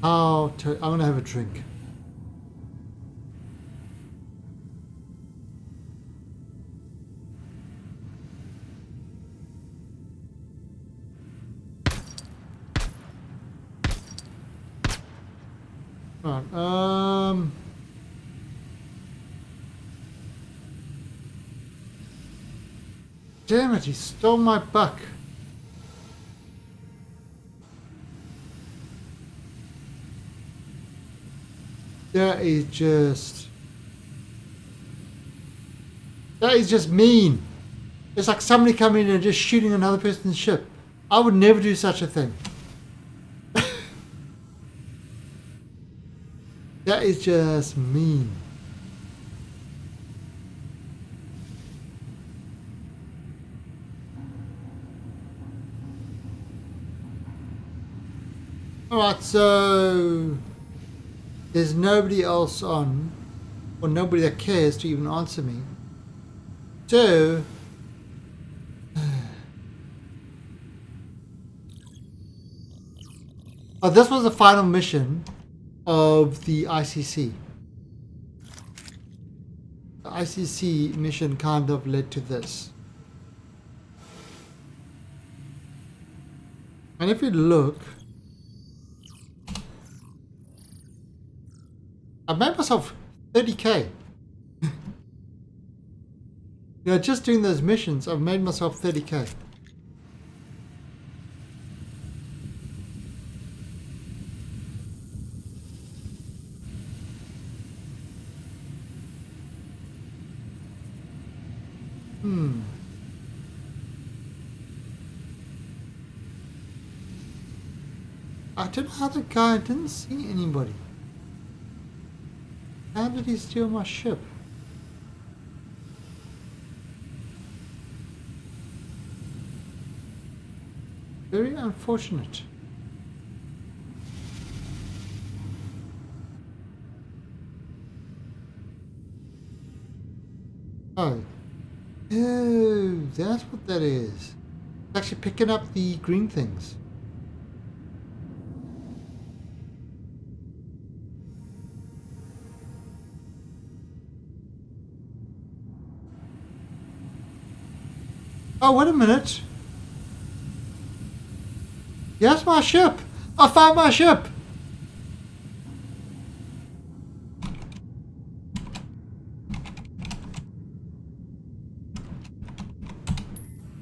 I'm gonna have a drink. Right, damn it, he stole my buck. That is just mean. It's like somebody coming in and just shooting another person's ship. I would never do such a thing. That is just mean. Alright, so there's nobody else on, or nobody that cares to even answer me. So oh, this was the final mission of the ICC. The ICC mission kind of led to this. And if you look, I made myself 30k. Just doing those missions, I've made myself 30k. I don't know how the guy didn't see anybody. How did he steal my ship? Very unfortunate. Oh. Oh, that's what that is. It's actually picking up the green things. Oh, wait a minute. Yes, my ship. I found my ship.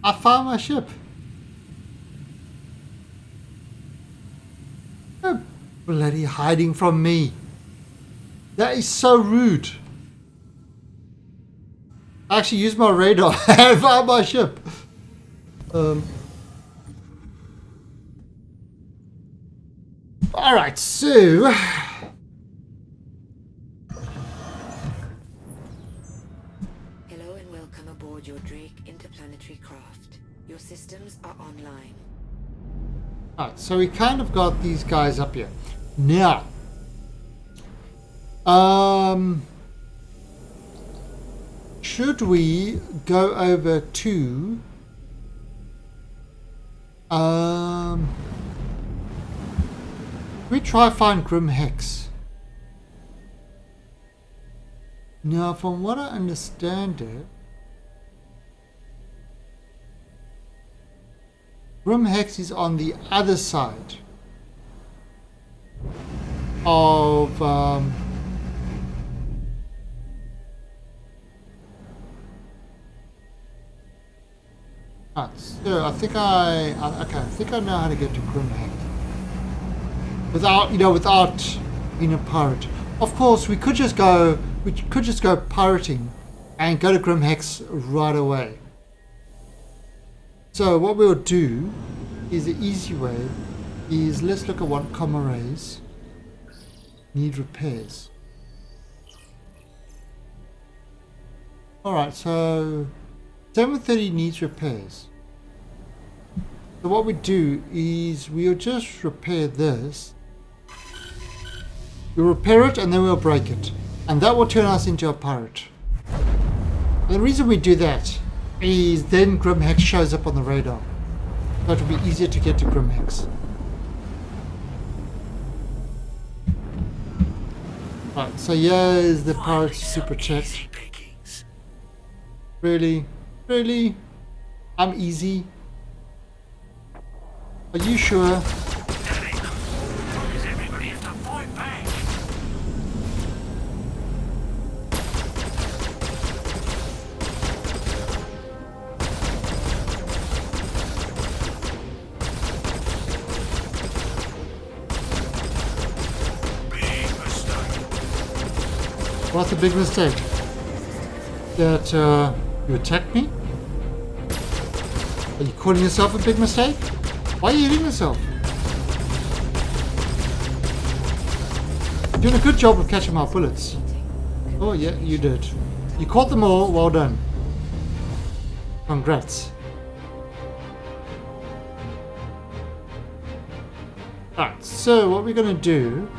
I found my ship. You're bloody hiding from me. That is so rude. I actually used my radar and found my ship. Alright, so... Hello and welcome aboard your Drake interplanetary craft. Your systems are online. Alright, so we kind of got these guys up here. Now... should we go over to... we try find Grim Hex. Now, from what I understand it, Grim Hex is on the other side of so I think I think I know how to get to Grim Hex without without being a pirate. Of course, we could just go pirating and go to Grim Hex right away. So what we'll do is the easy way is let's look at what comma rays need repairs. Alright, so 730 needs repairs. So what we do is we'll just repair this. We'll repair it and then we'll break it. And that will turn us into a pirate. And the reason we do that is then Grim Hex shows up on the radar. So it will be easier to get to Grim Hex. Right, so here's the pirate super chat. Really? Really? I'm easy. Are you sure? What's a big mistake? That you attacked me? Are you calling yourself a big mistake? Why are you hitting yourself? You're doing a good job of catching my bullets. Oh yeah, you did. You caught them all, well done. Congrats. Alright, so what we're gonna do...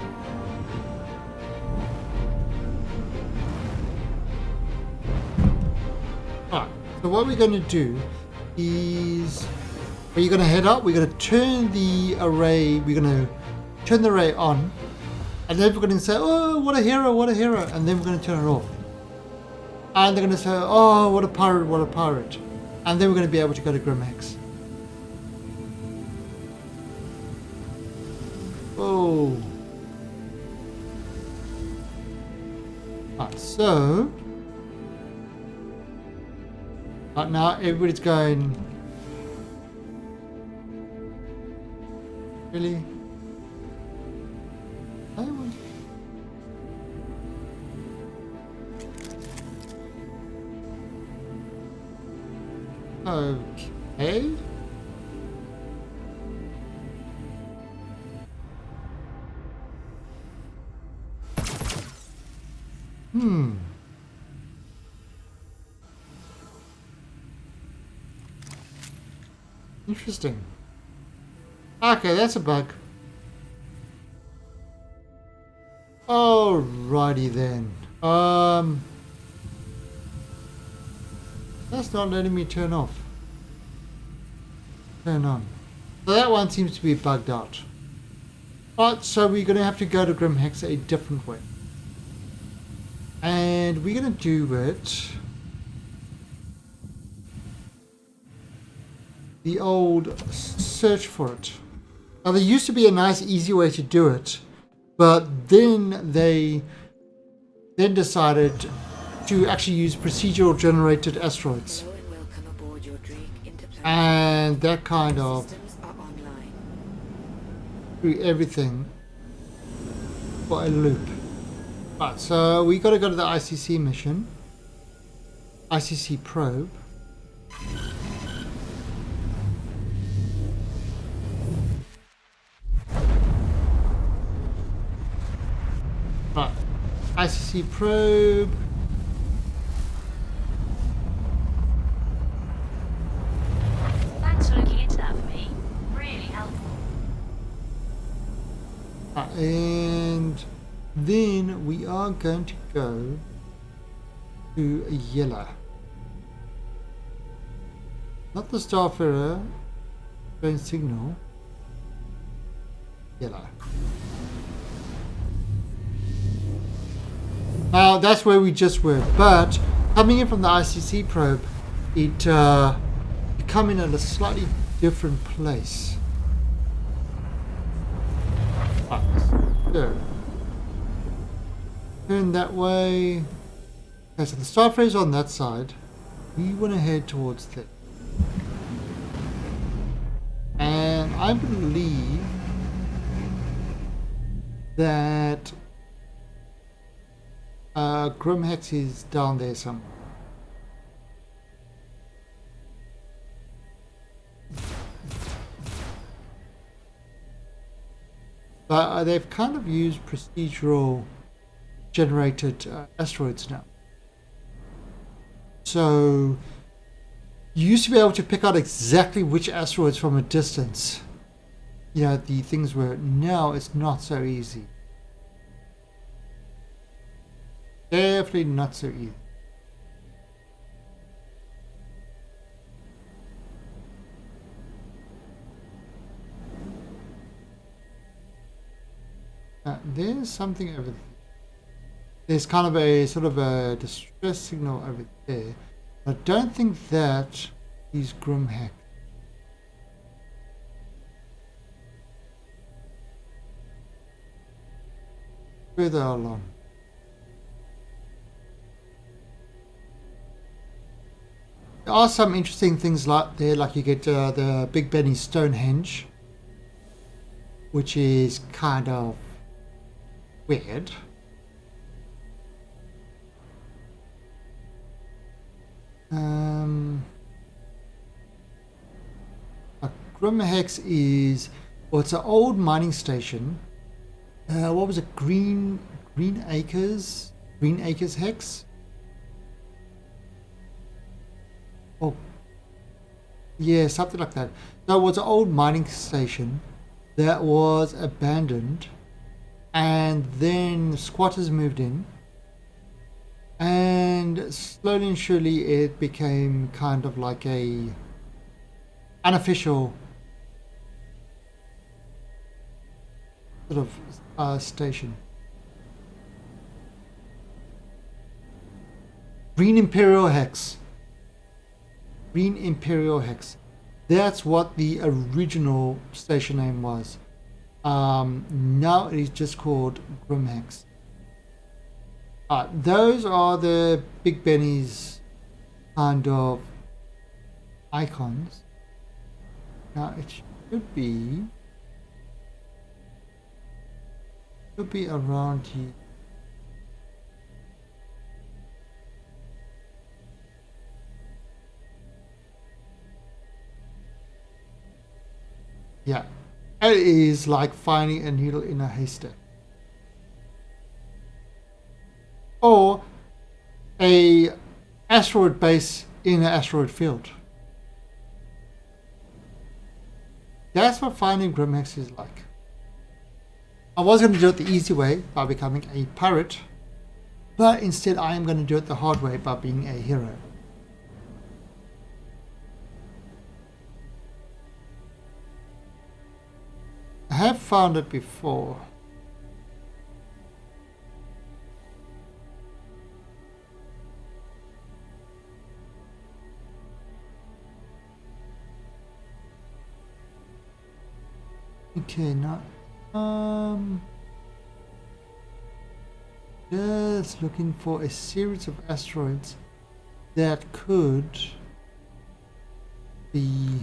So what we're going to do is, we're going to head up, we're going to turn the array, we're going to turn the array on, and then we're going to say, oh, what a hero, what a hero, and then we're going to turn it off. And they're going to say, oh, what a pirate, what a pirate. And then we're going to be able to go to Grim Hex. Oh. Right, so... But now everybody's going. Really? I want. Okay. Interesting. Okay, that's a bug. Alrighty then. That's not letting me turn off. Turn on. So that one seems to be bugged out. But so we're gonna have to go to Grim Hex a different way. And we're gonna do it the old search for it. Now there used to be a nice easy way to do it, but then they decided to actually use procedural generated asteroids. And that kind of Systems are online. threw everything for a loop. Right, so we got to go to the ICC mission. ICC probe. Right, ICC probe. Thanks for looking into that for me. Really helpful. And then we are going to go to Yella. Not the Starfarer, phone signal. Yella. Now that's where we just were, but coming in from the ICC probe, it come in at a slightly different place. So turn that way. Okay, so the Starfarer is on that side. We want to head towards there. And I believe that Grimhex is down there somewhere. But they've kind of used procedural generated asteroids now. So you used to be able to pick out exactly which asteroids from a distance. You know, the things were. Now it's not so easy. Definitely not so easy. There's something over there. There's kind of a sort of a distress signal over there. I don't think that is Grimhex. Further along. There are some interesting things like there, like you get the Big Benny Stonehenge, which is kind of weird. Grimhex is, well, it's an old mining station. What was it? Green Acres Hex. Oh, yeah, something like that. So it was an old mining station that was abandoned, and then squatters moved in, and slowly and surely it became kind of like a unofficial sort of station. Green Imperial Hex. That's what the original station name was. Now it is just called Grimhex. Those are the Big Benny's kind of icons. Now it should be around here. Yeah, it is like finding a needle in a haystack. Or a asteroid base in an asteroid field. That's what finding Grimhex is like. I was going to do it the easy way by becoming a pirate, but instead I am going to do it the hard way by being a hero. I have found it before. Okay, now just looking for a series of asteroids that could be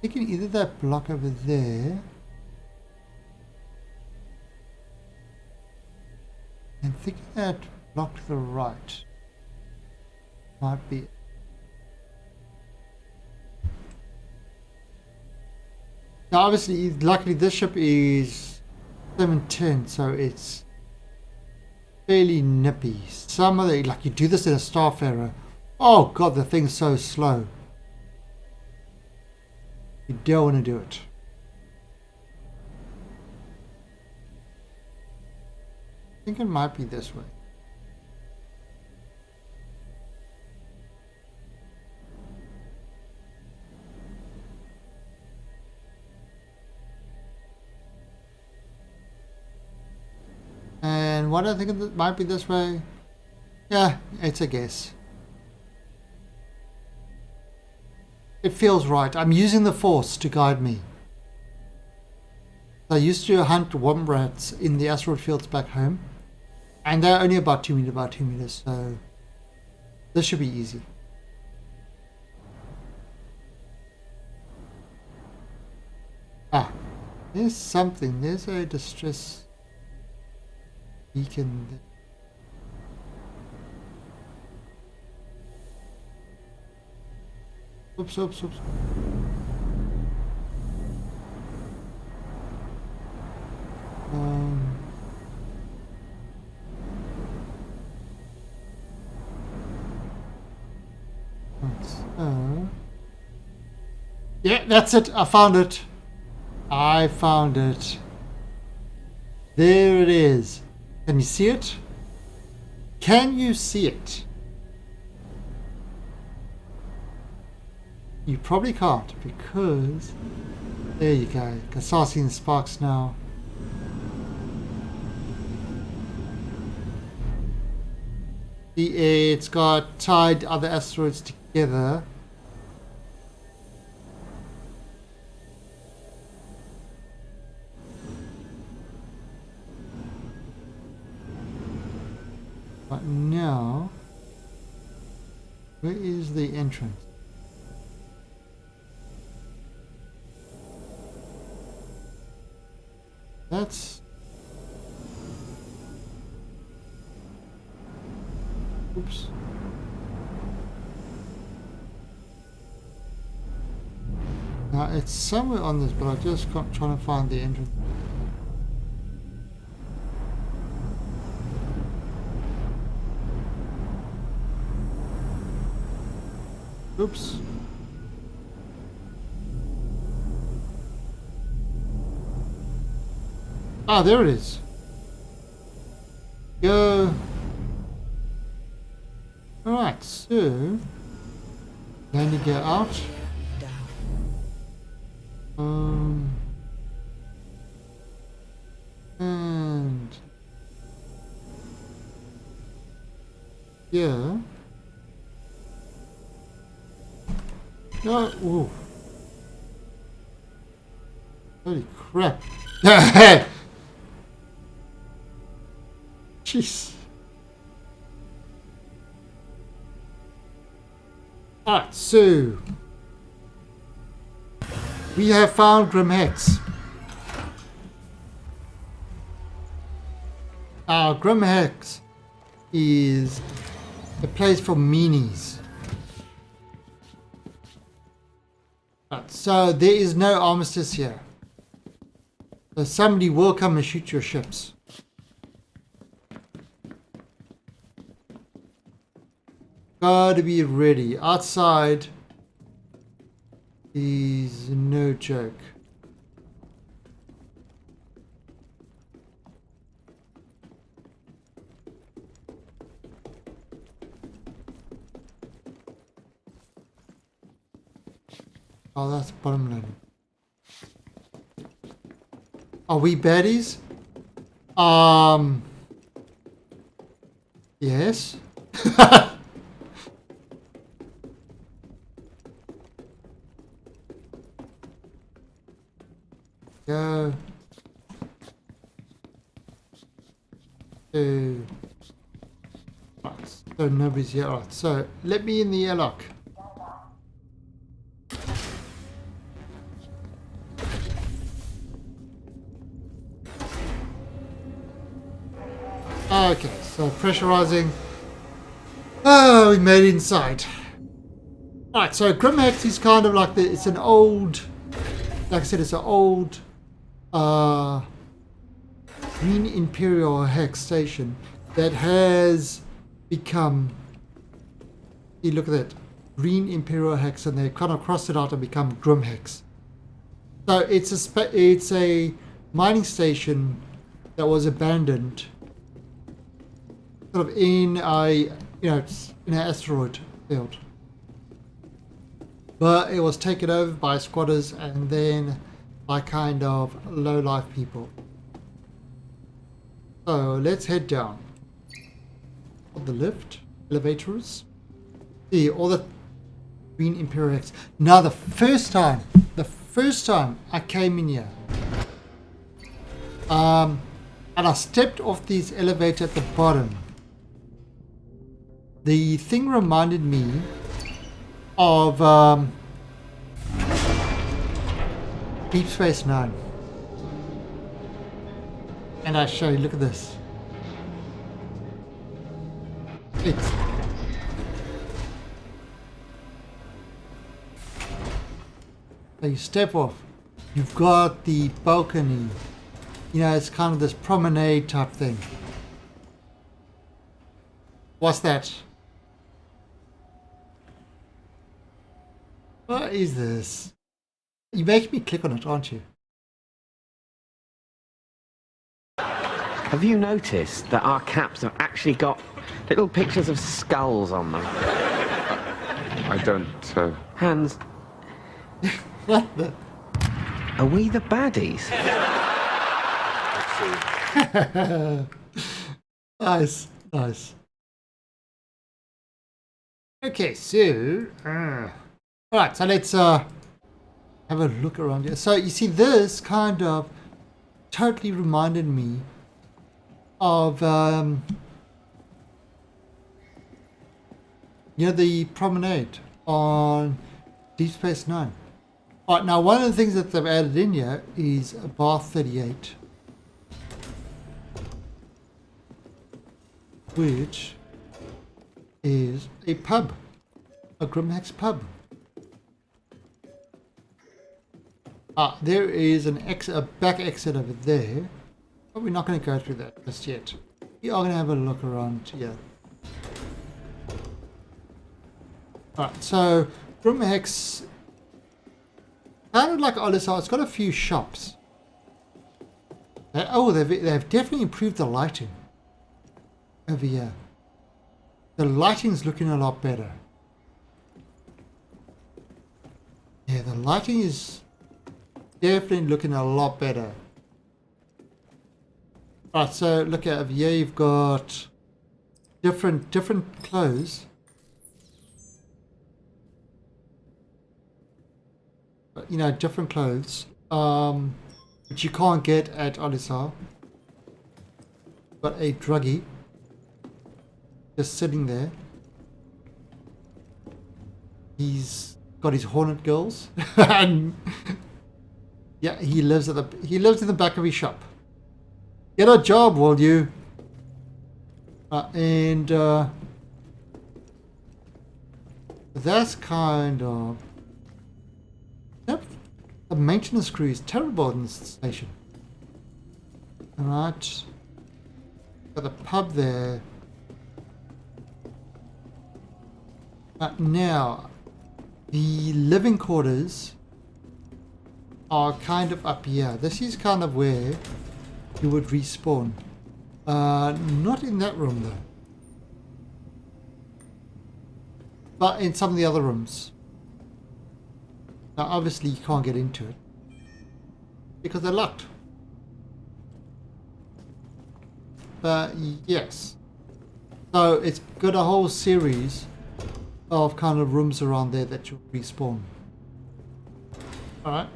thinking either that block over there and thinking that block to the right might be it. Now obviously, luckily this ship is 710, so it's fairly nippy. Some of the, like you do this in a Starfarer, oh god, the thing's so slow. You don't want to do it. I think it might be this way. And what I think it might be this way. Yeah, it's a guess. It feels right. I'm using the Force to guide me. I used to hunt wombrats in the asteroid fields back home, and they're only about 2 meters by 2 meters, so this should be easy. Ah, there's something. There's a distress beacon there. Oops, oops, oops. Yeah, that's it. I found it. I found it. There it is. Can you see it? Can you see it? You probably can't because there you go. Can start seeing the sparks now. It's got tied other asteroids together. But now, where is the entrance? That's... Oops. Now it's somewhere on this, but I just got trying to find the entrance. Oops. Ah, there it is. Go. Alright, so then you get out. And yeah. No, ooh. Holy crap. Jeez. Alright, so we have found Grimhex. Grimhex is a place for meanies. Right, so there is no armistice here. So somebody will come and shoot your ships. Gotta be ready. Outside is no joke. Oh, that's bottom line. Are we baddies? Yes. Go. 2. Right. So nobody's here. Alright, so let me in the airlock. Okay, so pressurizing. Oh, we made it inside. Alright, so Grimhex is kind of like it's an old, like I said, it's an old Green Imperial Hex station that has become, you look at that, Green Imperial Hex, and they kind of crossed it out and become Grimhex. So it's a mining station that was abandoned, sort of in a in an asteroid field, but it was taken over by squatters and then by kind of low life people. So let's head down. The lift, elevators. See all the Green Imperial Hex. Now the first time I came in here, and I stepped off this elevator at the bottom, the thing reminded me of Deep Space Nine. And I show you, look at this. It's so you step off, you've got the balcony, it's kind of this promenade type thing. What's that? What is this? You're making me click on it, aren't you? Have you noticed that our caps have actually got little pictures of skulls on them? I don't, Hans. What the? Are we the baddies? Nice, nice. Okay, so alright, so let's have a look around here. So you see, this kind of totally reminded me of the promenade on Deep Space Nine. Alright, now one of the things that they've added in here is a Bar 38, which is a pub, a Grimhex pub. There is a back exit over there, but we're not going to go through that just yet. We are going to have a look around here. Alright, so Grimhex, kind of like Olisar, it's got a few shops. They've definitely improved the lighting over here. The lighting's looking a lot better. Yeah, the lighting is definitely looking a lot better. Right, so look at over here, you've got different clothes. Different clothes, which you can't get at Olisar. Got a druggie just sitting there. He's got his Hornet girls, and yeah, he lives in the back of his shop. Get a job, will you? And that's kind of. Yep, the maintenance crew is terrible in this station. Alright, got the pub there. Now, the living quarters are kind of up here. This is kind of where you would respawn. Not in that room though, but in some of the other rooms. Now obviously you can't get into it because they're locked. But yes, so it's got a whole series of kind of rooms around there that you'll respawn. Alright.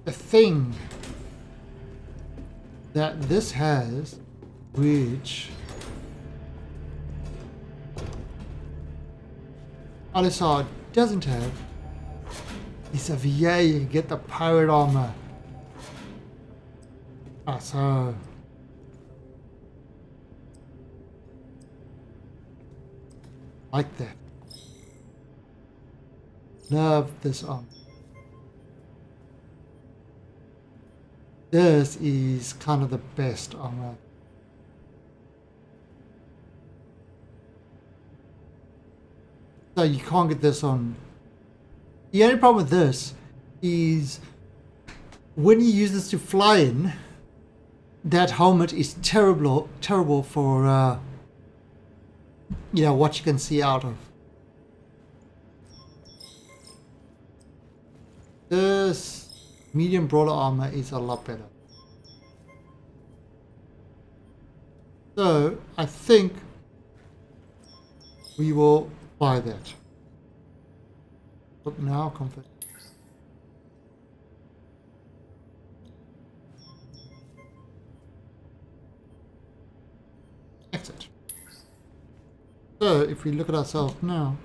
The thing that this has, which Alisar doesn't have is a VA. You can get the pirate armor. So like that. Love this armor. This is kind of the best armor. So you can't get this on. The only problem with this is when you use this to fly in, that helmet is terrible for you know, what you can see out of. This medium brawler armor is a lot better. So I think we will buy that. But now comfort. Exit. So if we look at ourselves now,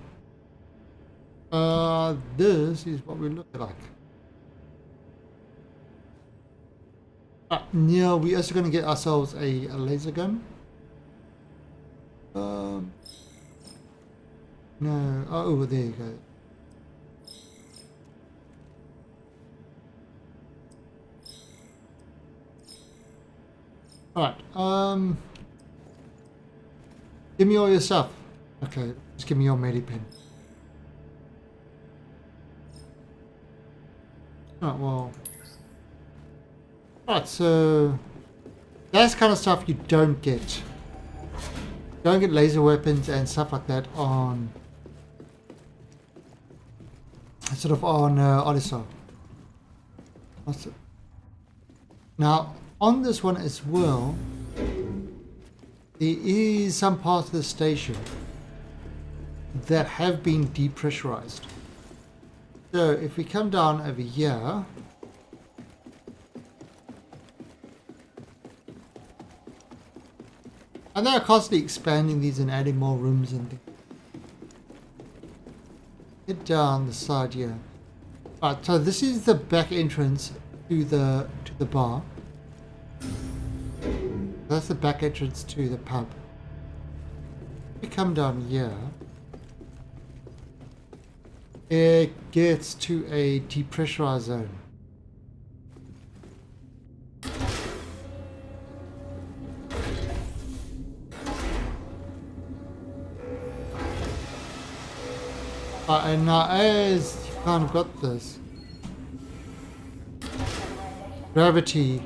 this is what we look like. Yeah, we're also going to get ourselves a laser gun. No, oh, there you go. Alright, give me all your stuff. Okay, just give me your Medipen. Oh, well. Alright, so that's kind of stuff you don't get. You don't get laser weapons and stuff like that on sort of on Odyssey. Now on this one as well, there is some parts of the station that have been depressurized. So if we come down over here, and they're constantly expanding these and adding more rooms and things. Get down the side here. Alright, so this is the back entrance to the bar. That's the back entrance to the pub. If we come down here, it gets to a depressurized zone. And now as you kind of got this gravity,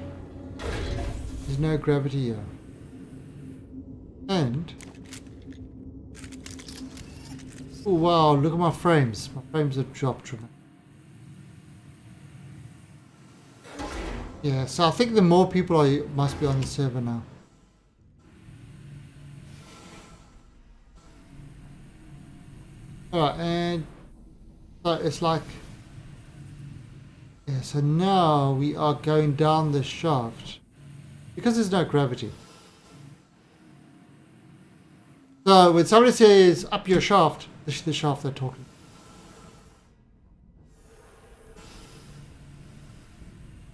there's no gravity here, and oh wow, look at my frames have dropped from it. Yeah, so I think the more people must be on the server now. Alright, and so it's like, yeah, so now we are going down the shaft because there's no gravity. So when somebody says up your shaft, this is the shaft they're talking.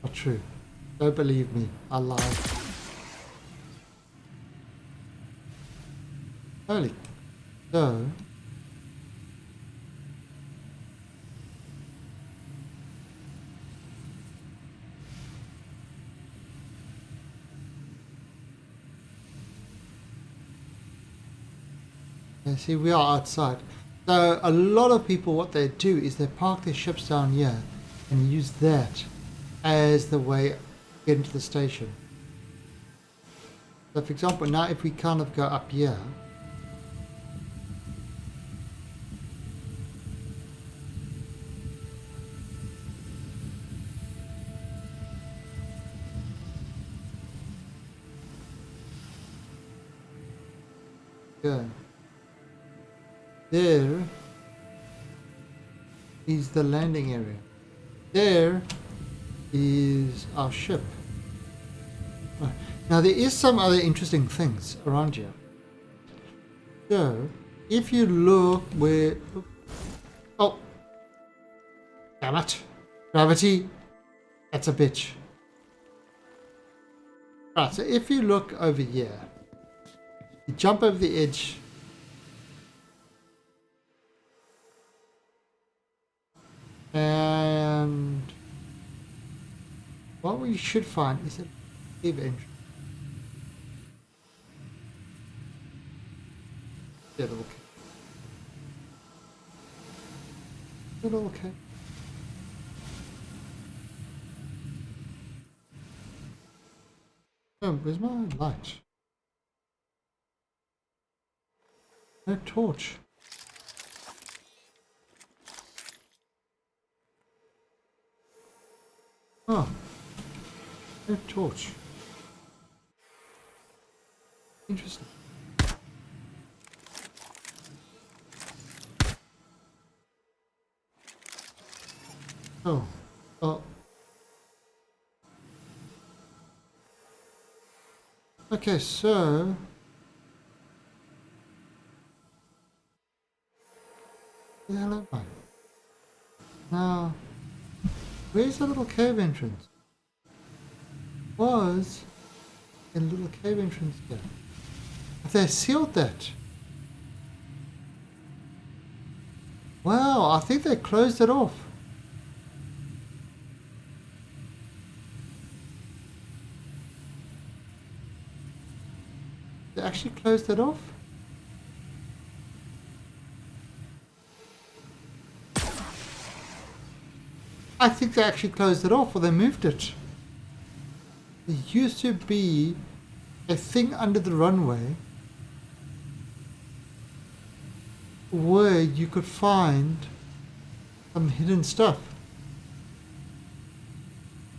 Not true. Don't believe me. I lied. Holy. So see, we are outside. So a lot of people, what they do is they park their ships down here and use that as the way to get into the station. So for example, now if we kind of go up here, yeah. There is the landing area. There is our ship. Now there is some other interesting things around here. So if you look where Damn it. Gravity. That's a bitch. Right, so if you look over here, you jump over the edge. And what we should find is a cave entrance. Little cave. Little cave. Oh, where's my light? No torch. Oh, no torch. Interesting. Oh, oh. Okay, so where the hell am I? Now, where's the little cave entrance? Was a little cave entrance there? Have they sealed that? Wow, I think they closed it off. They actually closed it off? I think they actually closed it off, or they moved it. There used to be a thing under the runway where you could find some hidden stuff.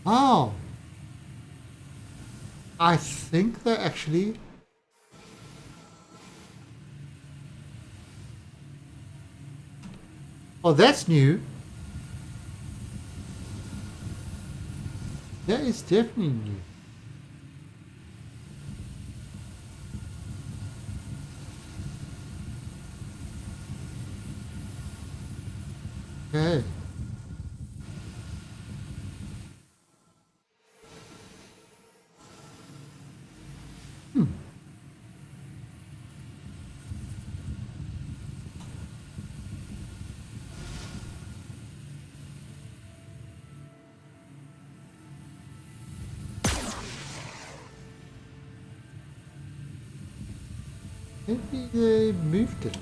Wow. I think they actually oh, that's new. That is definitely new. Okay. Maybe they moved it.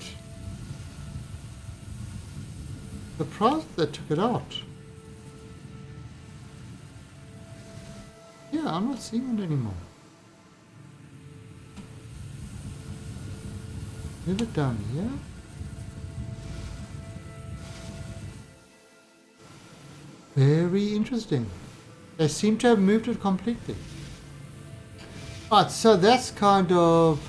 Surprised they took it out. Yeah, I'm not seeing it anymore. Move it down here. Very interesting. They seem to have moved it completely. Right, so that's kind of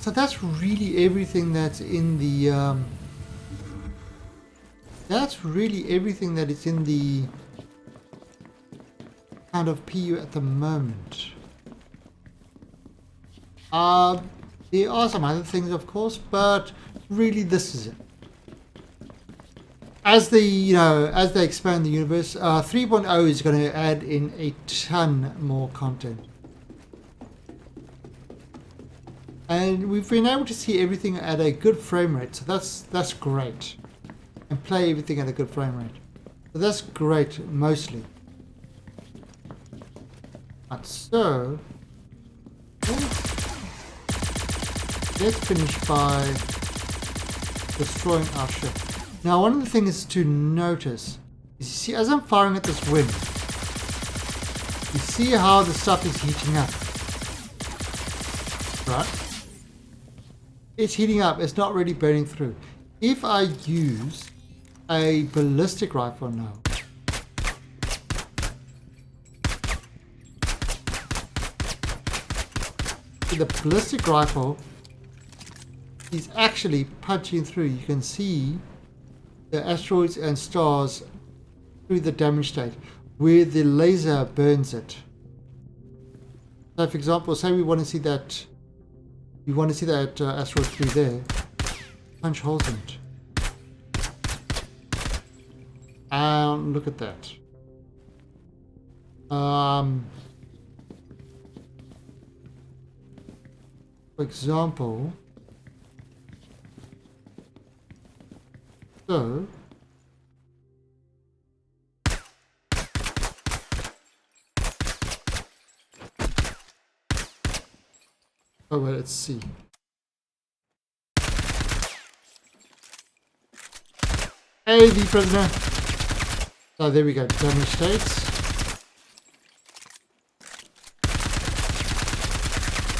so that's really everything that's in the that's really everything that is in the kind of PU at the moment. There are some other things, of course, but really this is it. As they expand the universe, 3.0 is going to add in a ton more content. And we've been able to see everything at a good frame rate, so that's great. And play everything at a good frame rate. So that's great, mostly. But so let's finish by destroying our ship. Now, one of the things to notice is, you see, as I'm firing at this wind, you see how the stuff is heating up, right? It's heating up, it's not really burning through. If I use a ballistic rifle now, the ballistic rifle is actually punching through. You can see the asteroids and stars through the damage state where the laser burns it. So for example, say we want to see that asteroid through there. punch holes in it. Look at that. For example, so oh well, let's see. Hey, the prisoner. Oh, there we go. Damage states.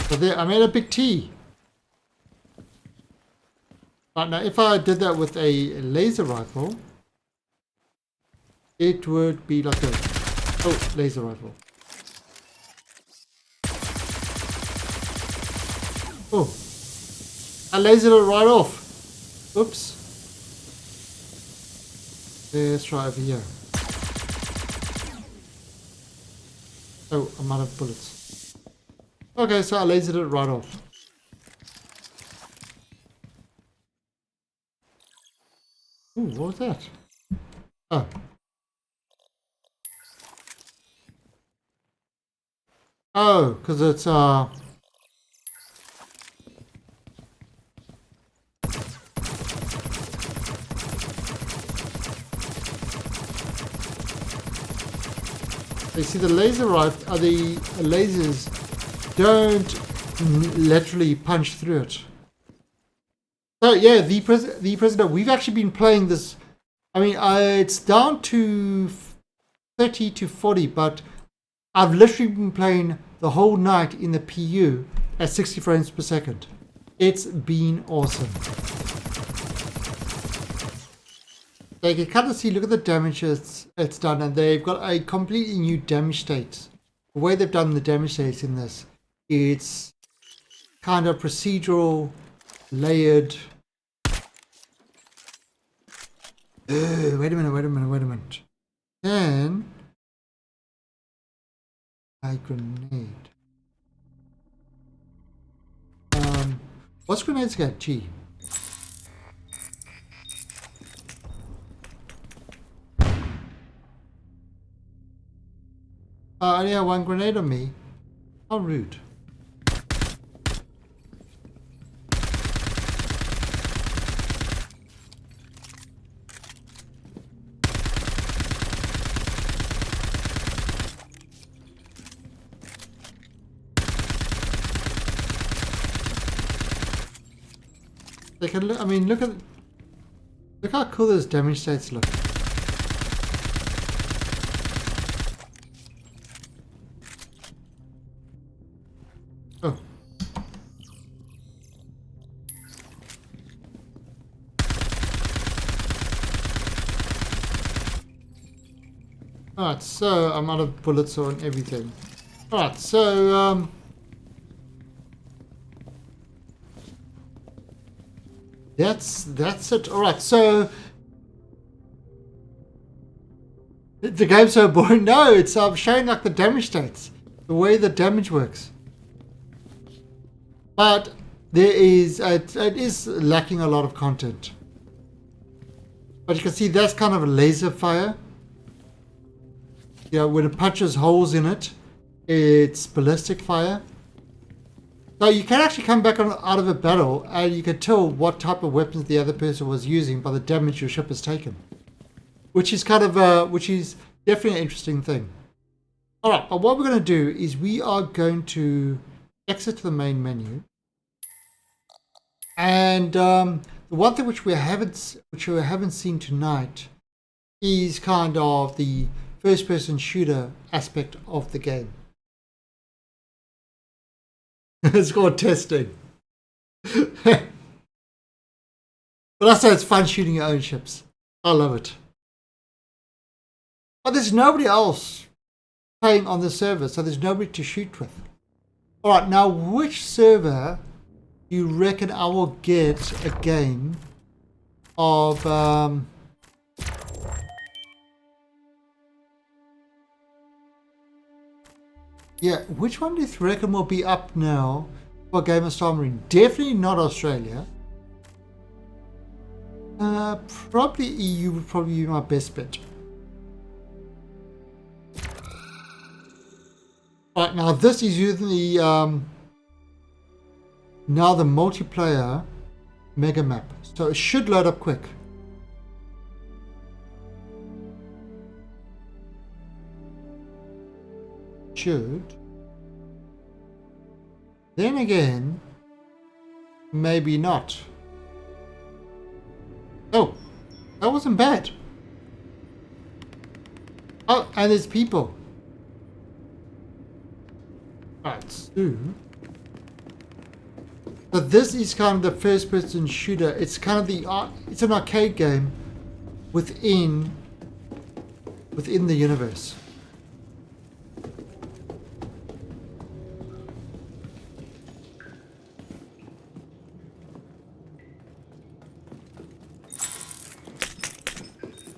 So there, I made a big T. Right, now if I did that with a laser rifle, it would be like a... Oh, laser rifle. Oh, I lasered it right off. Oops. Let's try over here. Oh, I'm out of bullets. Okay, so I lasered it right off. Ooh, what was that? Oh. Oh, because it's you see the laser rifle, the lasers don't literally punch through it. So yeah, the prisoner, we've actually been playing this. I mean, it's down to 30 to 40, but I've literally been playing the whole night in the PU at 60 frames per second. It's been awesome. So you can kind of see, look at the damage it's done, and they've got a completely new damage state. The way they've done the damage states in this, it's kind of procedural, layered. Wait a minute. Then a grenade. What's grenades got? G. I only have one grenade on me. How rude. They can look, I mean, look how cool those damage states look. Oh. Alright, so I'm out of bullets on everything. Alright, so that's it. Alright, so the game's so boring. No, it's showing like the damage stats, the way the damage works. But there is it is lacking a lot of content. But you can see that's kind of a laser fire. You know, when it punches holes in it, it's ballistic fire. So you can actually come back out of a battle and you can tell what type of weapons the other person was using by the damage your ship has taken. Which is kind of which is definitely an interesting thing. Alright, but what we're going to do is we are going to exit to the main menu. And the one thing which we haven't seen tonight is kind of the first-person shooter aspect of the game. It's called testing. But I say it's fun shooting your own ships. I love it. But there's nobody else playing on the server, so there's nobody to shoot with. Alright, now which server do you reckon I will get a game of yeah, which one do you reckon will be up now for Game of Star Marine? Definitely not Australia. Probably EU would probably be my best bet. Right, now this is using the now the multiplayer mega map, so it should load up quick. Should. Then again, maybe not. Oh, that wasn't bad. Oh, and there's people. Right, so this is kind of the first-person shooter. It's kind of the it's an arcade game within the universe.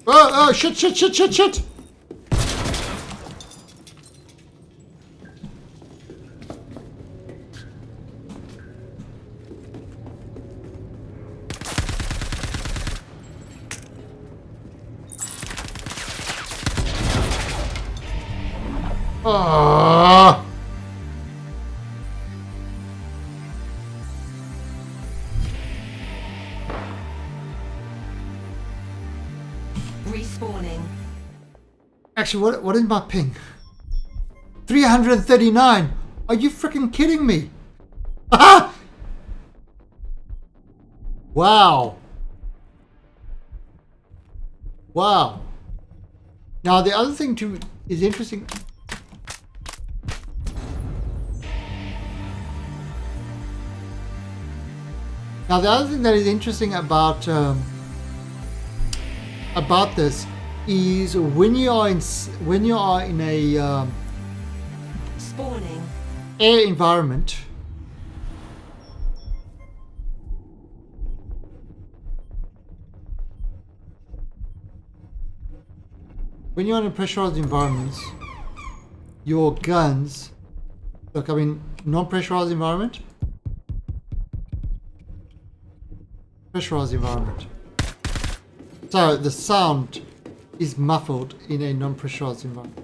Oh, shit. Ah. Respawning. Actually, what is my ping? 339. Are you freaking kidding me? Ah! Wow. Wow. Now the other thing too is interesting. Now the other thing that is interesting about this is when you are in a spawning air environment, when you're in pressurized environments, your guns, look, I mean, non-pressurized environment, pressurized environment. So the sound is muffled in a non-pressurized environment.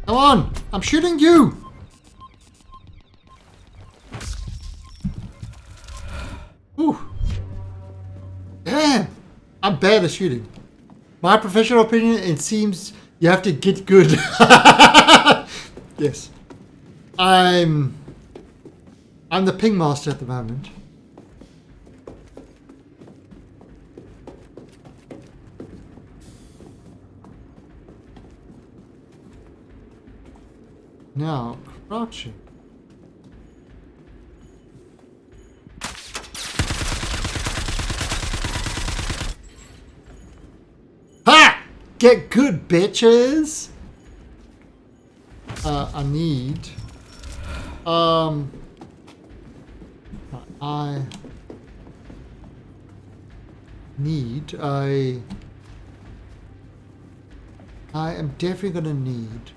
Come on! I'm shooting you! Ooh. Damn! I'm bad at shooting. My professional opinion, it seems you have to get good. Yes. I'm the ping master at the moment. Now, crouching. Ha! Get good, bitches! I need... I need a... I am definitely gonna need...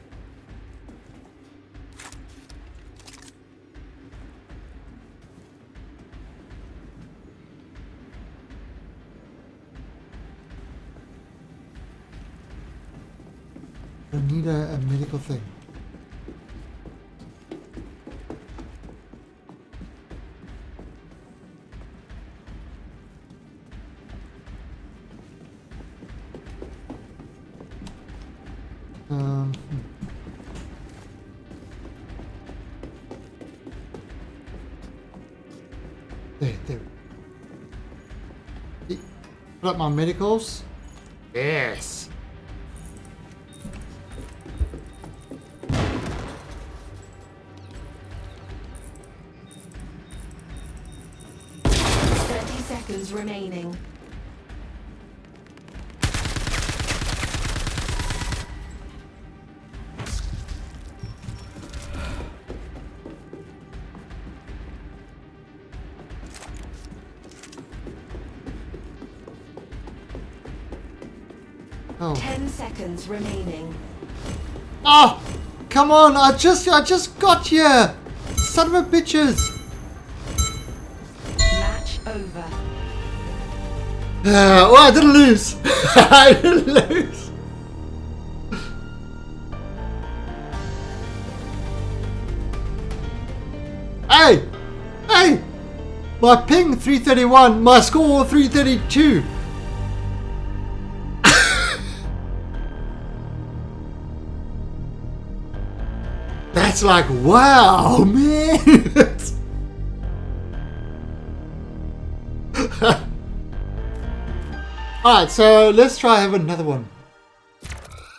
I need a medical thing. There. Put up my medicals. Yes. Remaining. Oh. 10 seconds remaining. Oh, come on! I just got here. Son of a bitches. Match over. Well, I didn't lose. I didn't lose. Hey! Hey! My ping 331, my score 332. That's like, wow, man. Alright, so let's try have another one.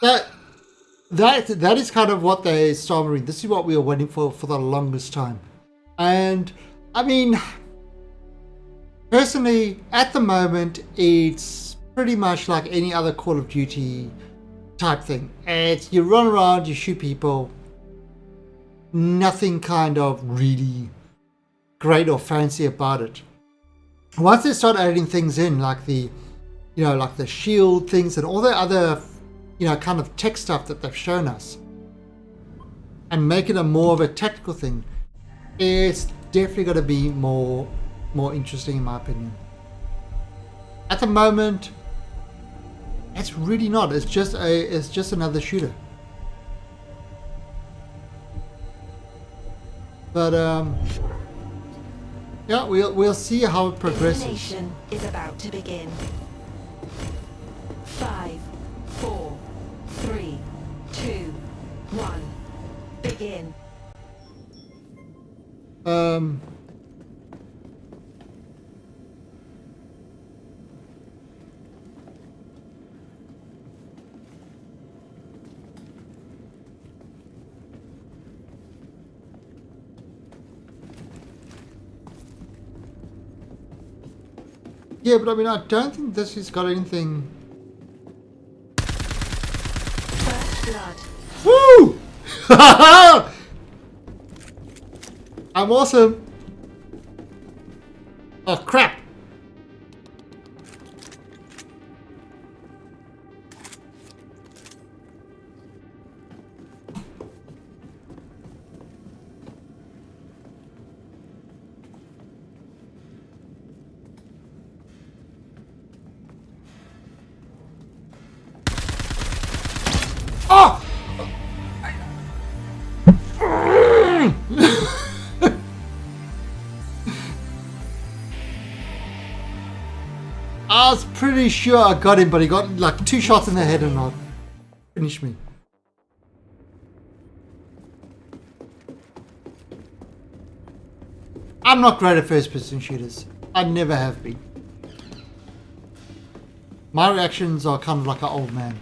That is kind of what they Star Marine. This is what we were waiting for the longest time. And I mean, personally, at the moment, it's pretty much like any other Call of Duty type thing. It's you run around, you shoot people. Nothing kind of really great or fancy about it. Once they start adding things in, like the, you know, like the shield things and all the other, you know, kind of tech stuff that they've shown us, and make it a more of a tactical thing, it's definitely going to be more interesting in my opinion. At the moment, it's really not. It's just another shooter. But yeah, we'll see how it progresses. Elimination is about to begin. 5, 4, 3, 2, 1. Begin. Yeah, but I mean, I don't think this has got anything. First blood. Woo! I'm awesome. Oh crap! Oh! I was pretty sure I got him, but he got like 2 shots in the head and not finished me. I'm not great at first-person shooters. I never have been. My reactions are kind of like an old man.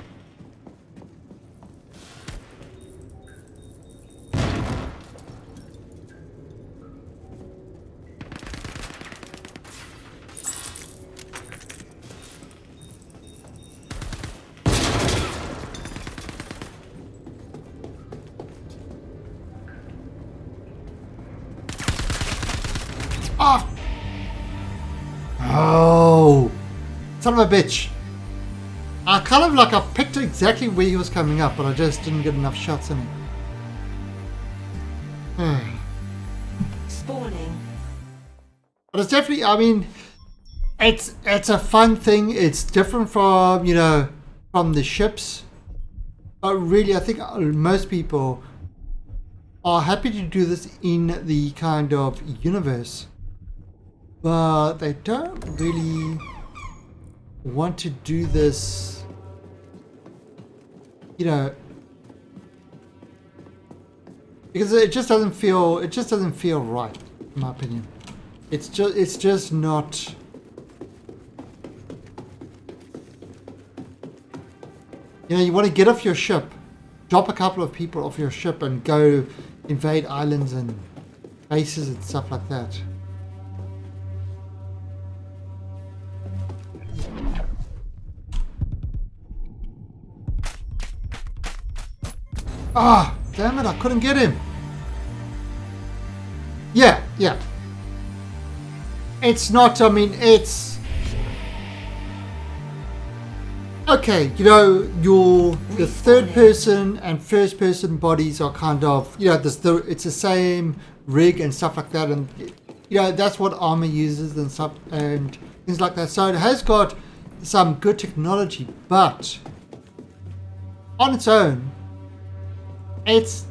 Oh! Oh! Son of a bitch! I kind of like I picked exactly where he was coming up, but I just didn't get enough shots in him. Spawning. But it's definitely, I mean, it's a fun thing. It's different from, you know, from the ships. But really, I think most people are happy to do this in the kind of universe. But they don't really want to do this, you know, because it just doesn't feel right, in my opinion. It's just not. You know, you want to get off your ship, drop a couple of people off your ship and go invade islands and bases and stuff like that. Ah, oh, damn it, I couldn't get him. Yeah. It's not, I mean, it's okay, the third person and first person bodies are kind of, it's the same rig and stuff like that, and that's what armor uses and stuff and things like that. So it has got some good technology, but on its own, it's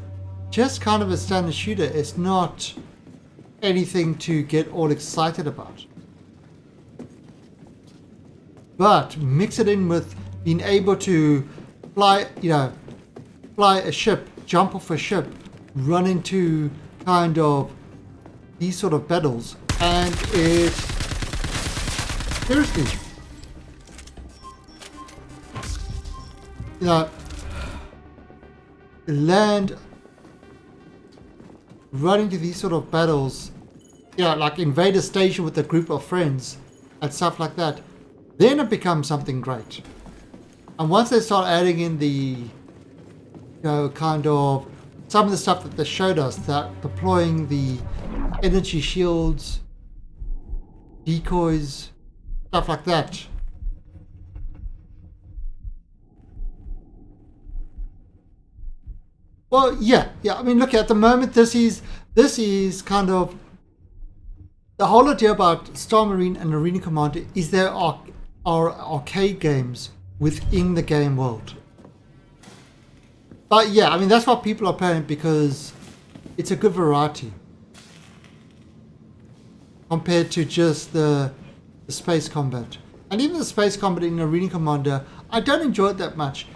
just kind of a standard shooter. It's not anything to get all excited about. But mix it in with being able to fly a ship, jump off a ship, run into kind of these sort of battles, and it seriously, land run into these sort of battles, like invade a station with a group of friends and stuff like that, then it becomes something great. And once they start adding in the, kind of some of the stuff that they showed us, that deploying the energy shields, decoys, stuff like that. Well, yeah. I mean, look, at the moment, this is kind of the whole idea about Star Marine and Arena Commander is there are arcade games within the game world. But yeah, I mean, that's what people are playing because it's a good variety compared to just the space combat. And even the space combat in Arena Commander, I don't enjoy it that much.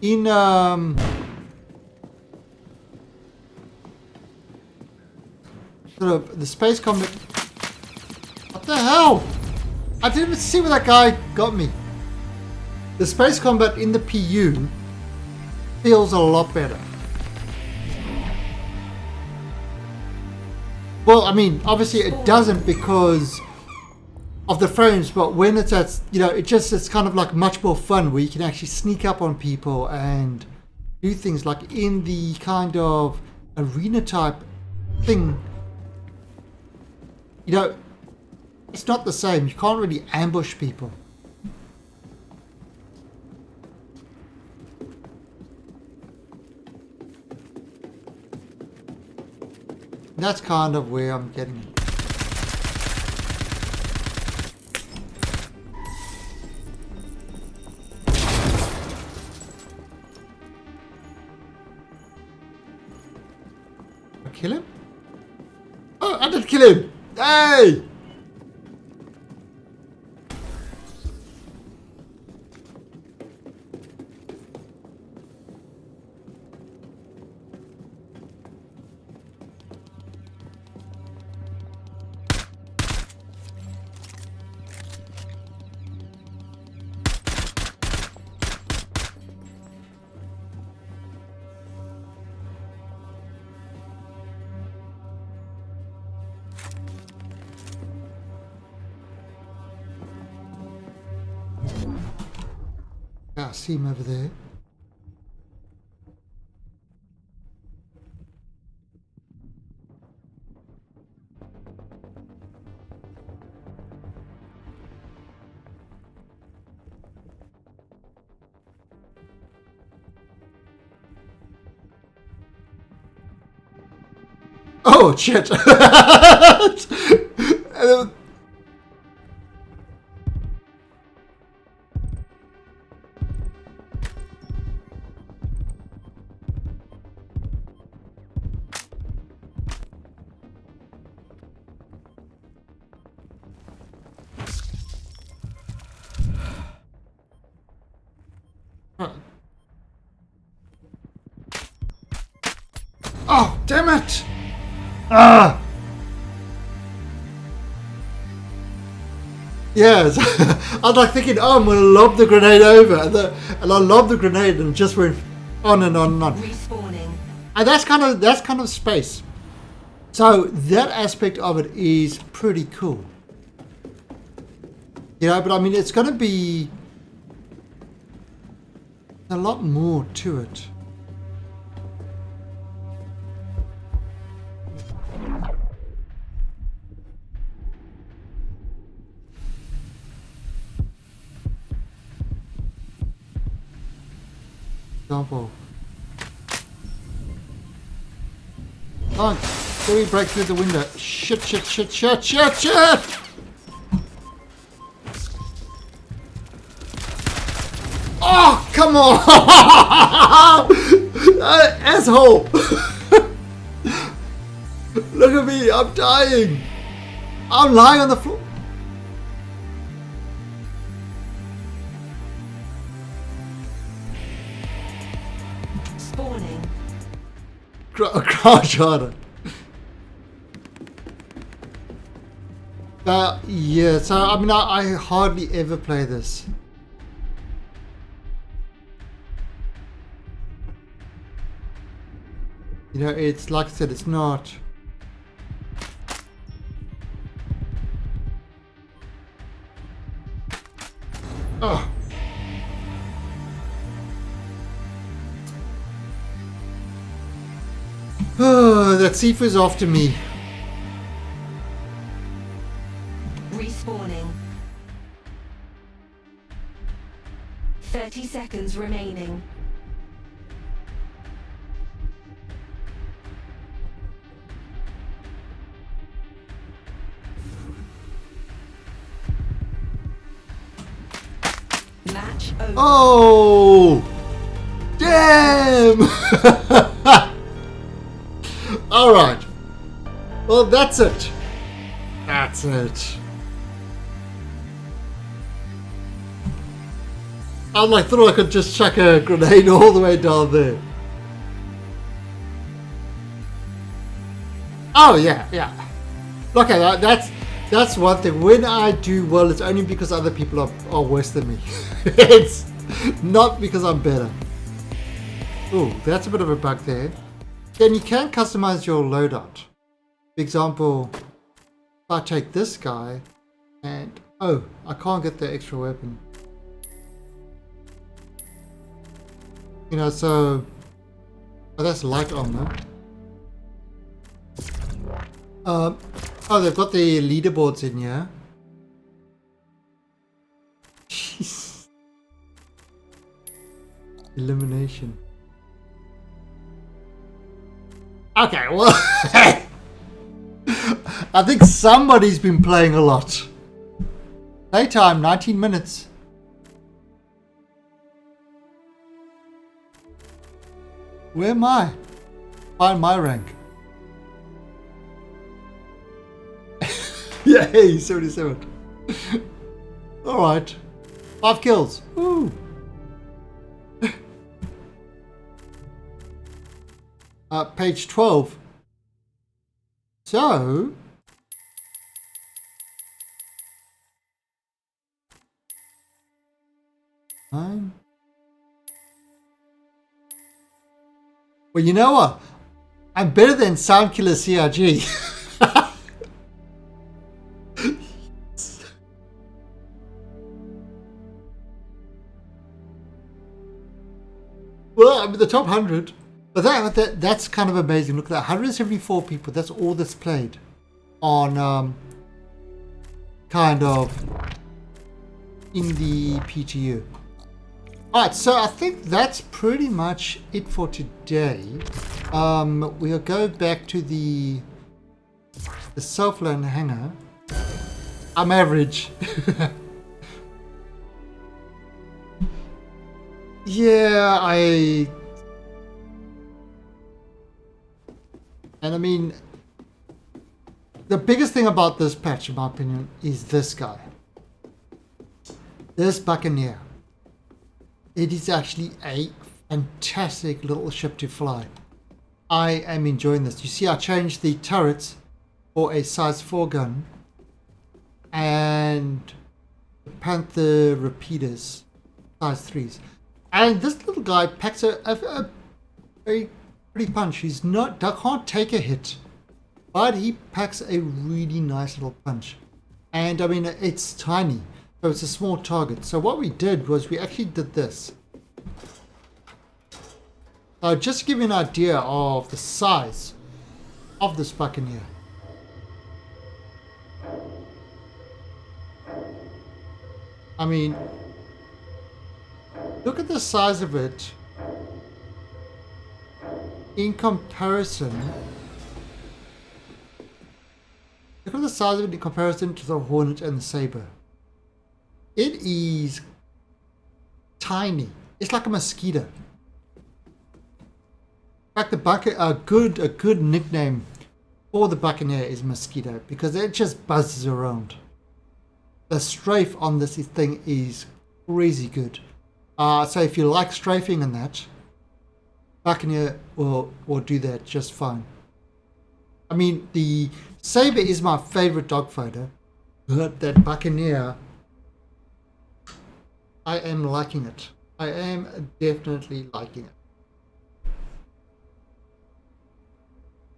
In sort of the space combat. What the hell? I didn't even see where that guy got me. The space combat in the PU feels a lot better. Well, I mean, obviously it doesn't because of the frames, but when it's at, it's kind of like much more fun where you can actually sneak up on people and do things like in the kind of arena type thing. It's not the same. You can't really ambush people. That's kind of where I'm getting it. I kill him? Oh, I did kill him! Hey! I see him over there. Oh shit! Oh, damn it! Ah! Yes, I was like thinking, oh, I'm going to lob the grenade over, and I lobbed the grenade and just went on and on and on. Respawning. And that's kind of space. So that aspect of it is pretty cool. But I mean, it's going to be a lot more to it. example. Come on, let me break through the window. Shit, shit, shit, shit, shit, shit! Oh, come on! Asshole! Look at me, I'm dying! I'm lying on the floor. Spawning. Crouch harder. Yeah, so I mean, I hardly ever play this. You know, it's like I said, it's not. Oh. Oh, that Sifu's after me. Respawning. 30 seconds remaining. Match over. Oh! Damn! Alright. Well, that's it. That's it. I thought I could just chuck a grenade all the way down there. Oh, yeah, yeah. Okay, that's one thing. When I do well, it's only because other people are worse than me. It's not because I'm better. Oh, that's a bit of a bug there. Then you can customize your loadout. For example, if I take this guy and... Oh, I can't get the extra weapon. You know, so... Oh, that's light armor. Oh, they've got the leaderboards in here. Jeez. Elimination. Okay, well... I think somebody's been playing a lot. Playtime, 19 minutes. Where am I? Find my rank. Yay, 77. Alright. 5 kills. Woo. Page 12. So... Well, you know what? I'm better than Soundkiller CRG. Well, I'm in the top 100. But that's kind of amazing. Look at that. 174 people. That's all that's played on kind of in the PTU. Alright, so I think that's pretty much it for today. We'll go back to the Southland hangar. I'm average. Yeah, and I mean, the biggest thing about this patch, in my opinion, is this guy. This Buccaneer. It is actually a fantastic little ship to fly. I am enjoying this. You see, I changed the turrets for a size 4 gun and the Panther repeaters, size 3s. And this little guy packs a very pretty punch. He's not, can't take a hit, but he packs a really nice little punch. And I mean, it's tiny, so it's a small target. So what we did was we actually did this. Just to give you an idea of the size of this Buccaneer. I mean, look at the size of it in comparison, look at the size of it in comparison to the Hornet and the Saber. It is tiny. It's like a mosquito. In fact, a good nickname for the Buccaneer is Mosquito, because it just buzzes around. The strafe on this thing is crazy good. So if you like strafing and that, Buccaneer will do that just fine. I mean, the Saber is my favorite dogfighter, but that Buccaneer, I am liking it. I am definitely liking it.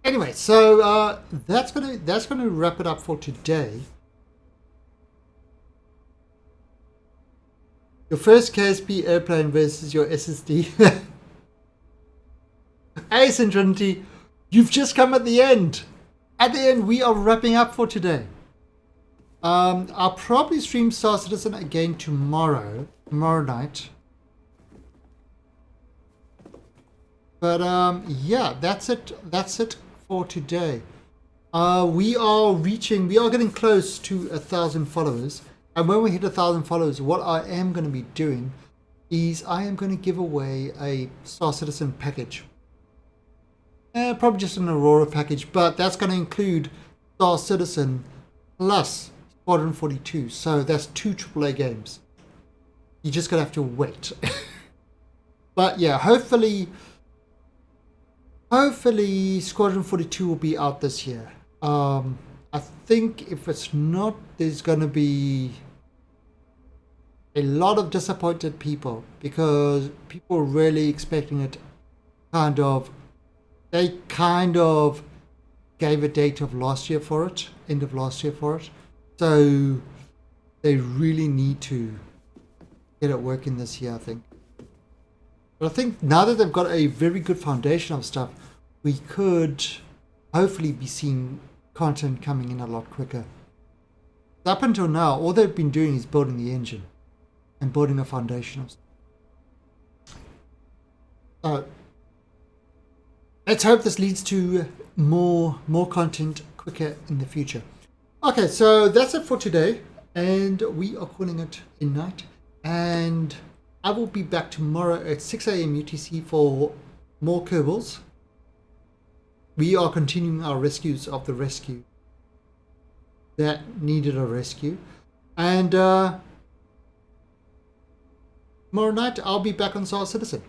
Anyway, so that's gonna wrap it up for today. Your first KSP airplane versus your SSD. Ace and Trinity, you've just come at the end. At the end, we are wrapping up for today. I'll probably stream Star Citizen again tomorrow night. But yeah, that's it for today. We are getting close to 1,000 followers. And when we hit 1,000 followers, what I am going to be doing is I am going to give away a Star Citizen package. Probably just an Aurora package, but that's going to include Star Citizen plus Squadron 42. So that's 2 AAA games. You're just going to have to wait. But yeah, hopefully Squadron 42 will be out this year. I think if it's not, there's going to be a lot of disappointed people, because people are really expecting it. They kind of gave a date of last year for it, end of last year for it. So they really need to get it working this year, I think. But I think now that they've got a very good foundation of stuff, we could hopefully be seeing content coming in a lot quicker. Up until now, all they've been doing is building the engine and building a foundation of stuff. So let's hope this leads to more content quicker in the future. Okay, so that's it for today, and we are calling it a night. And I will be back tomorrow at 6 AM UTC for more Kerbals. We are continuing our rescues of the rescue that needed a rescue. And tomorrow night, I'll be back on Star Citizen.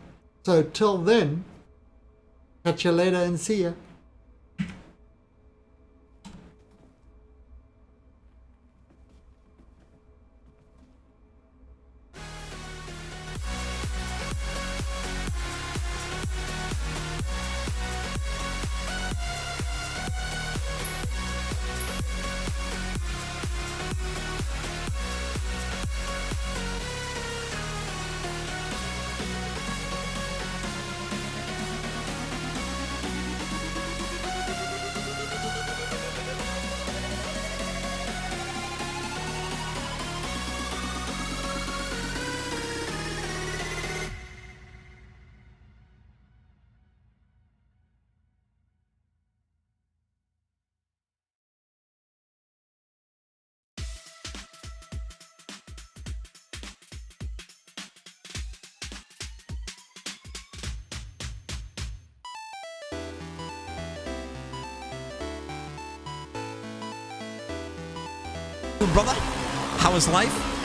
So till then, catch you later and see ya. Brother, how is life?